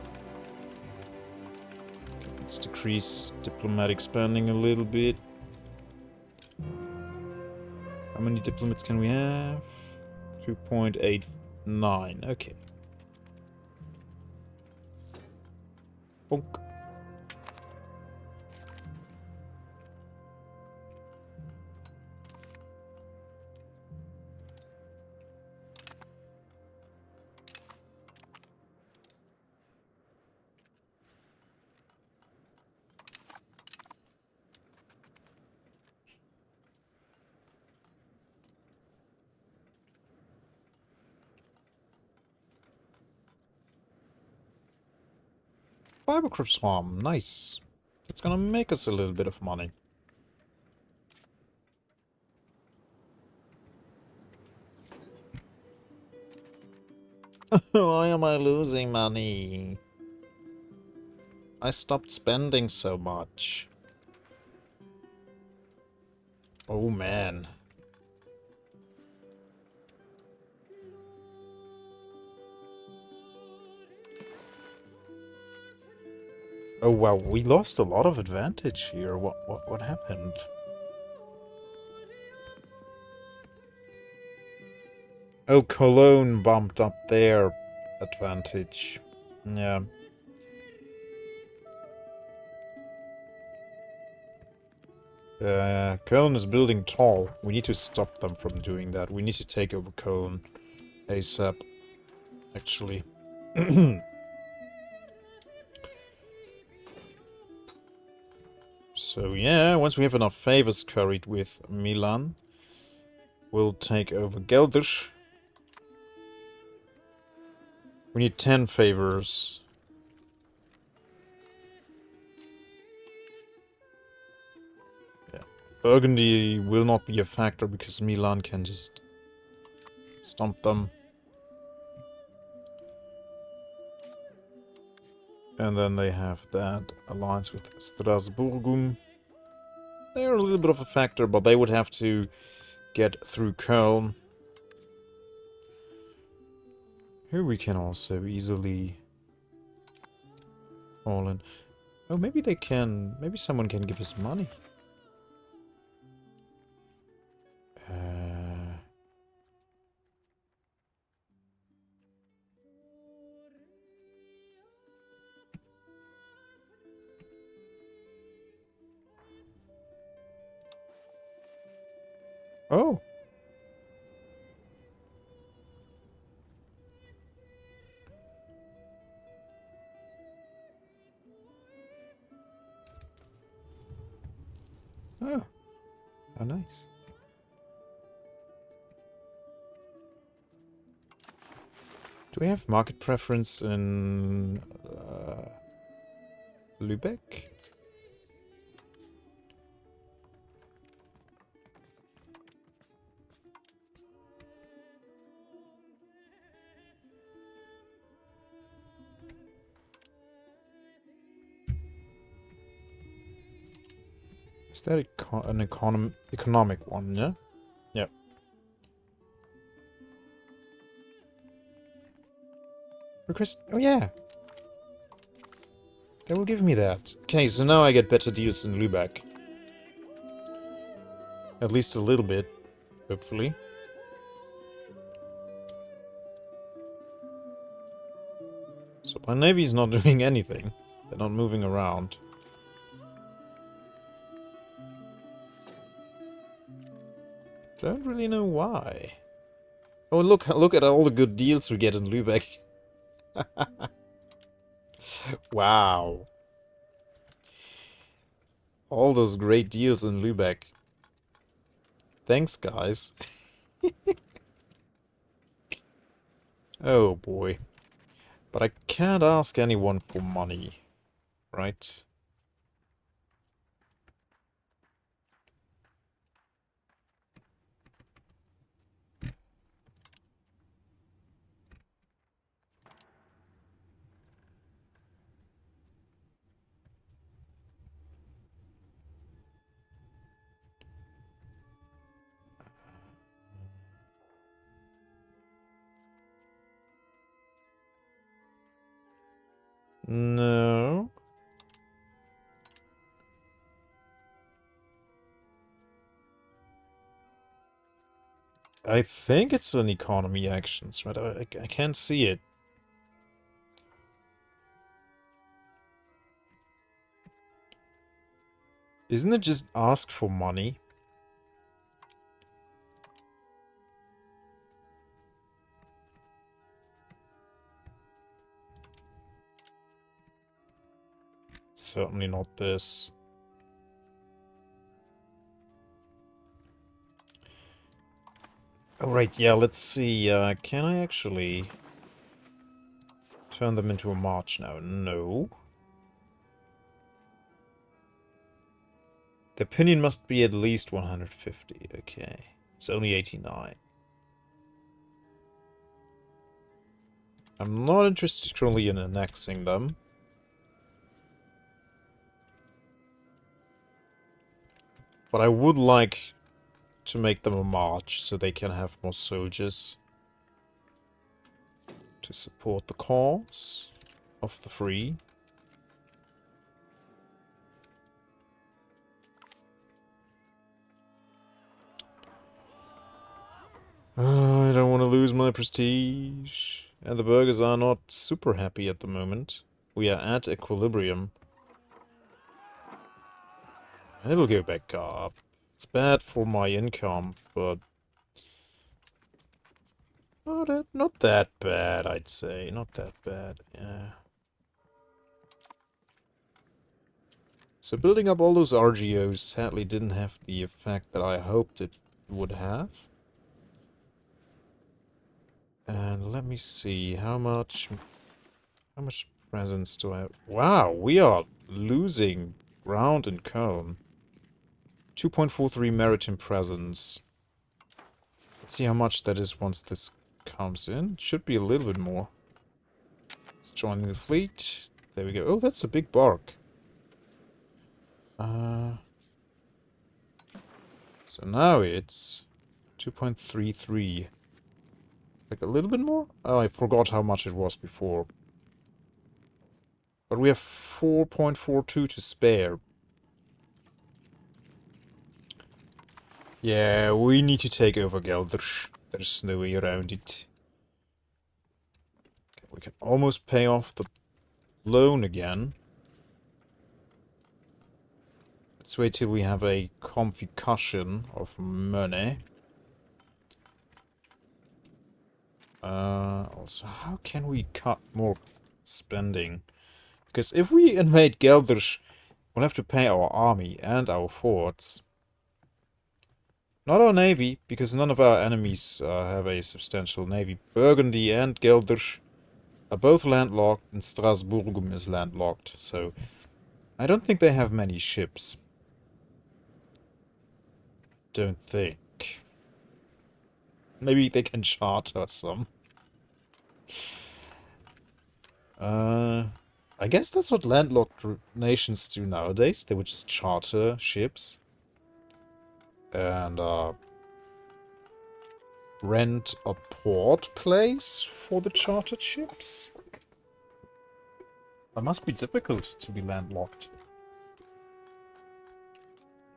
let's decrease diplomatic spending a little bit. How many diplomats can we have? 2.89. Okay. Bonk. Fiber crop swarm, nice. It's gonna make us a little bit of money. Why am I losing money? I stopped spending so much. Oh man. Oh wow, we lost a lot of advantage here. What happened? Oh, Cologne bumped up their advantage. Yeah. Cologne is building tall. We need to stop them from doing that. We need to take over Cologne ASAP, actually. So yeah, once we have enough favors carried with Milan, we'll take over Gelders. We need 10 favors. Yeah. Burgundy will not be a factor because Milan can just stomp them. And then they have that alliance with Strasbourgum. They're a little bit of a factor, but they would have to get through Köln. Here we can also easily fall in. Oh, maybe they can... Maybe someone can give us money. Oh. Oh. How nice. Do we have market preference in Lübeck? Is that an economic one, yeah? Yep. Request... Oh, yeah. They will give me that. Okay, so now I get better deals in Lübeck. At least a little bit, hopefully. So my navy's not doing anything. They're not moving around. Don't really know why. Oh, look at all the good deals we get in Lübeck. Wow. All those great deals in Lübeck. Thanks, guys. Oh, boy. But I can't ask anyone for money, right? No. I think it's an economy actions, right? I can't see it. Isn't it just ask for money? Certainly not this. Oh, right, yeah, let's see. Can I actually turn them into a march now? No. The opinion must be at least 150. Okay. It's only 89. I'm not interested currently in annexing them. But I would like to make them a march so they can have more soldiers to support the cause of the free. I don't want to lose my prestige. And the burghers are not super happy at the moment. We are at equilibrium. It'll go back up. It's bad for my income, but not that bad, I'd say. Not that bad, yeah. So building up all those RGOs sadly didn't have the effect that I hoped it would have. And let me see, how much presence do I have? Wow, we are losing ground in Cologne. 2.43 maritime presence. Let's see how much that is once this comes in. Should be a little bit more. Let's join the fleet. There we go. Oh, that's a big bark. So now it's 2.33. Like a little bit more? Oh, I forgot how much it was before. But we have 4.42 to spare. Yeah, we need to take over Gelders. There's no way around it. Okay, we can almost pay off the loan again. Let's wait till we have a comfy cushion of money. Also, how can we cut more spending? Because if we invade Gelders, we'll have to pay our army and our forts. Not our navy, because none of our enemies have a substantial navy. Burgundy and Gelders are both landlocked, and Strasbourgum is landlocked, so I don't think they have many ships. Don't think. Maybe they can charter some. I guess that's what landlocked nations do nowadays. They would just charter ships. And rent a port place for the chartered ships? That must be difficult to be landlocked.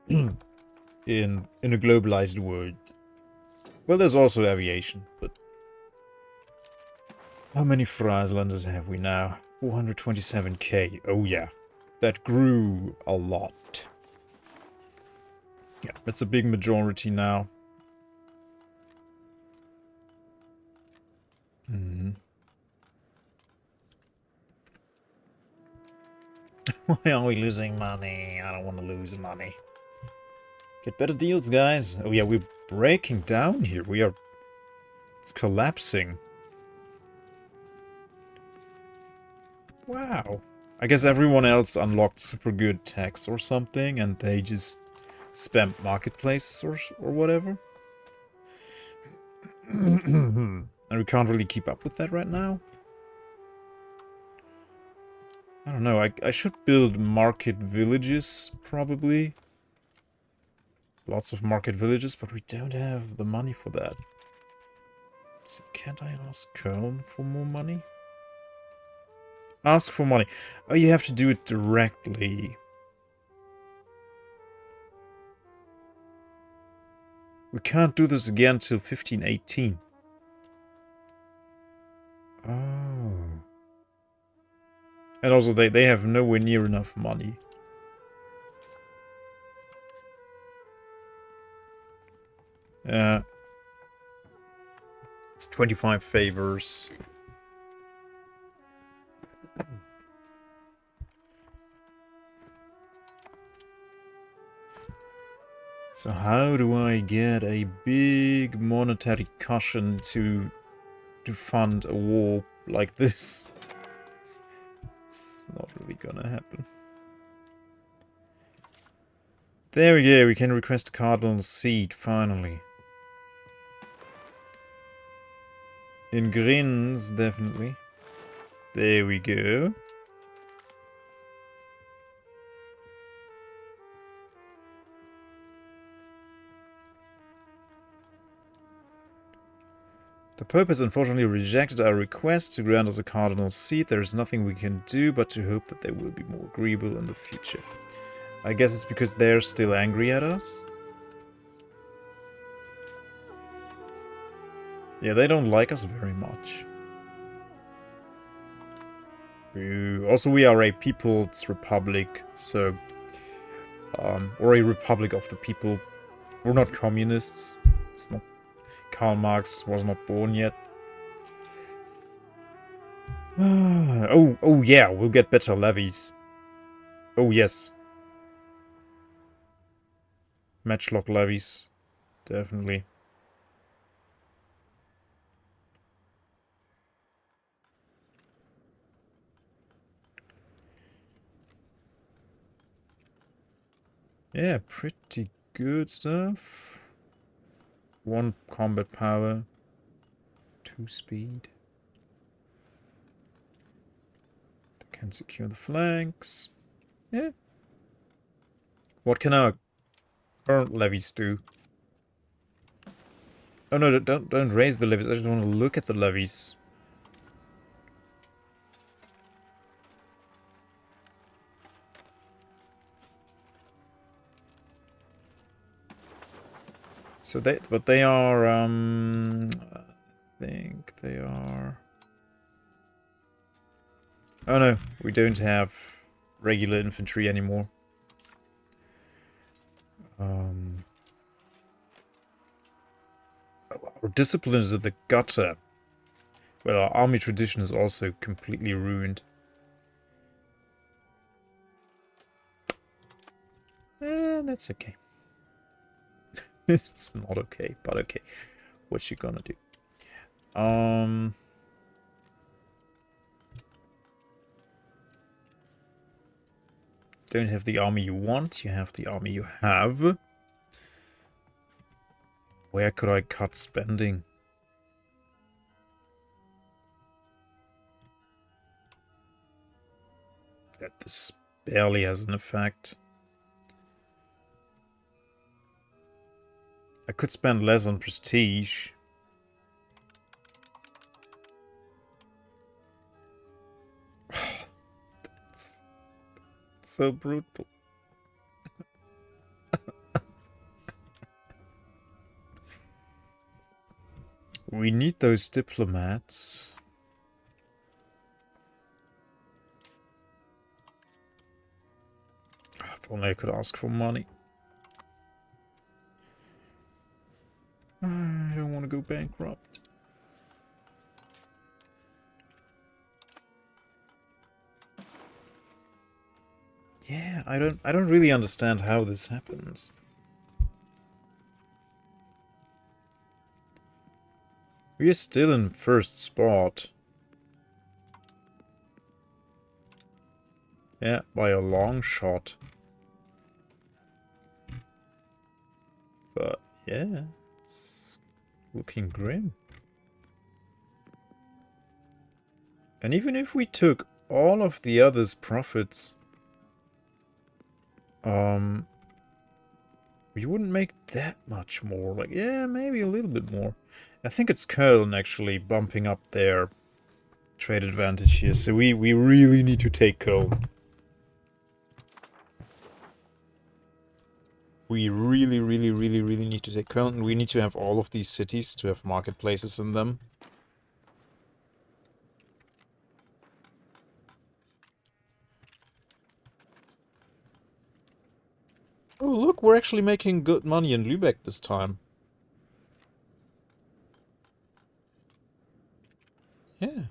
in a globalized world. Well, there's also aviation, but how many Frieslanders have we now? 427k. Oh yeah, that grew a lot. Yeah, it's a big majority now. Why are we losing money? I don't want to lose money. Get better deals, guys. Oh yeah, we're breaking down here. It's collapsing. Wow. I guess everyone else unlocked super good tax or something, and they just spam marketplaces or whatever. And we can't really keep up with that right now. I don't know, I should build market villages, probably. Lots of market villages, but we don't have the money for that. So can't I ask Köln for more money? Ask for money. Oh, you have to do it directly. We can't do this again till 1518. Oh. And also, they have nowhere near enough money. It's 25 favors. So how do I get a big monetary cushion to fund a war like this? It's not really gonna happen. There we go, we can request a cardinal seat, finally. In Grins, definitely. There we go. The Pope has unfortunately rejected our request to grant us a cardinal seat. There is nothing we can do but to hope that they will be more agreeable in the future. I guess it's because they're still angry at us? Yeah, they don't like us very much. Also, we are a people's republic, so... or a republic of the people. We're not communists. It's not... Karl Marx was not born yet. Oh yeah, we'll get better levies. Oh yes. Matchlock levies. Definitely. Yeah, pretty good stuff. 1 combat power. 2 speed. They can secure the flanks. Yeah. What can our current levies do? Oh no, don't raise the levies. I just want to look at the levies. So they are, I think they are... Oh no, we don't have regular infantry anymore. Our discipline is at the gutter. Well, our army tradition is also completely ruined. That's okay. It's not okay, but okay. What you gonna do? Don't have the army you want, you have the army you have. Where could I cut spending? That this barely has an effect. I could spend less on prestige. It's so brutal. We need those diplomats. If only I could ask for money. I don't want to go bankrupt. Yeah, I don't really understand how this happens. We're still in first spot. Yeah, by a long shot. But yeah, it's looking grim. And even if we took all of the others' profits, we wouldn't make that much more. Like, yeah, maybe a little bit more. I think it's Köln actually bumping up their trade advantage here. So we really need to take Köln. We really need to take Köln. We need to have all of these cities to have marketplaces in them. Oh, look, we're actually making good money in Lübeck this time. Yeah.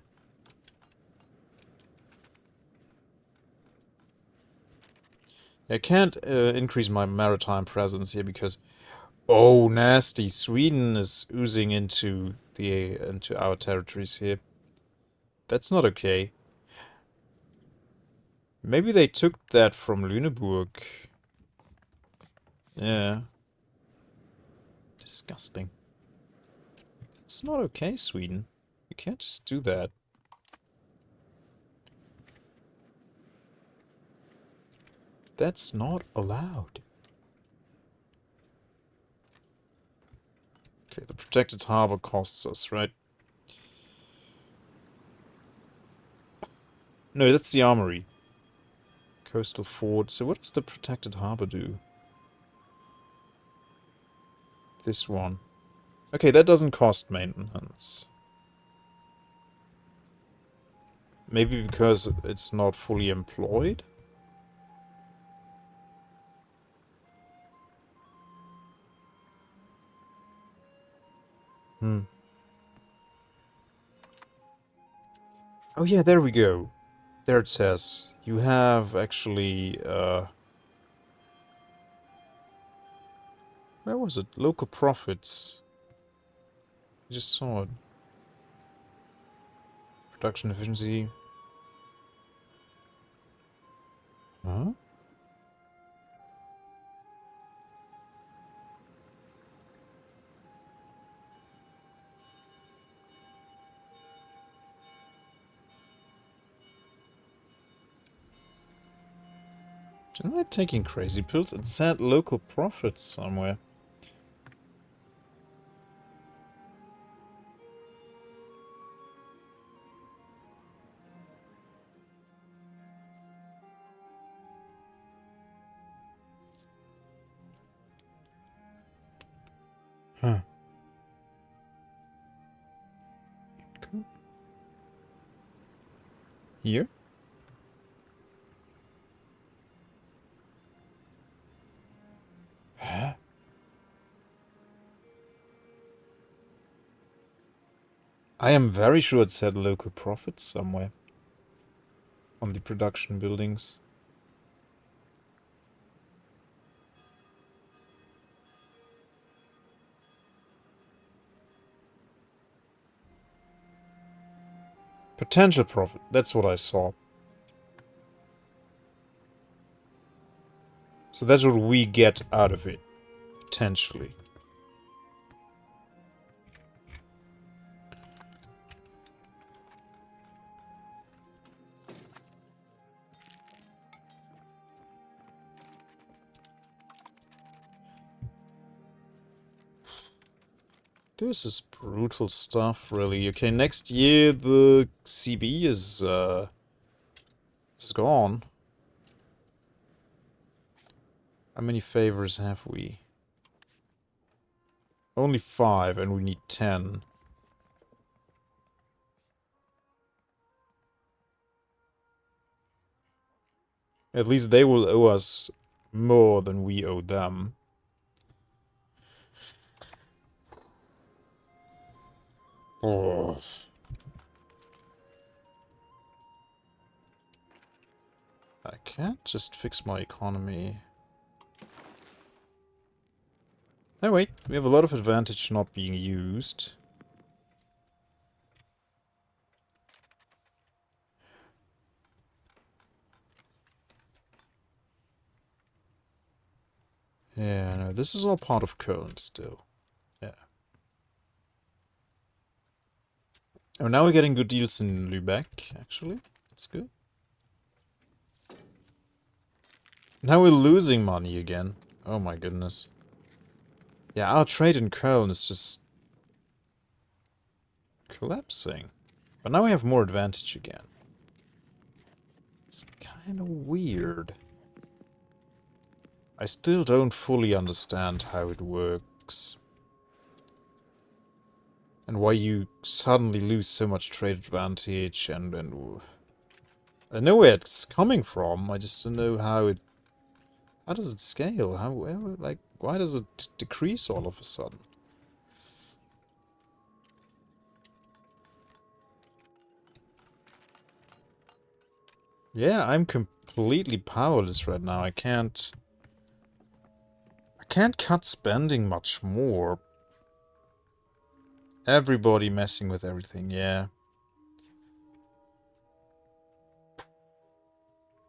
I can't increase my maritime presence here because... Oh, nasty. Sweden is oozing into our territories here. That's not okay. Maybe they took that from Lüneburg. Yeah. Disgusting. It's not okay, Sweden. You can't just do that. That's not allowed. Okay, the protected harbor costs us, right? No, that's the armory. Coastal fort. So what does the protected harbor do? This one. Okay, that doesn't cost maintenance. Maybe because it's not fully employed? Hmm. Oh yeah, there we go. There it says. You have actually, where was it? Local profits. I just saw it. Production efficiency. Huh? Am I taking crazy pills? It said local profits somewhere. Huh. Cool. Here? Huh? I am very sure it said local profits somewhere. On the production buildings. Potential profit. That's what I saw. So that's what we get out of it. Potentially. This is brutal stuff, really. Okay, next year the CB is gone. How many favors have we? Only 5, and we need 10. At least they will owe us more than we owe them. Oh. I can't just fix my economy. Oh wait, we have a lot of advantage not being used. Yeah, no, this is all part of Cologne still. Yeah. Oh, now we're getting good deals in Lübeck, actually. That's good. Now we're losing money again. Oh my goodness. Yeah, our trade in Cologne is just collapsing. But now we have more advantage again. It's kind of weird. I still don't fully understand how it works. And why you suddenly lose so much trade advantage and I know where it's coming from, I just don't know how it... How does it scale? Like, why does it decrease all of a sudden? Yeah, I'm completely powerless right now. I can't cut spending much more. Everybody messing with everything, yeah.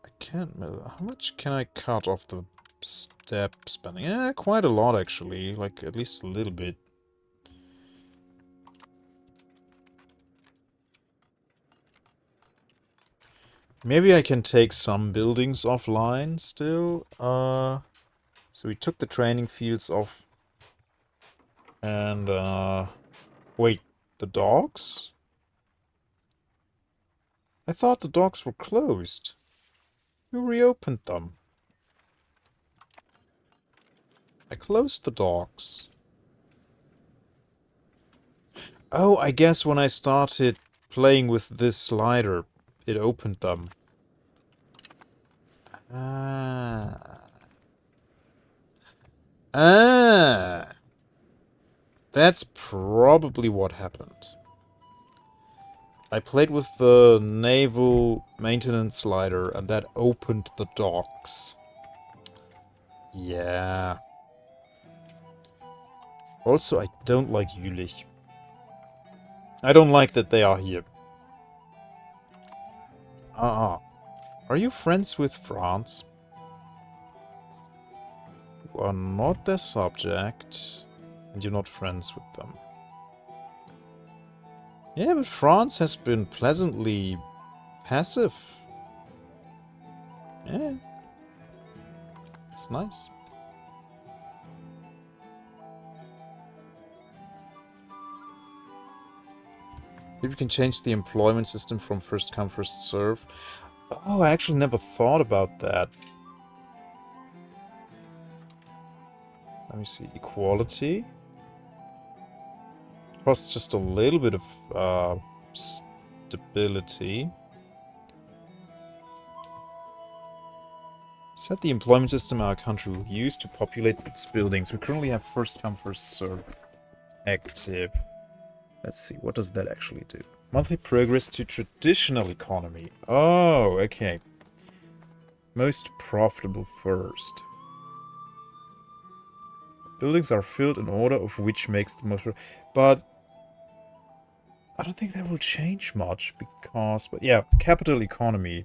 I can't... How much can I cut off the step spending? Yeah, quite a lot, actually. Like, at least a little bit. Maybe I can take some buildings offline still. So we took the training fields off. And, wait, the docks? I thought the docks were closed. Who reopened them? I closed the docks. Oh, I guess when I started playing with this slider, it opened them. Ah. Ah. That's probably what happened. I played with the naval maintenance slider and that opened the docks. Yeah. Also, I don't like Jülich. I don't like that they are here. Are you friends with France? You are not their subject, and you're not friends with them. Yeah, but France has been pleasantly passive. Yeah. It's nice. Maybe we can change the employment system from first come, first serve. Oh, I actually never thought about that. Let me see. Equality. Costs just a little bit of stability. Set the employment system our country will use to populate its buildings. We currently have first come, first serve active. Let's see, what does that actually do? Monthly progress to traditional economy. Oh, okay. Most profitable first. Buildings are filled in order of which makes the most... But I don't think that will change much because... But yeah, capital economy.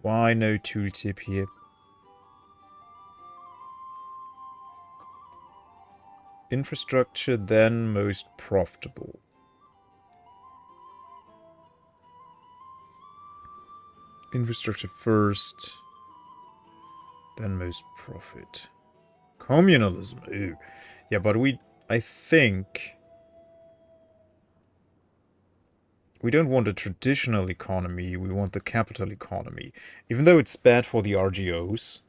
Why no tooltip here? Infrastructure, then most profitable. Infrastructure first, then most profit. Communalism. Ew. Yeah, but I think we don't want a traditional economy, we want the capital economy. Even though it's bad for the RGOs.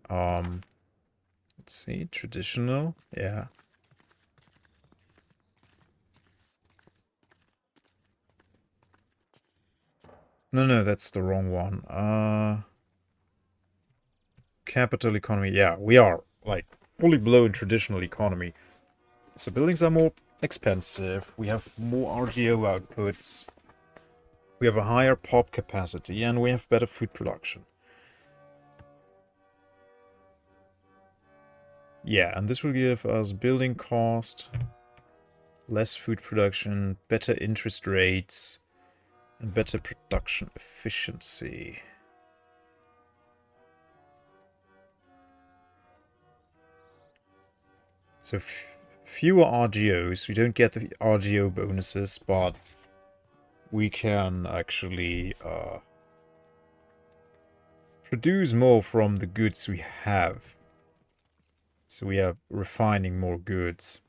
Let's see, traditional, yeah. No, that's the wrong one. Capital economy, yeah, we are, like, fully below in traditional economy. So buildings are more expensive, we have more RGO outputs, we have a higher pop capacity, and we have better food production. Yeah, and this will give us building cost, less food production, better interest rates, and better production efficiency. So fewer RGOs, we don't get the RGO bonuses, but we can actually produce more from the goods we have. So we are refining more goods.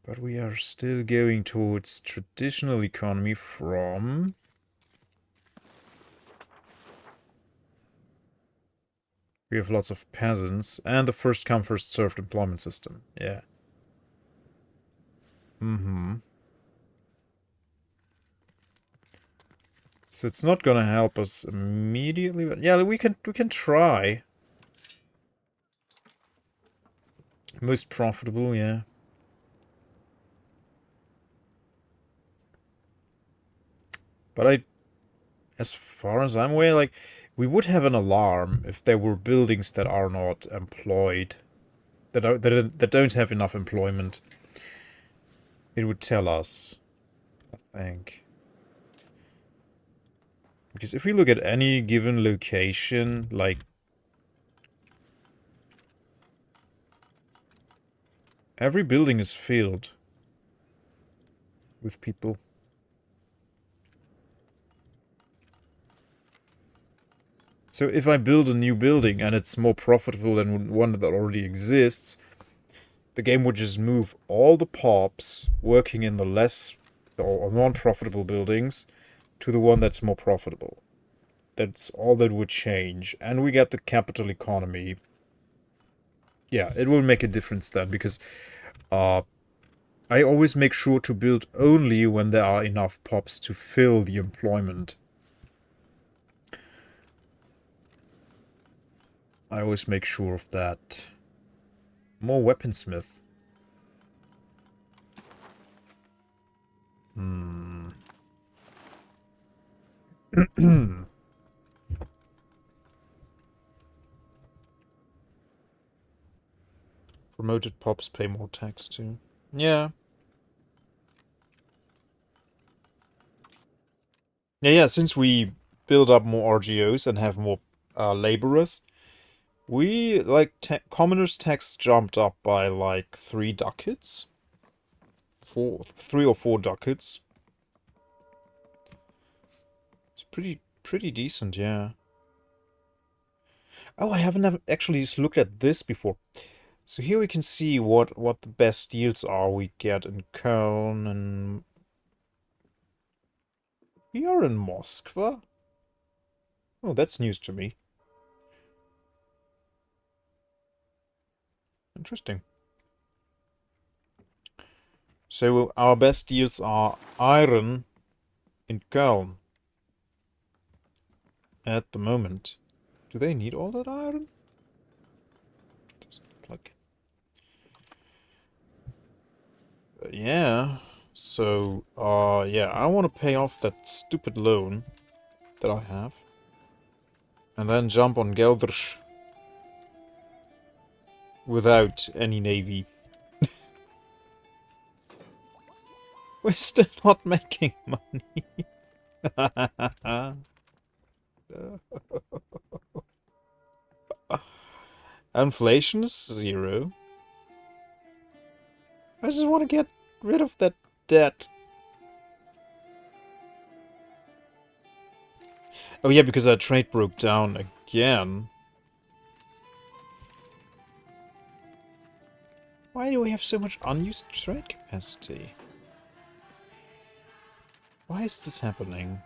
But we are still going towards traditional economy from... We have lots of peasants and the first come first served employment system. Yeah. So it's not gonna help us immediately, but yeah, we can try. Most profitable, yeah. But as far as I'm aware, like, we would have an alarm if there were buildings that are not employed, that don't have enough employment. It would tell us, I think. Because if we look at any given location, like, every building is filled with people. So if I build a new building and it's more profitable than one that already exists, the game would just move all the pops working in the less or non-profitable buildings to the one that's more profitable. That's all that would change. And we get the capital economy. Yeah, it will make a difference then, because I always make sure to build only when there are enough pops to fill the employment. I always make sure of that. More weaponsmith. Promoted pops pay more tax too. Yeah. Yeah, since we build up more RGOs and have more laborers, we, like, commoners' tax jumped up by, like, 3 ducats. 3 or 4 ducats. It's pretty decent, yeah. Oh, I haven't actually looked at this before. So here we can see what the best deals are we get in Cologne, and we are in Moscow. Oh, that's news to me. Interesting. So our best deals are iron in Köln at the moment. Do they need all that iron? Doesn't look like it. Yeah. So, yeah, I want to pay off that stupid loan that I have. And then jump on Gelders without any navy. We're still not making money. Inflation is 0. I just want to get rid of that debt. Oh yeah, because our trade broke down again. Why do we have so much unused trade capacity? Why is this happening?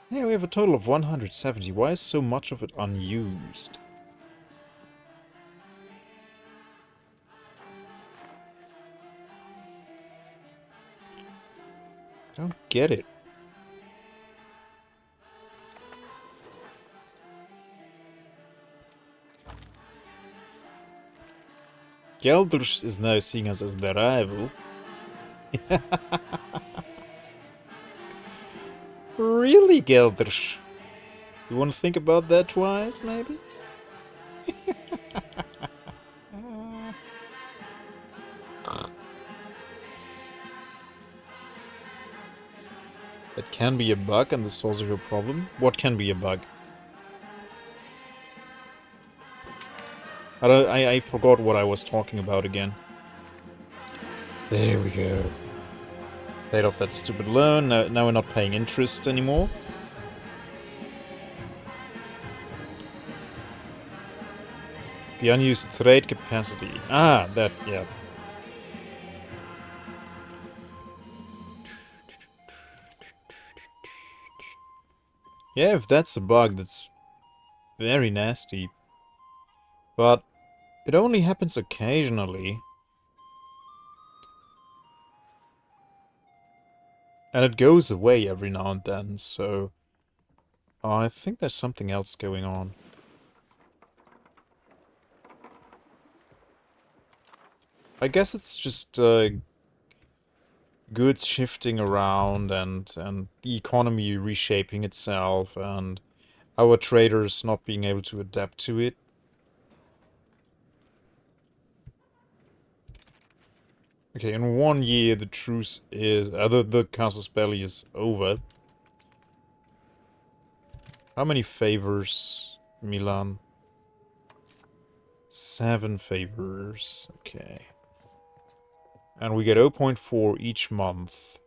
Yeah, we have a total of 170. Why is so much of it unused? I don't get it. Gelders is now seeing us as their rival. Really, Gelders? You want to think about that twice, maybe? That can be a bug and the source of your problem. What can be a bug? I forgot what I was talking about again. There we go. Paid off that stupid loan. Now we're not paying interest anymore. The unused trade capacity. Ah, that, yeah. Yeah, if that's a bug, that's very nasty. But it only happens occasionally. And it goes away every now and then, so... I think there's something else going on. I guess it's just goods shifting around and the economy reshaping itself and our traders not being able to adapt to it. Okay, in 1 year the truce is... the casus belli is over. How many favors, Milan? 7 favors, okay. And we get 0.4 each month.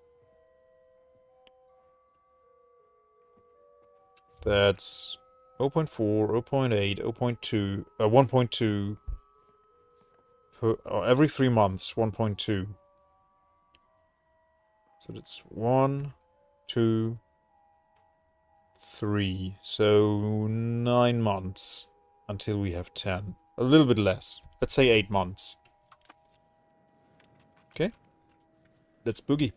That's 0.4, 0.8, 0.2, 1.2 per, every 3 months, 1.2. So that's 1, 2, 3. So 9 months until we have 10. A little bit less. Let's say 8 months. Okay. Let's boogie.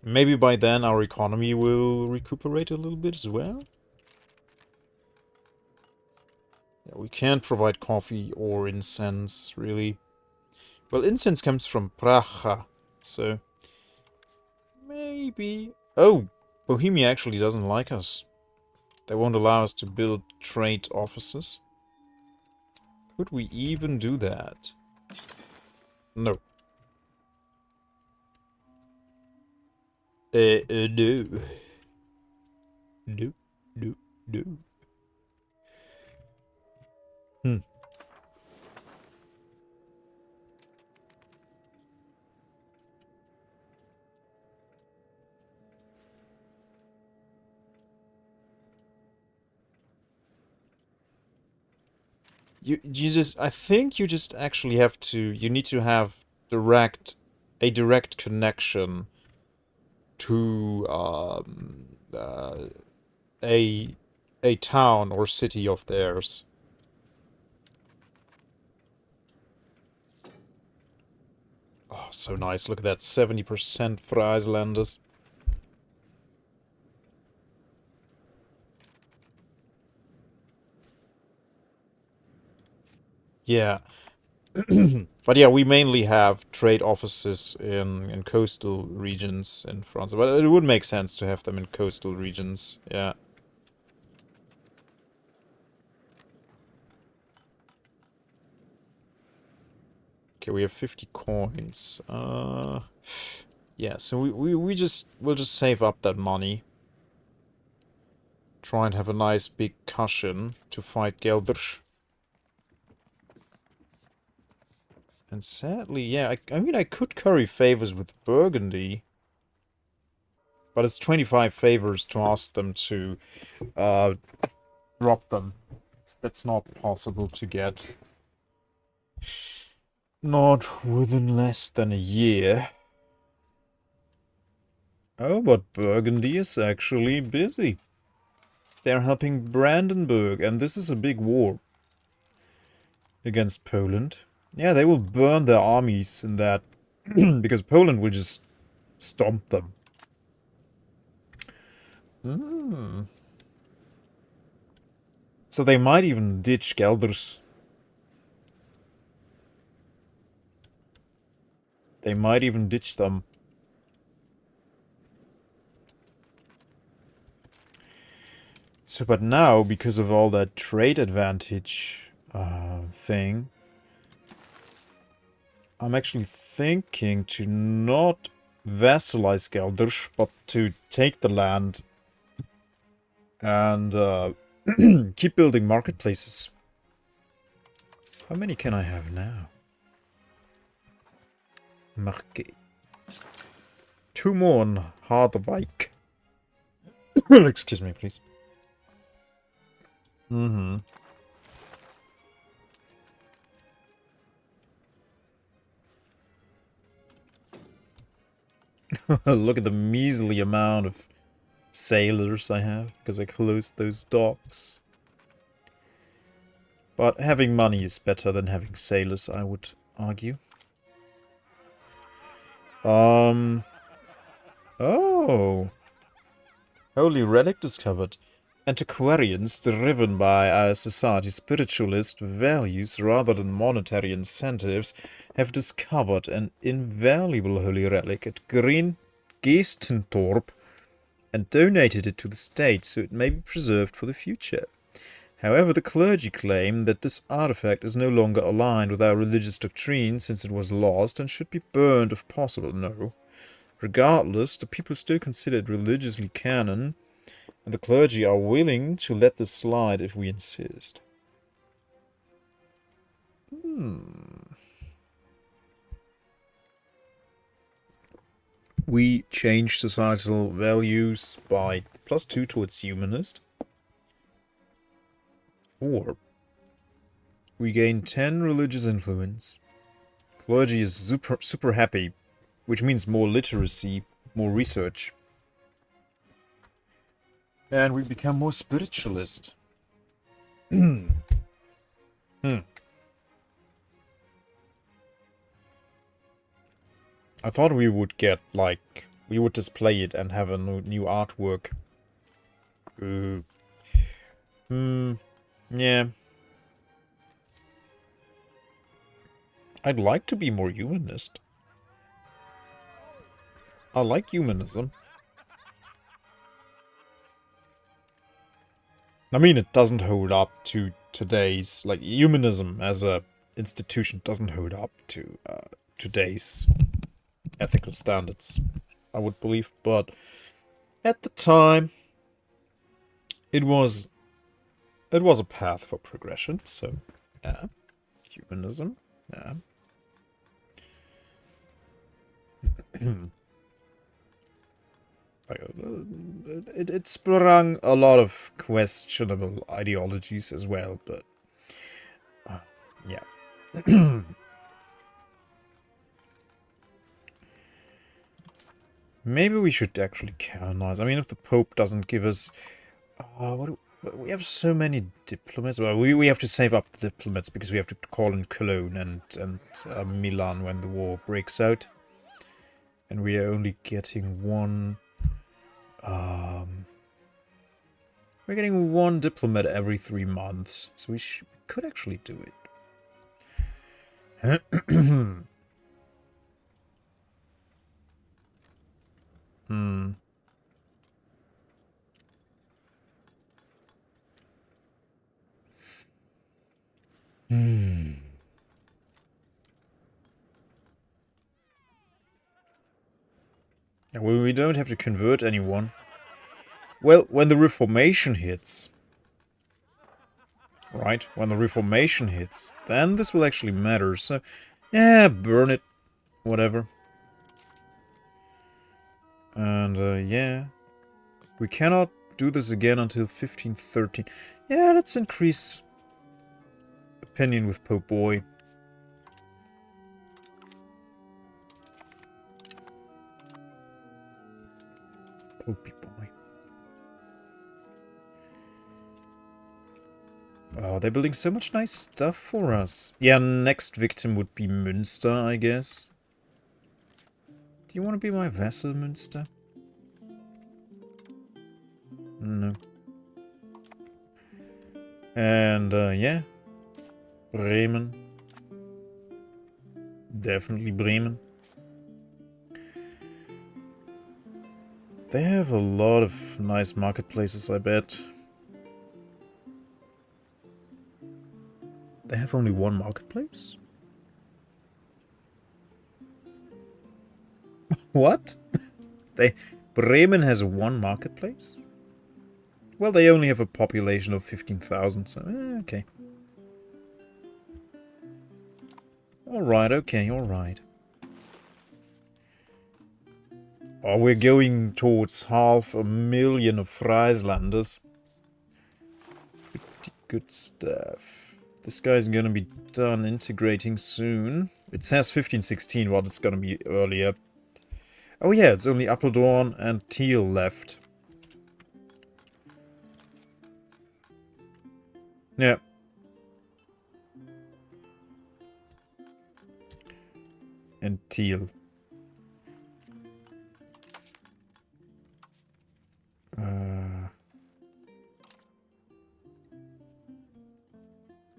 Maybe by then our economy will recuperate a little bit as well. Yeah, we can't provide coffee or incense, really. Well, incense comes from Praha, so... maybe... Oh! Bohemia actually doesn't like us. They won't allow us to build trade offices. Could we even do that? No. No. No. No. No. Hmm. You just... I think you just actually have to... You need to have a direct connection to a town or city of theirs. Oh, so nice. Look at that. 70% Frieslanders. Yeah. But yeah, we mainly have trade offices in coastal regions in France. But it would make sense to have them in coastal regions. Yeah. Okay, we have 50 coins. Yeah, so we'll just save up that money. Try and have a nice big cushion to fight Gelders. And sadly, yeah, I mean, I could curry favors with Burgundy. But it's 25 favors to ask them to drop them. That's not possible to get. Not within less than a year. Oh, but Burgundy is actually busy. They're helping Brandenburg, and this is a big war against Poland. Yeah, they will burn their armies in that, because Poland will just stomp them. So they might even ditch Gelders. They might even ditch them. So, but now, because of all that trade advantage thing, I'm actually thinking to not vassalize Gelders, but to take the land and keep building marketplaces. How many can I have now? Market. 2 more on Harderwijk. Excuse me, please. Look at the measly amount of sailors I have, because I closed those docks. But having money is better than having sailors, I would argue. Oh. Holy relic discovered. Antiquarians, driven by our society's spiritualist values rather than monetary incentives, have discovered an invaluable holy relic at Green Geestendorp and donated it to the state so it may be preserved for the future. However, the clergy claim that this artifact is no longer aligned with our religious doctrine since it was lost and should be burned if possible. No. Regardless, the people still consider it religiously canon, and the clergy are willing to let this slide if we insist. We change societal values by +2 towards humanist. Or we gain 10 religious influence. Clergy is super happy, which means more literacy, more research. And we become more spiritualist. I thought we would get, like, we would display it and have a new artwork. Yeah. I'd like to be more humanist. I like humanism. I mean, it doesn't hold up to today's, like, humanism as a institution doesn't hold up to today's ethical standards, I would believe, but at the time, it was a path for progression, so, yeah, humanism, yeah. It sprung a lot of questionable ideologies as well, but yeah. Maybe we should actually canonize. I mean, if the Pope doesn't give us... we have so many diplomats. Well, we have to save up the diplomats because we have to call in Cologne and Milan when the war breaks out. And we are only getting one... we're getting one diplomat every 3 months, so we could actually do it. Well, we don't have to convert anyone. Well, when the Reformation hits... Right? When the Reformation hits, then this will actually matter. So, yeah, burn it. Whatever. And, yeah. We cannot do this again until 1513. Yeah, let's increase opinion with Pope Boy. Popey Boy. Oh, they're building so much nice stuff for us. Yeah, next victim would be Münster, I guess. Do you want to be my vassal, Münster? No. And, yeah. Bremen. Definitely Bremen. They have a lot of nice marketplaces, I bet. They have only one marketplace? What? Bremen has one marketplace? Well, they only have a population of 15,000, so okay. Alright, okay, alright. Oh, we're going towards 500,000 of Frieslanders. Pretty good stuff. This guy's gonna be done integrating soon. It says 1516, but it's gonna be earlier. Oh yeah, it's only Apeldoorn and Thiel left. Yeah. And Thiel.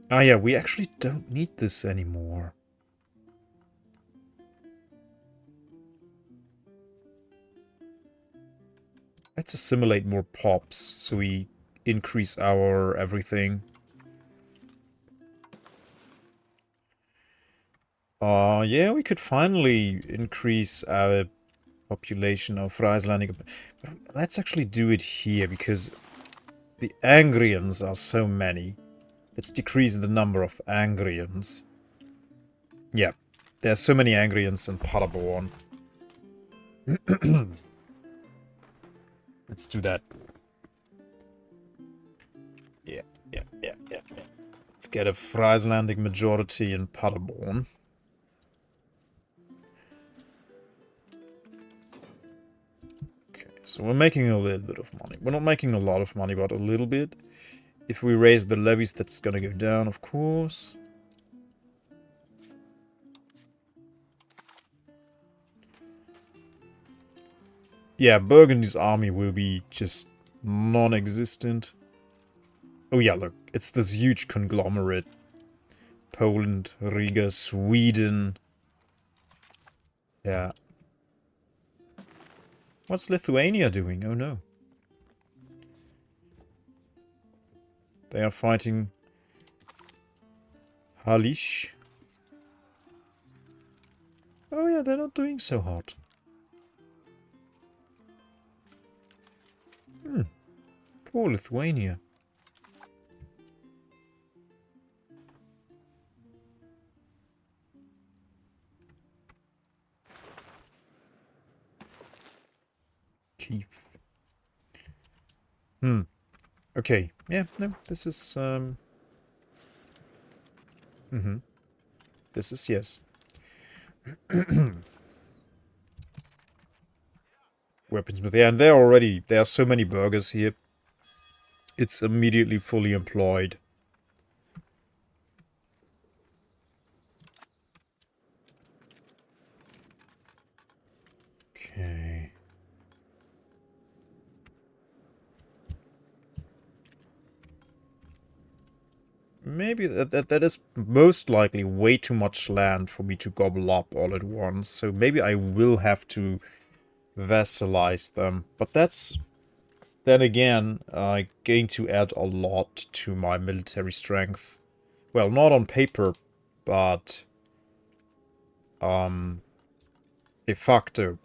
Ah yeah, we actually don't need this anymore. Let's assimilate more pops, so we increase our everything. Yeah, we could finally increase our population of Friesland. Let's actually do it here, because the Angrians are so many. Let's decrease the number of Angrians. Yeah, there's so many Angrians in Paderborn. Let's do that. Yeah. Let's get a Frieslandic majority in Paderborn. Okay, so we're making a little bit of money. We're not making a lot of money, but a little bit. If we raise the levies, that's gonna go down, of course. Yeah, Burgundy's army will be just non-existent. Oh yeah, look, it's this huge conglomerate. Poland, Riga, Sweden. Yeah. What's Lithuania doing? Oh no. They are fighting Halish. Oh yeah, they're not doing so hot. Poor Lithuania. Kiev. Okay. Yeah, no, this is, This is yes. Weaponsmith. Yeah, and there are so many burghers here. It's immediately fully employed. Okay. Maybe that is most likely way too much land for me to gobble up all at once. So maybe I will have to vassalize them. But that's, then again, going to add a lot to my military strength. Well, not on paper, but de facto.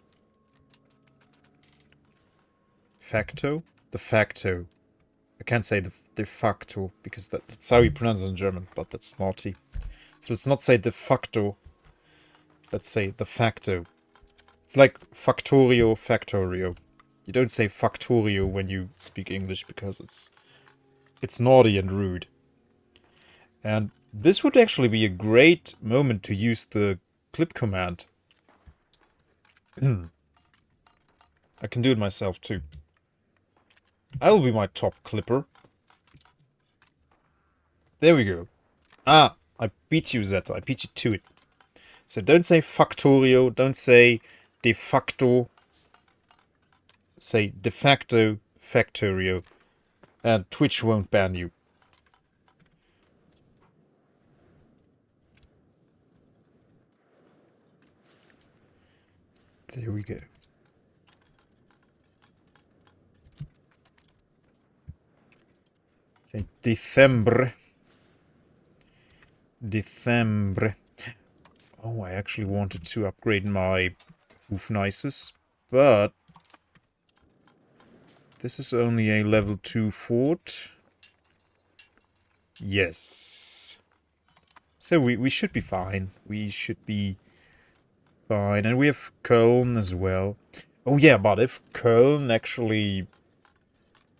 De facto. I can't say de facto, because that's how you pronounce it in German, but that's naughty. So let's not say de facto. Let's say de facto. It's like factorio, factorio. You don't say factorio when you speak English because it's naughty and rude. And this would actually be a great moment to use the clip command. I can do it myself too. I'll be my top clipper. There we go. Ah, I beat you, Zeta. I beat you to it. So don't say factorio, don't say de facto. Say de facto factorio. And Twitch won't ban you. There we go. Okay, December. Oh, I actually wanted to upgrade my Hoofnices, but this is only a level 2 fort. Yes. So we should be fine. We should be fine. And we have Cologne as well. Oh yeah, but if Cologne actually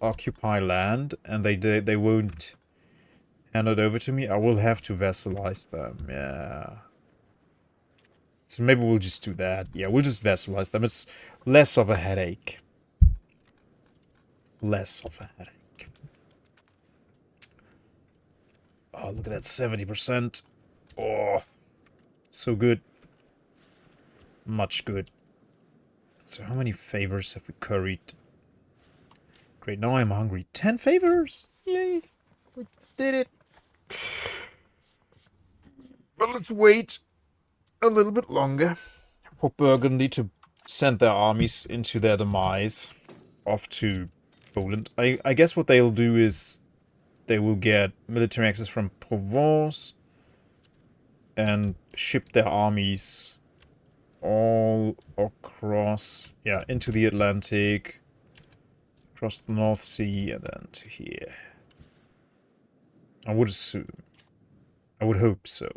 occupy land and they won't hand it over to me, I will have to vassalize them. Yeah. So maybe we'll just do that. Yeah, we'll just vassalize them. It's less of a headache. Less of a headache. Oh, look at that 70%. Oh, so good. Much good. So how many favors have we curried? Great, now I'm hungry. 10 favors! Yay! We did it! But let's wait a little bit longer for Burgundy to send their armies into their demise off to Poland. I guess what they'll do is they will get military access from Provence and ship their armies all across, yeah, into the Atlantic, across the North Sea, and then to here. I would assume. I would hope so.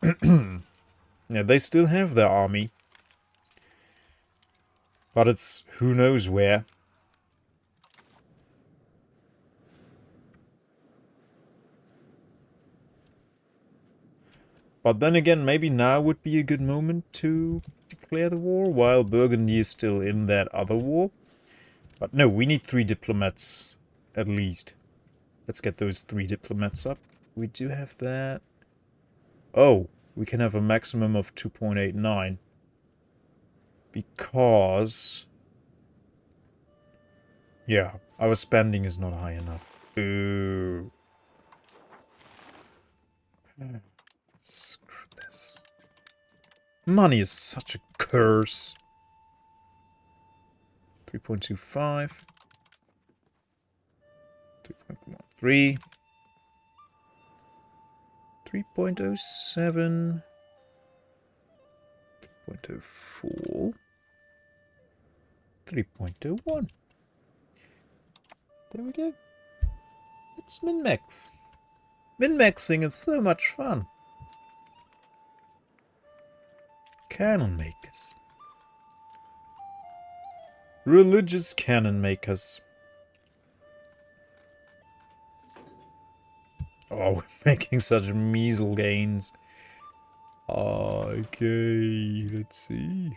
Yeah, they still have their army. But it's who knows where. But then again, maybe now would be a good moment to declare the war, while Burgundy is still in that other war. But no, we need 3 diplomats, at least. Let's get those 3 diplomats up. We do have that. Oh, we can have a maximum of 2.89. Because... yeah, our spending is not high enough. Ooh. Screw this. Money is such a curse. 3.25. 3.13. 3.07. 3.04. 3.01. There we go. It's min-max. Min-maxing is so much fun. Cannon makers. Religious cannon makers. Oh, we're making such measly gains. Okay, let's see.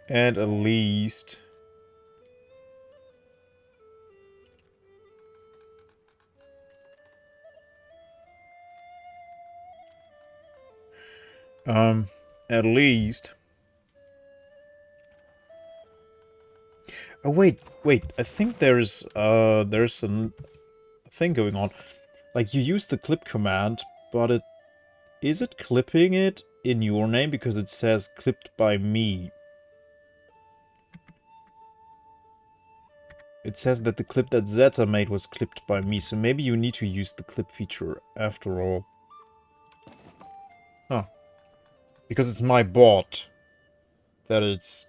And at least... at least... oh, wait. I think there's a thing going on. Like, you use the clip command, but is it clipping it in your name? Because it says clipped by me. It says that the clip that Zeta made was clipped by me, so maybe you need to use the clip feature after all. Huh. Because it's my bot that is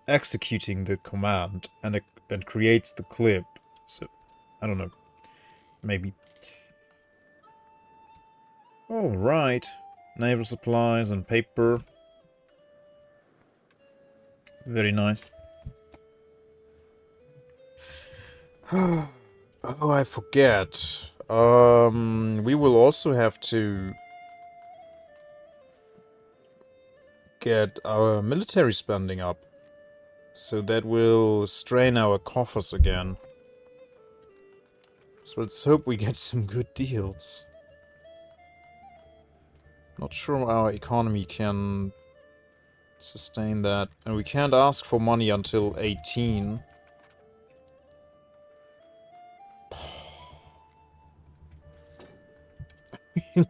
executing the command and creates the clip. So, I don't know. Maybe. Alright. Naval supplies and paper. Very nice. Oh, I forget. We will also have to get our military spending up. So that will strain our coffers again. So let's hope we get some good deals. Not sure our economy can sustain that. And we can't ask for money until 18.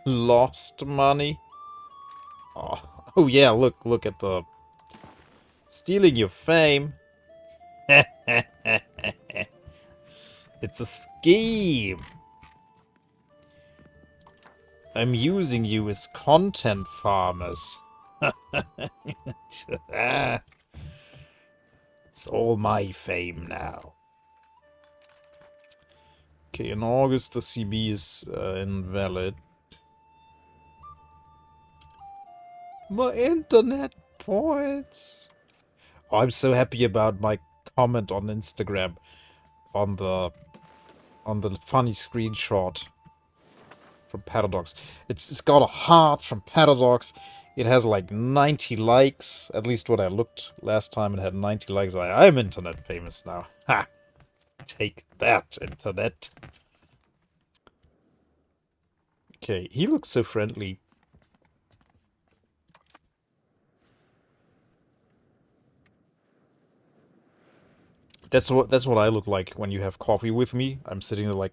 Lost money? Oh yeah, look at the... Stealing your fame. It's a scheme. I'm using you as content farmers. It's all my fame now. Okay, in August the CB is invalid. My internet points. Oh, I'm so happy about my comment on Instagram on the funny screenshot from Paradox. It's got a heart from Paradox. It has like 90 likes. At least when I looked last time, it had 90 likes. I'm internet famous now. Ha! Take that, internet. Okay, he looks so friendly. That's what I look like when you have coffee with me. I'm sitting there like...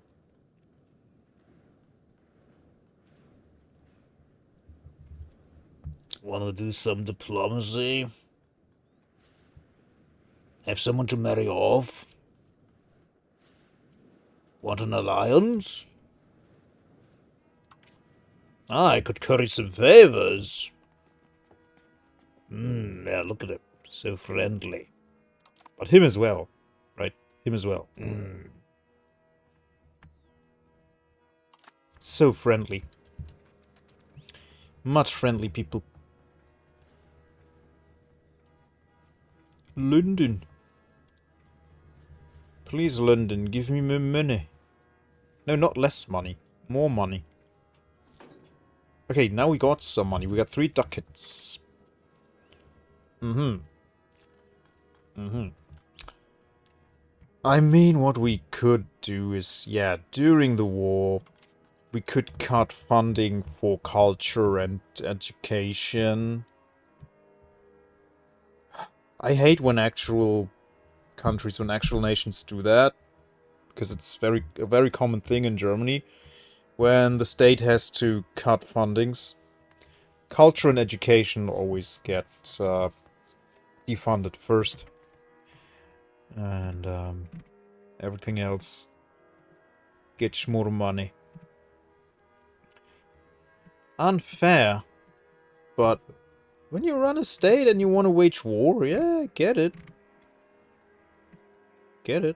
Wanna do some diplomacy? Have someone to marry off? Want an alliance? I could curry some favors. Yeah, look at him. So friendly. But him as well. Right? Him as well. So friendly. Much friendly people. London. Please, London, give me more money. No, not less money. More money. Okay, now we got some money. We got 3 ducats. I mean, what we could do is, yeah, during the war, we could cut funding for culture and education. I hate when actual countries, when actual nations do that, because it's a very common thing in Germany, when the state has to cut fundings. Culture and education always get defunded first. And everything else gets more money. Unfair. But when you run a state and you want to wage war, yeah, get it. Get it.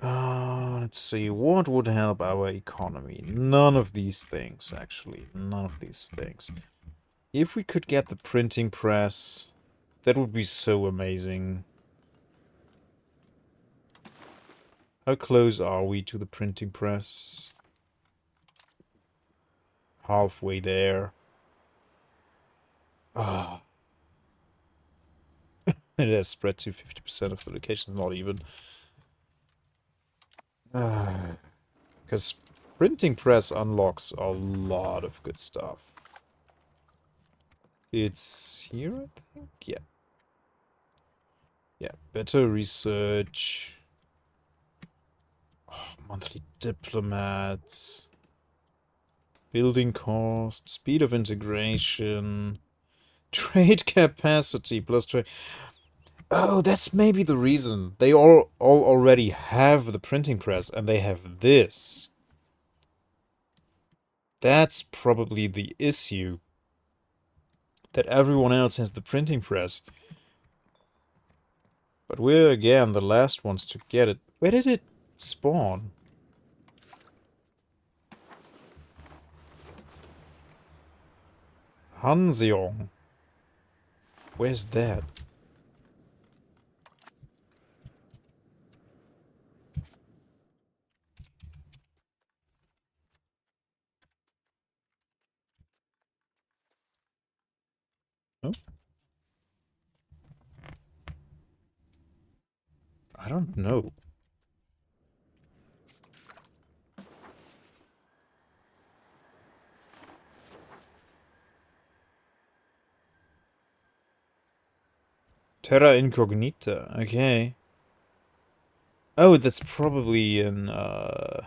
Let's see, what would help our economy? None of these things, actually. None of these things. If we could get the printing press, that would be so amazing. How close are we to the printing press? Halfway there. Ah. It has spread to 50% of the locations, not even. Because printing press unlocks a lot of good stuff. It's here, I think? Yeah. Yeah, better research. Oh, monthly diplomats. Building cost, speed of integration. Trade capacity plus trade. Oh, that's maybe the reason. They all already have the printing press, and they have this. That's probably the issue. That everyone else has the printing press. But But we're, again, the last ones to get it. Where did it spawn? Hanseong. Where's that? Oh. I don't know. Terra Incognita, okay. Oh, that's probably in, the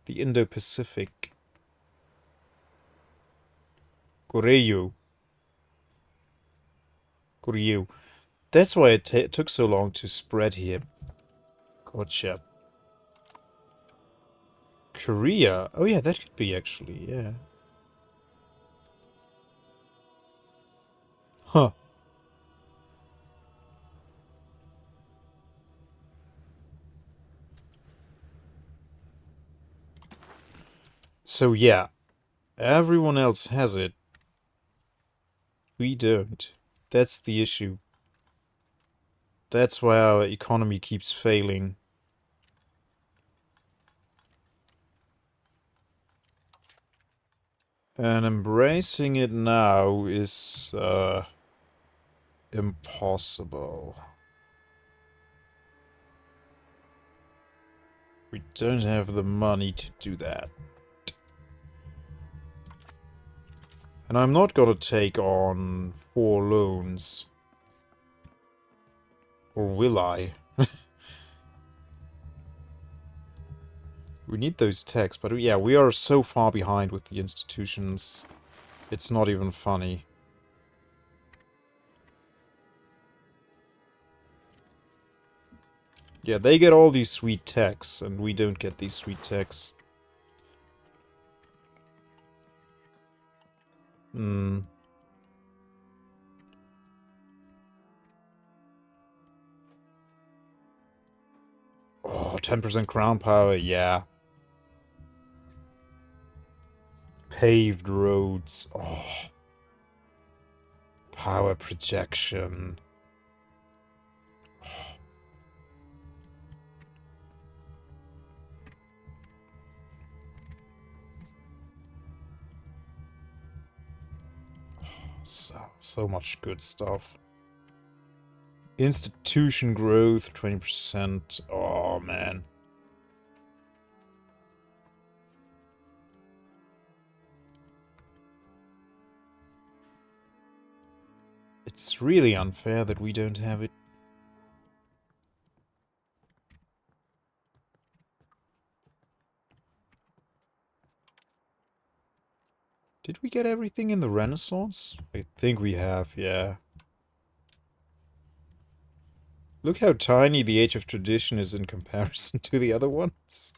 Indo-Pacific. Koryu. Koryu. That's why it took so long to spread here. Gotcha. Korea. Oh yeah, that could be actually, yeah. Huh. So yeah, everyone else has it. We don't. That's the issue. That's why our economy keeps failing. And embracing it now is, impossible. We don't have the money to do that. And I'm not gonna take on 4 loans. Or will I? We need those techs, but yeah, we are so far behind with the institutions. It's not even funny. Yeah, they get all these sweet techs, and we don't get these sweet techs. Hmm. Oh, 10% crown power, yeah. Paved roads, oh. Power projection. So much good stuff. Institution growth, 20%. Oh, man. It's really unfair that we don't have it. Did we get everything in the Renaissance? I think we have, yeah. Look how tiny the Age of Tradition is in comparison to the other ones.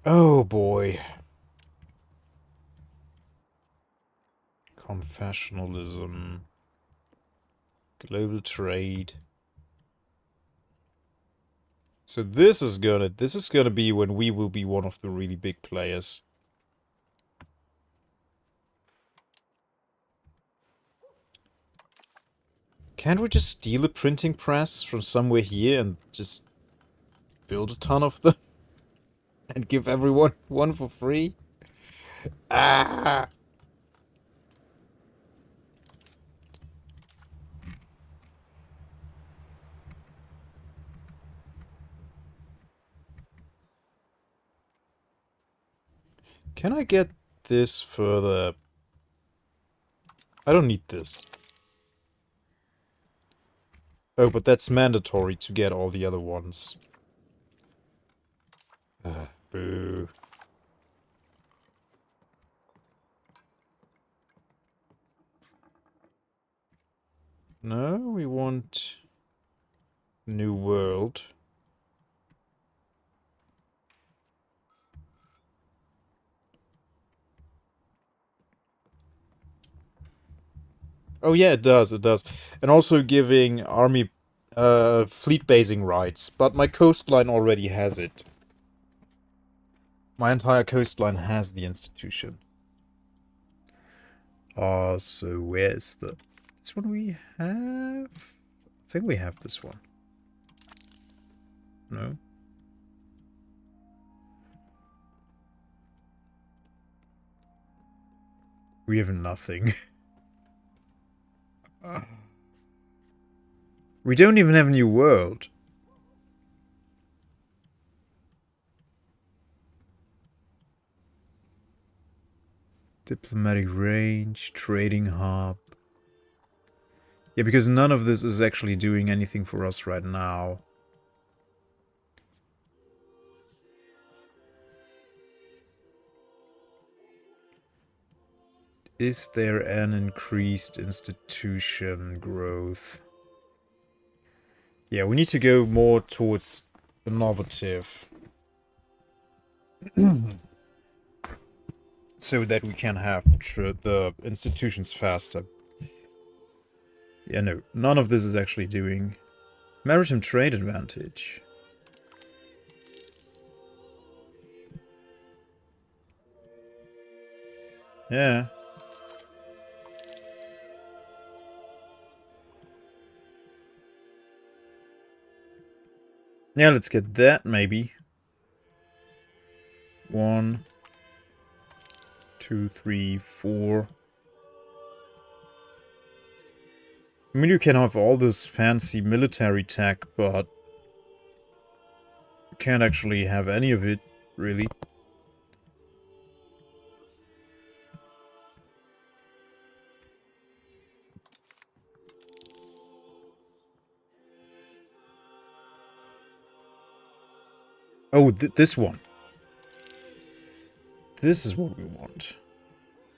Oh boy. Confessionalism. Global trade. So this is gonna be when we will be one of the really big players. Can't we just steal a printing press from somewhere here and just build a ton of them? And give everyone one for free? Ah! Can I get this further? I don't need this. Oh, but that's mandatory to get all the other ones. Boo. No, we want New World. Oh yeah, it does, it does. And also giving army fleet basing rights, but my coastline already has it. My entire coastline has the institution. So where's this one we have? I think we have this one. No? We have nothing. We don't even have a new world. Diplomatic range, trading hub. Yeah, because none of this is actually doing anything for us right now. Is there an increased institution growth? Yeah, we need to go more towards innovative. So that we can have the institutions faster. Yeah, no, none of this is actually doing. Maritime trade advantage. Yeah. Yeah, let's get that, maybe. 1, 2, 3, 4. I mean, you can have all this fancy military tech, but you can't actually have any of it, really. Oh, this one. This is what we want.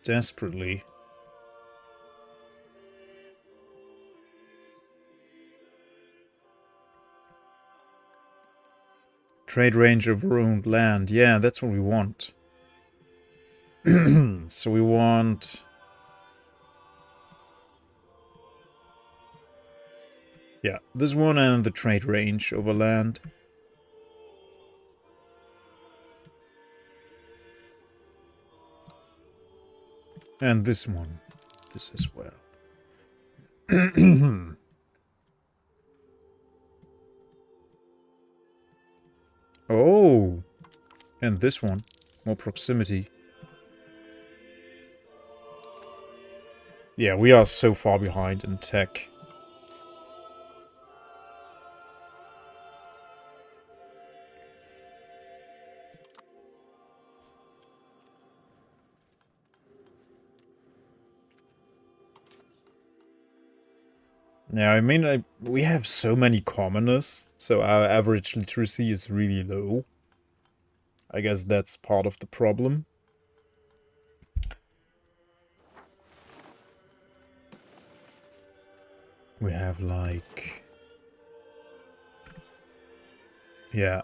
Desperately. Trade range over owned land. Yeah, that's what we want. So we want... Yeah, this one and the trade range over land. And this one. This as well. Oh! And this one. More proximity. Yeah, we are so far behind in tech. Yeah, I mean, we have so many commoners, so our average literacy is really low. I guess that's part of the problem. We have like... Yeah.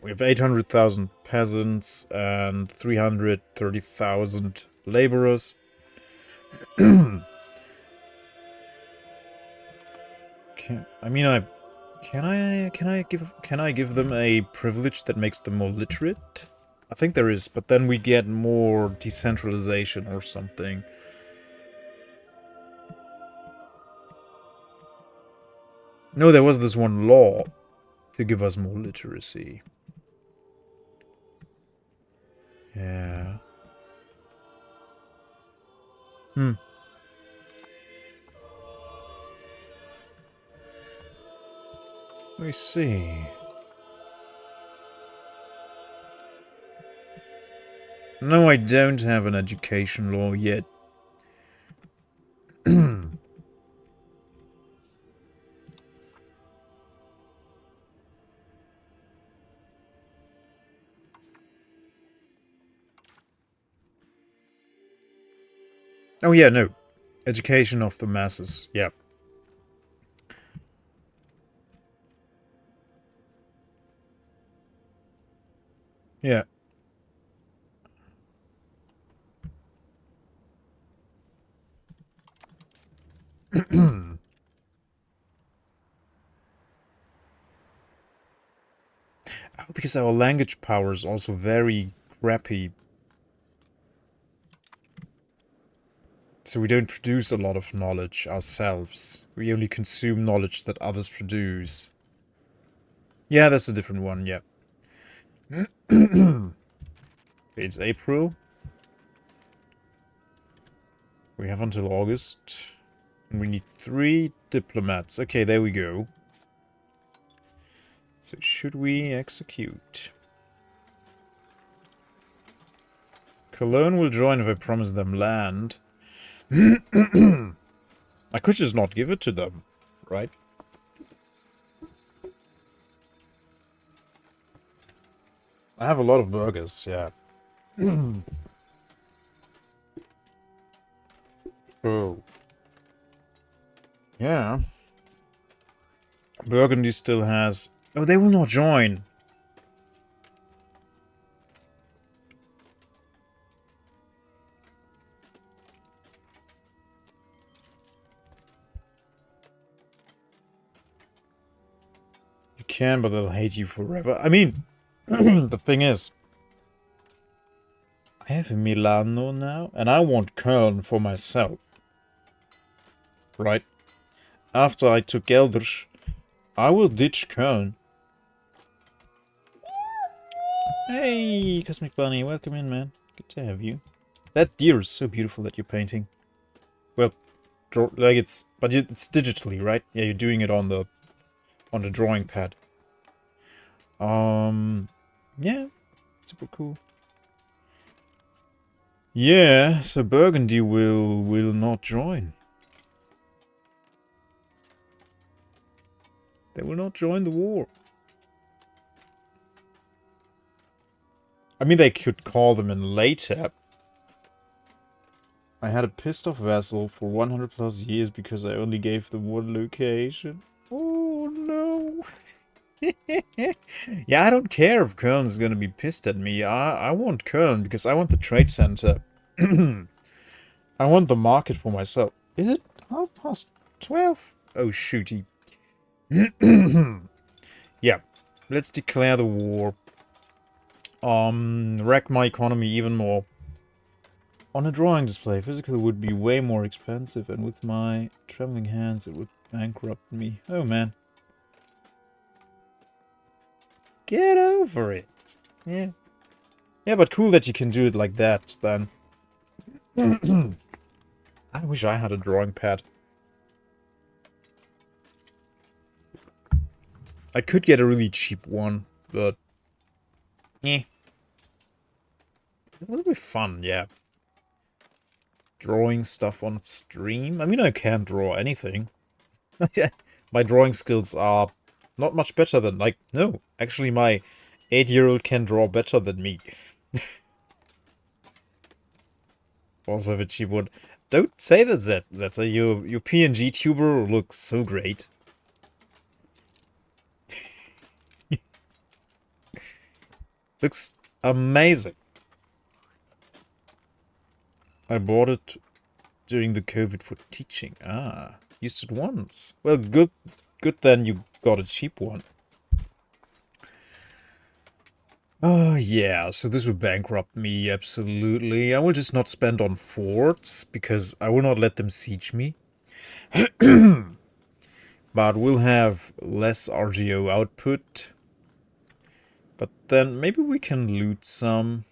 We have 800,000 peasants and 330,000 laborers. Can I give them a privilege that makes them more literate? I think there is, but then we get more decentralization or something. No, there was this one law to give us more literacy. Yeah. Let me see. No, I don't have an education law yet. Oh yeah, no. Education of the masses. Yeah. Yeah. Oh, because our language power is also very crappy. So we don't produce a lot of knowledge ourselves. We only consume knowledge that others produce. Yeah, that's a different one, yeah. Okay, it's April. We have until August. And we need 3 diplomats. Okay, there we go. So should we execute? Cologne will join if I promise them land. I could just not give it to them, right? I have a lot of burgers, yeah. Oh. Yeah. Burgundy still has... Oh, they will not join. You can, but they'll hate you forever. I mean, the thing is... I have Milano now, and I want Köln for myself. Right? After I took Gelders, I will ditch Köln. Hey, Cosmic Bunny, welcome in, man. Good to have you. That deer is so beautiful that you're painting. Well, like it's digitally, right? Yeah, you're doing it on the drawing pad. Yeah, super cool. Yeah, so Burgundy will not join. They will not join the war. I mean, they could call them in later. I had a pissed off vassal for 100 plus years because I only gave them one location. Oh no. Yeah, I don't care if Köln is gonna be pissed at me. I want Köln because I want the trade center. I want the market for myself. Is it 12:30? Oh shooty. Yeah, let's declare the war. Wreck my economy even more. On a drawing display, physical would be way more expensive, and with my trembling hands, it would bankrupt me. Oh man. Get over it. Yeah. Yeah, but cool that you can do it like that, then. I wish I had a drawing pad. I could get a really cheap one, but... eh. It would be fun, yeah. Drawing stuff on stream? I mean, I can't draw anything. My drawing skills are not much better than, like, no. Actually, my 8-year-old can draw better than me. Also have a cheap one. Don't say that, Zeta. Your PNG tuber looks so great. Looks amazing. I bought it during the COVID for teaching. Ah, used it once. Well, good then you got a cheap one. Oh, yeah, so this will bankrupt me, absolutely. I will just not spend on forts, because I will not let them siege me. But we'll have less RGO output. But then maybe we can loot some.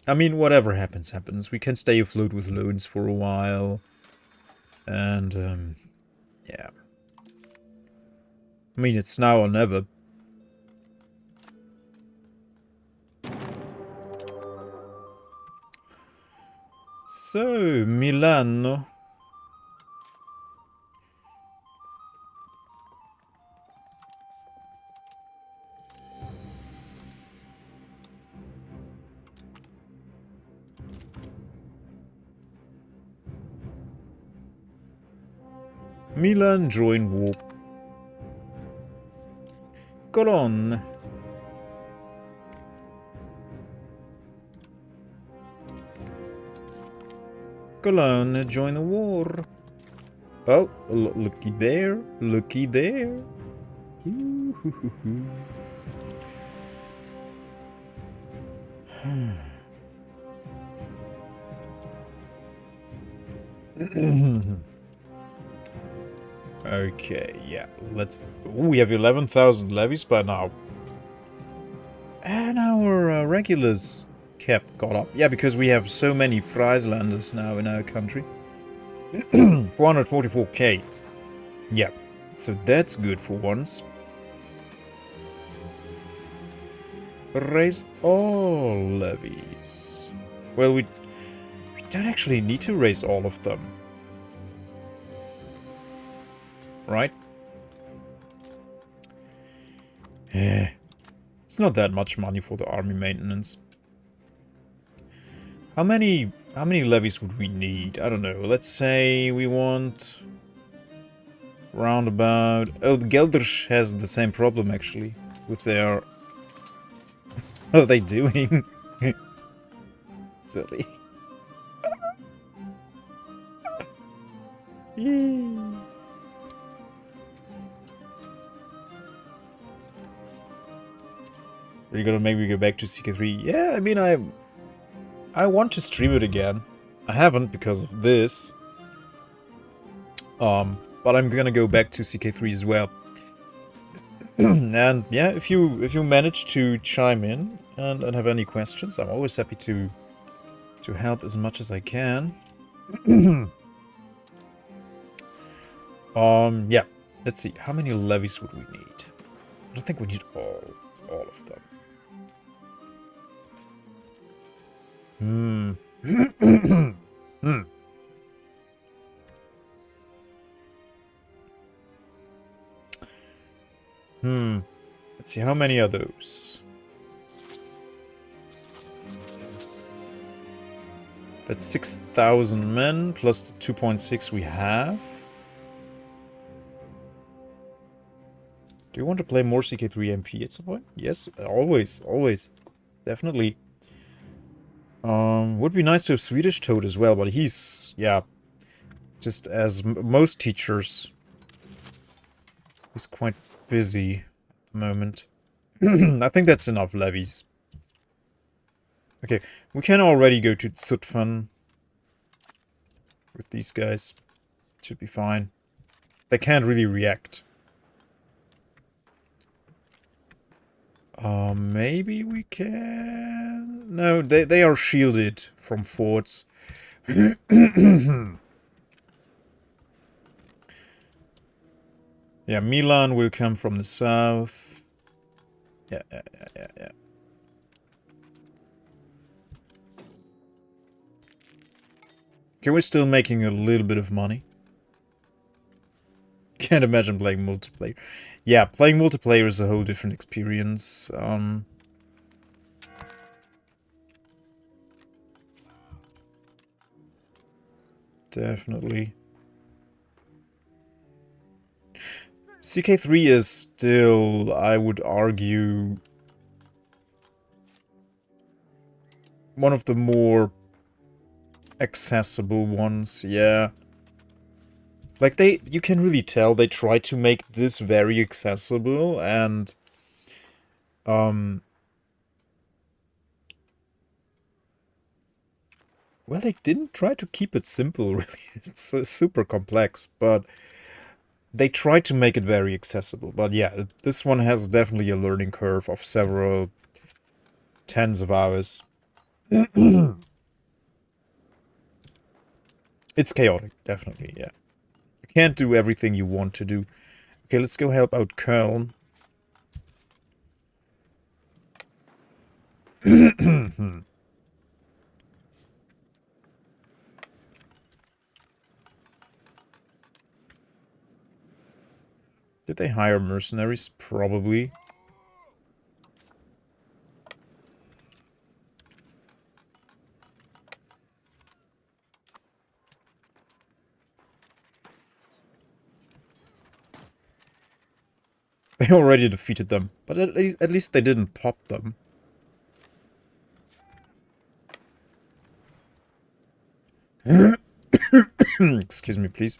I mean, whatever happens, happens. We can stay afloat with loans for a while. And, yeah. I mean, it's now or never. So, Milano. Milan, join war. Cologne. Cologne, join the war. Oh, looky there. Looky there. Okay, yeah, let's... Ooh, we have 11,000 levies by now. And our regulars got up. Yeah, because we have so many Frieslanders now in our country. 444k. Yeah, so that's good for once. Raise all levies. Well, we don't actually need to raise all of them. Right? Yeah. It's not that much money for the army maintenance. How many levies would we need? I don't know. Let's say we want roundabout... Oh, the Gelders has the same problem actually with their... What are they doing? Silly. Yay. Are you gonna make me go back to CK3? Yeah, I mean, I want to stream it again. I haven't because of this. But I'm gonna go back to CK3 as well. And yeah, if you manage to chime in and have any questions, I'm always happy to help as much as I can. Yeah. Let's see. How many levies would we need? I don't think we need all of them. Let's see, how many are those? That's 6,000 men plus the 2.6 we have. Do you want to play more CK3 MP at some point? Yes, always, always. Definitely. Would be nice to have Swedish Toad as well, but he's, yeah, just as most teachers, he's quite busy at the moment. I think that's enough levies. Okay, we can already go to Zutphen with these guys. Should be fine. They can't really react. Maybe we can... No, they are shielded from forts. Yeah, Milan will come from the south. Yeah. Okay, we're still making a little bit of money. Can't imagine playing multiplayer. Yeah, playing multiplayer is a whole different experience. Definitely. CK3 is still, I would argue, one of the more accessible ones, yeah. Like, you can really tell they try to make this very accessible, and, well, they didn't try to keep it simple, really. It's super complex, but they tried to make it very accessible. But yeah, this one has definitely a learning curve of several tens of hours. It's chaotic, definitely, yeah. You can't do everything you want to do. Okay, let's go help out Köln. Did they hire mercenaries? Probably. They already defeated them, but at least they didn't pop them. Excuse me, please.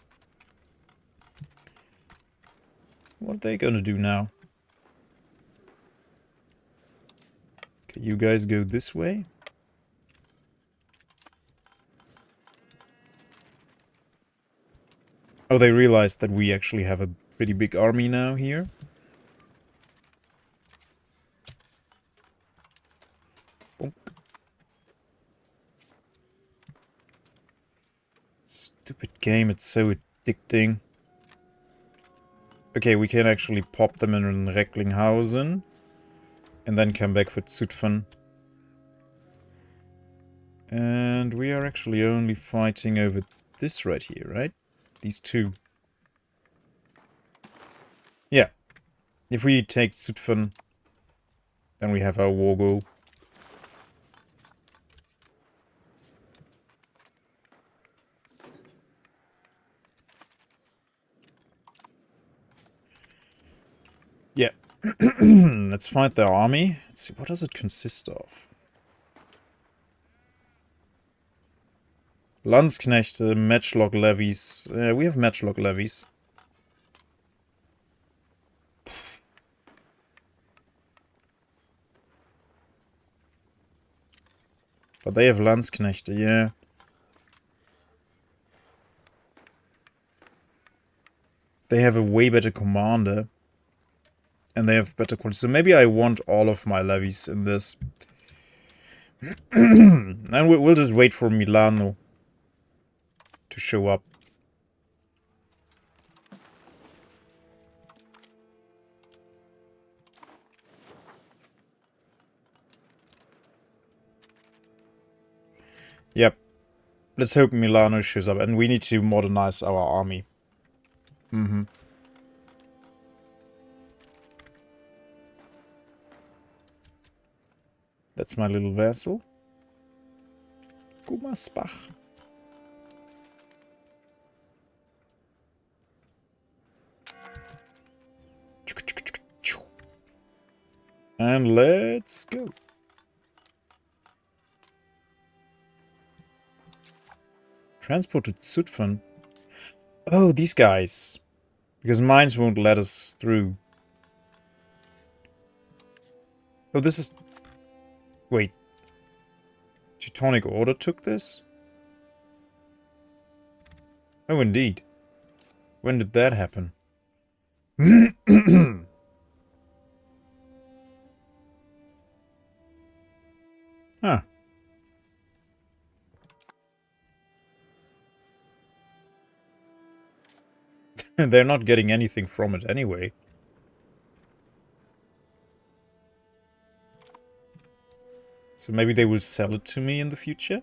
What are they gonna do now? Okay, you guys go this way. Oh, they realized that we actually have a pretty big army now here. Bonk. Stupid game, it's so addicting. Okay, we can actually pop them in Recklinghausen. And then come back for Zutphen. And we are actually only fighting over this right here, right? These two. Yeah. If we take Zutphen, then we have our war goal. Yeah. Let's fight their army. Let's see, what does it consist of? Landsknechte, matchlock levies. We have matchlock levies. But they have Landsknechte, yeah. They have a way better commander. And they have better quality. So maybe I want all of my levies in this. And we'll just wait for Milano to show up. Yep. Let's hope Milano shows up. And we need to modernize our army. Mm-hmm. That's my little vessel. Gummersbach. And let's go. Transport to Zutphen. Oh, these guys. Because mines won't let us through. Oh, this is... Wait. Teutonic Order took this? Oh, indeed. When did that happen? Huh. They're not getting anything from it anyway. So maybe they will sell it to me in the future?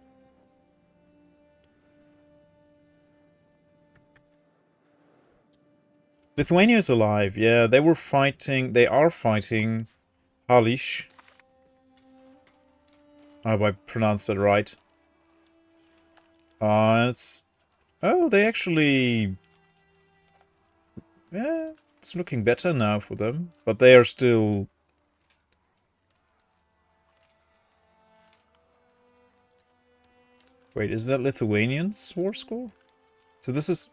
Lithuania is alive. Yeah, they were fighting... They are fighting Halish. I hope I pronounced that right. It's... Oh, they actually... Yeah, it's looking better now for them. But they are still... Wait, is that Lithuanian's war score? So this is...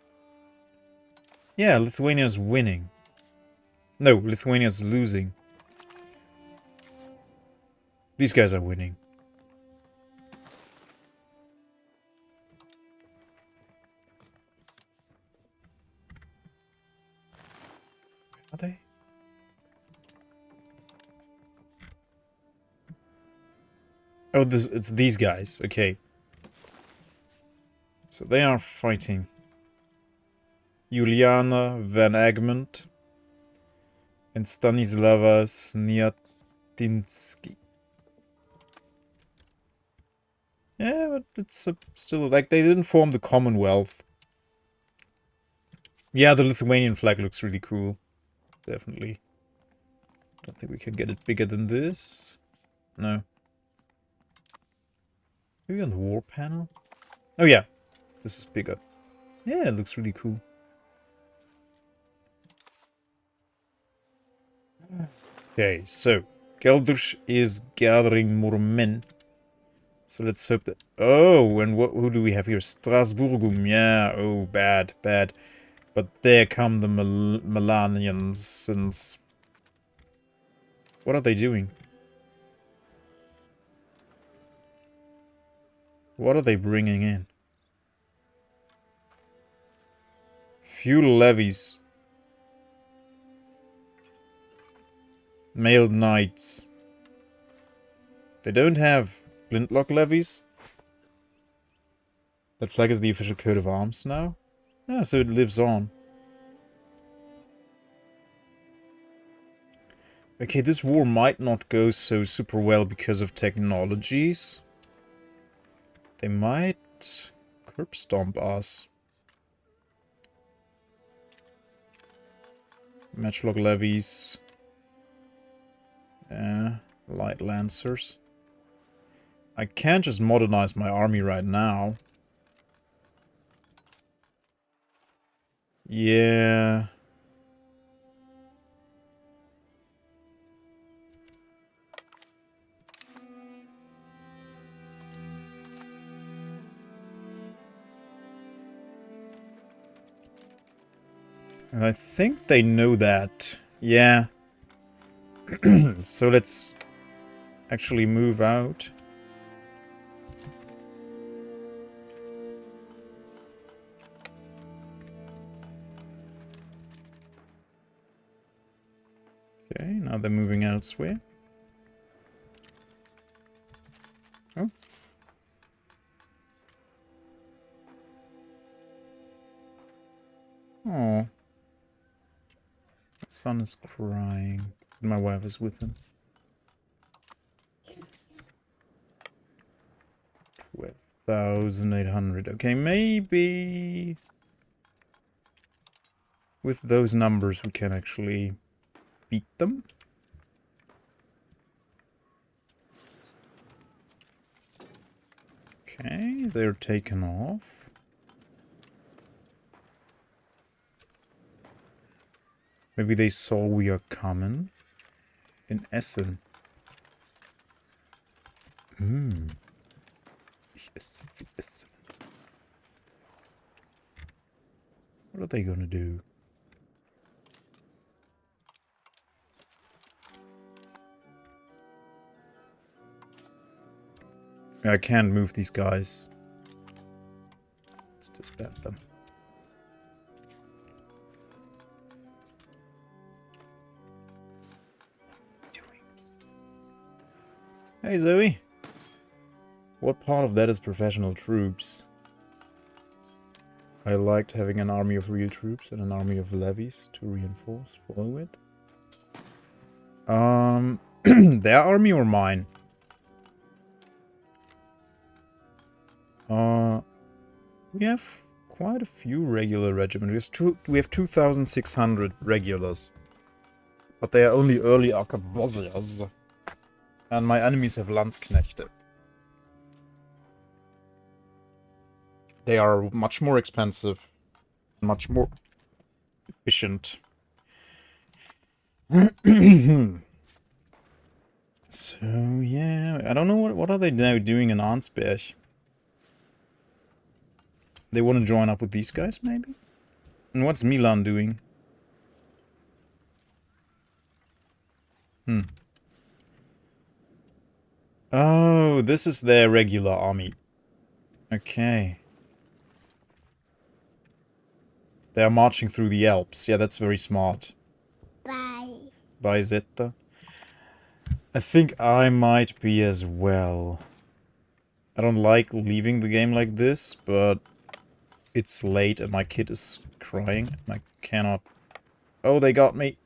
Yeah, Lithuania's winning. No, Lithuania's losing. These guys are winning. Are they? Oh, it's these guys. Okay. So they are fighting. Juliana Van Egmont and Stanislava Sniatinsky. Yeah, but it's still like they didn't form the Commonwealth. Yeah, the Lithuanian flag looks really cool. Definitely. Don't think we can get it bigger than this. No. Maybe on the war panel? Oh yeah, this is bigger. Yeah, it looks really cool. Okay, so Gelders is gathering more men. So let's hope that... Oh, and who do we have here? Strasburgum. Yeah, oh, bad, bad. But there come the Melanians. And what are they doing? What are they bringing in? Feudal levies. Mailed knights. They don't have flintlock levies. That flag is the official coat of arms now. Ah, so it lives on. Okay, this war might not go so super well because of technologies. They might curb stomp us. Matchlock levies. Light lancers. I can't just modernize my army right now. Yeah. And I think they know that. Yeah. So let's actually move out. Okay, now they're moving elsewhere. Oh. Oh. My son is crying. My wife is with him. 12,800. Okay, maybe with those numbers we can actually beat them. Okay, they're taken off. Maybe they saw we are coming. In Essen. Yes. What are they gonna do? I can't move these guys. Let's disband them. Hey Zoe. What part of that is professional troops? I liked having an army of real troops and an army of levies to reinforce. Follow it. Their army or mine? We have quite a few regular regiments. We have 2,600 regulars. But they are only early arquebusiers. And my enemies have Landsknechte. They are much more expensive. Much more efficient. So, yeah. I don't know what are they now doing in Arnsberg. They want to join up with these guys, maybe? And what's Milan doing? Oh, this is their regular army. Okay. They are marching through the Alps. Yeah, that's very smart. Bye. Bye, Zeta. I think I might be as well. I don't like leaving the game like this, but it's late and my kid is crying and I cannot... Oh, they got me.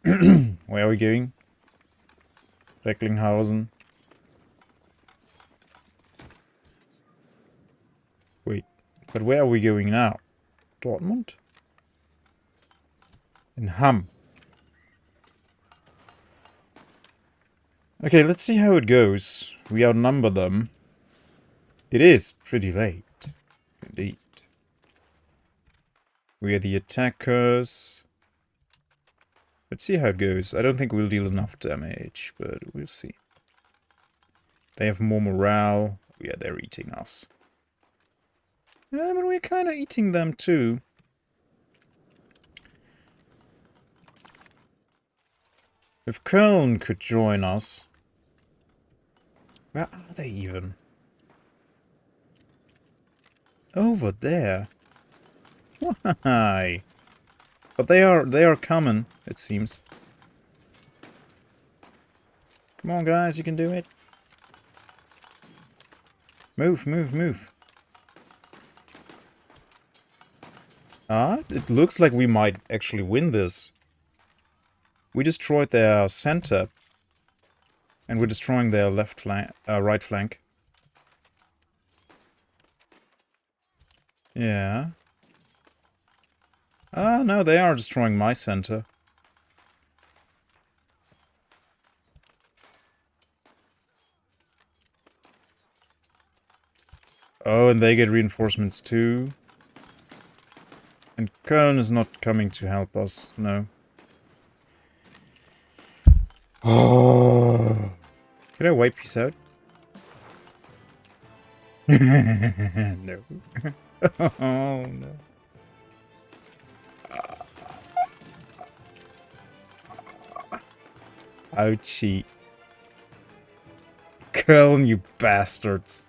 Where are we going? Recklinghausen. Wait, but where are we going now? Dortmund? In Hamm. Okay, let's see how it goes. We outnumber them. It is pretty late. Indeed. We are the attackers. Let's see how it goes. I don't think we'll deal enough damage, but we'll see. They have more morale. Yeah, they're eating us. Yeah, but we're kind of eating them too. If Cologne could join us... Where are they even? Over there. Why? But they are coming, it seems. Come on, guys, you can do it. Move, move, move. Ah, it looks like we might actually win this. We destroyed their center. And we're destroying their left flank, right flank. Yeah. Ah, no, they are destroying my center. Oh, and they get reinforcements too. And Köln is not coming to help us, no. Oh. Can I wipe peace out? No. Oh, no. Ouchie. Köln, you bastards.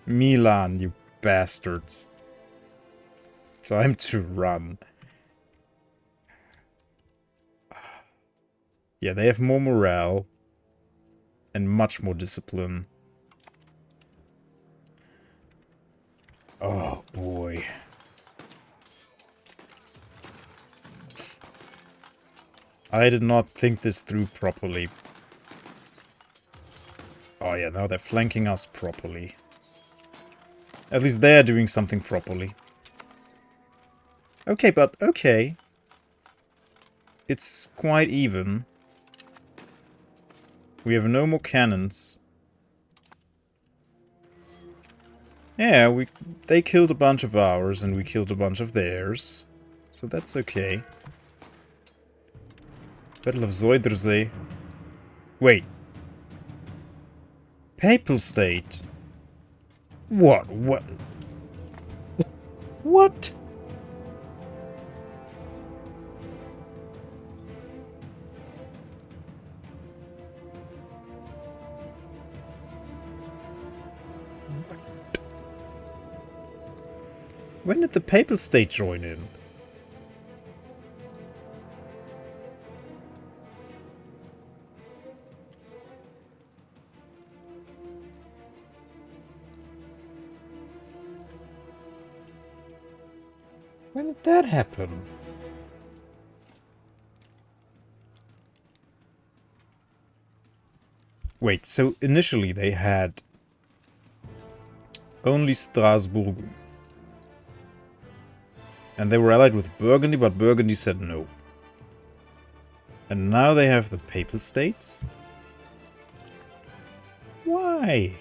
Milan, you bastards. Time to run. Yeah, they have more morale. And much more discipline. Oh, boy. I did not think this through properly. Oh yeah, now they're flanking us properly. At least they're doing something properly. Okay, but okay. It's quite even. We have no more cannons. Yeah, they killed a bunch of ours and we killed a bunch of theirs. So that's okay. Battle of Zuiderzee. Wait. Papal State? What? What? What? When did the Papal State join in? When did that happen? Wait, so initially they had only Strasbourg. And they were allied with Burgundy, but Burgundy said no. And now they have the Papal States? Why?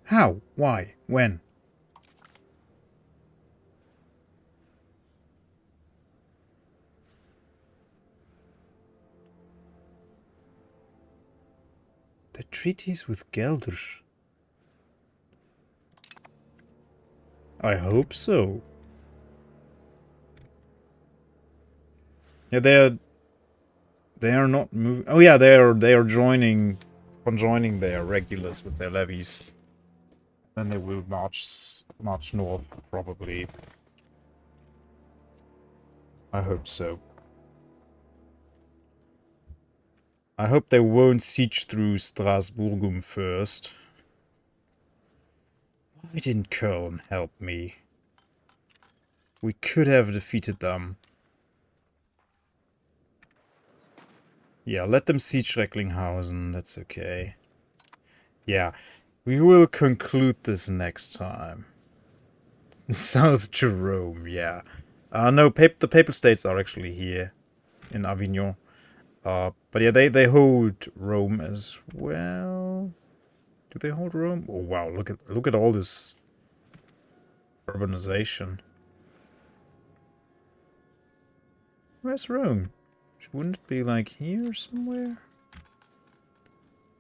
How? Why? When? The treaties with Gelders. I hope so. Yeah, they are not moving. Oh yeah, they are conjoining their regulars with their levies. Then they will march north, probably. I hope so. I hope they won't siege through Strasbourgum first. Why didn't Köln help me? We could have defeated them. Yeah, let them siege Recklinghausen, that's okay. Yeah, We will conclude this next time. South Jerome, yeah. No, the Papal States are actually here in Avignon. But yeah, they hold Rome as well. Do they hold Rome? Oh wow, look at all this urbanization. Where's Rome? Wouldn't it be like here somewhere?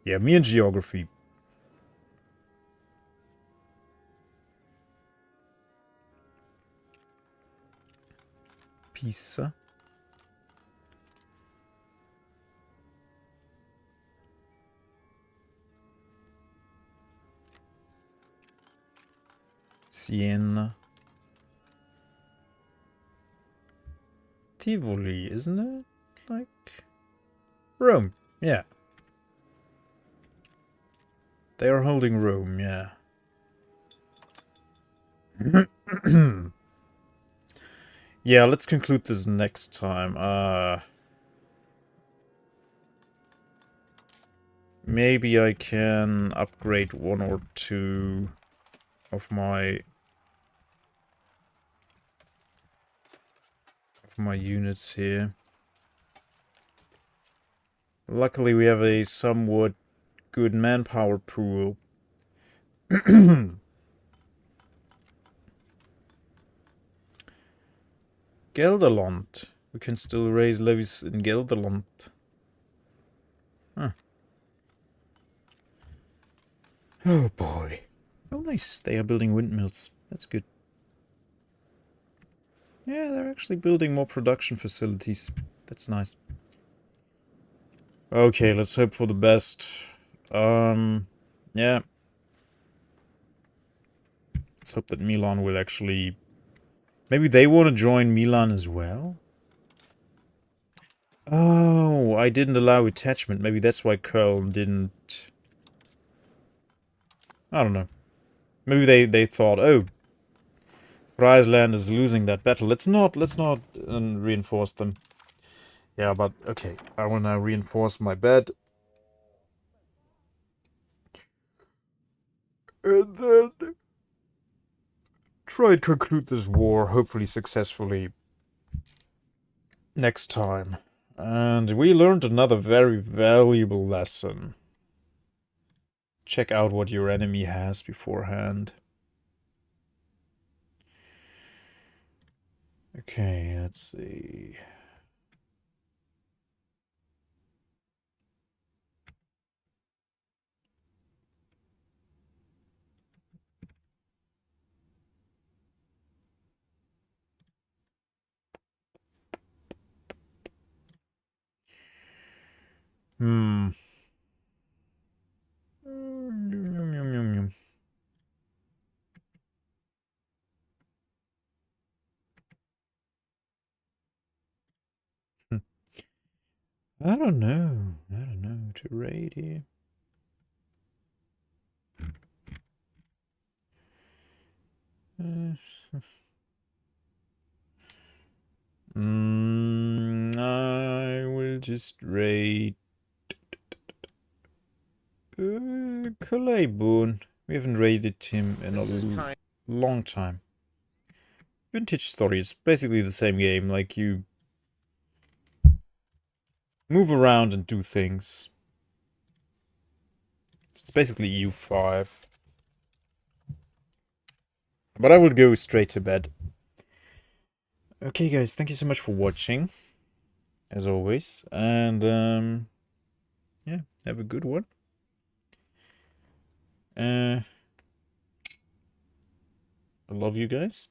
Yeah, me and geography. Pisa. Siena. Tivoli, isn't it? Like... Rome, yeah. They are holding Rome, yeah. Yeah, let's conclude this next time. Maybe I can upgrade one or two of my units here. Luckily, we have a somewhat good manpower pool. Gelderland. We can still raise levies in Gelderland. Huh. Oh boy. Oh nice, they are building windmills. That's good. Yeah, they're actually building more production facilities. That's nice. Okay, let's hope for the best. Yeah. Let's hope that Milan will actually... Maybe they want to join Milan as well? Oh, I didn't allow attachment. Maybe that's why Köln didn't... I don't know. Maybe they thought, oh, Friesland is losing that battle. Let's not reinforce them. Yeah, but okay. I want to reinforce my bed. And then try and conclude this war, hopefully successfully, next time. And we learned another very valuable lesson. Check out what your enemy has beforehand. Okay, let's see. Hmm. I don't know. I don't know. To raid here. I will just raid Calais-Bourne. We haven't raided him in a long time. Vintage Story, it's basically the same game, like you move around and do things. It's basically EU5. But I will go straight to bed. Okay guys, thank you so much for watching, as always, and yeah, have a good one. I love you guys.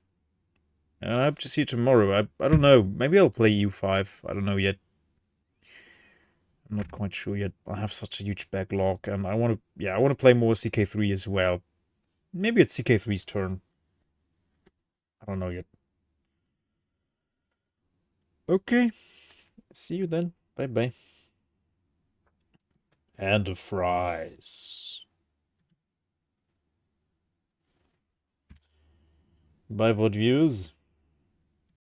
I hope to see you tomorrow. I don't know, maybe I'll play EU5, I don't know yet. I'm not quite sure yet. I have such a huge backlog, and I want to play more CK3 as well. Maybe it's CK3's turn. I don't know yet. Okay. See you then. Bye-bye. And the fries. Bye, what views?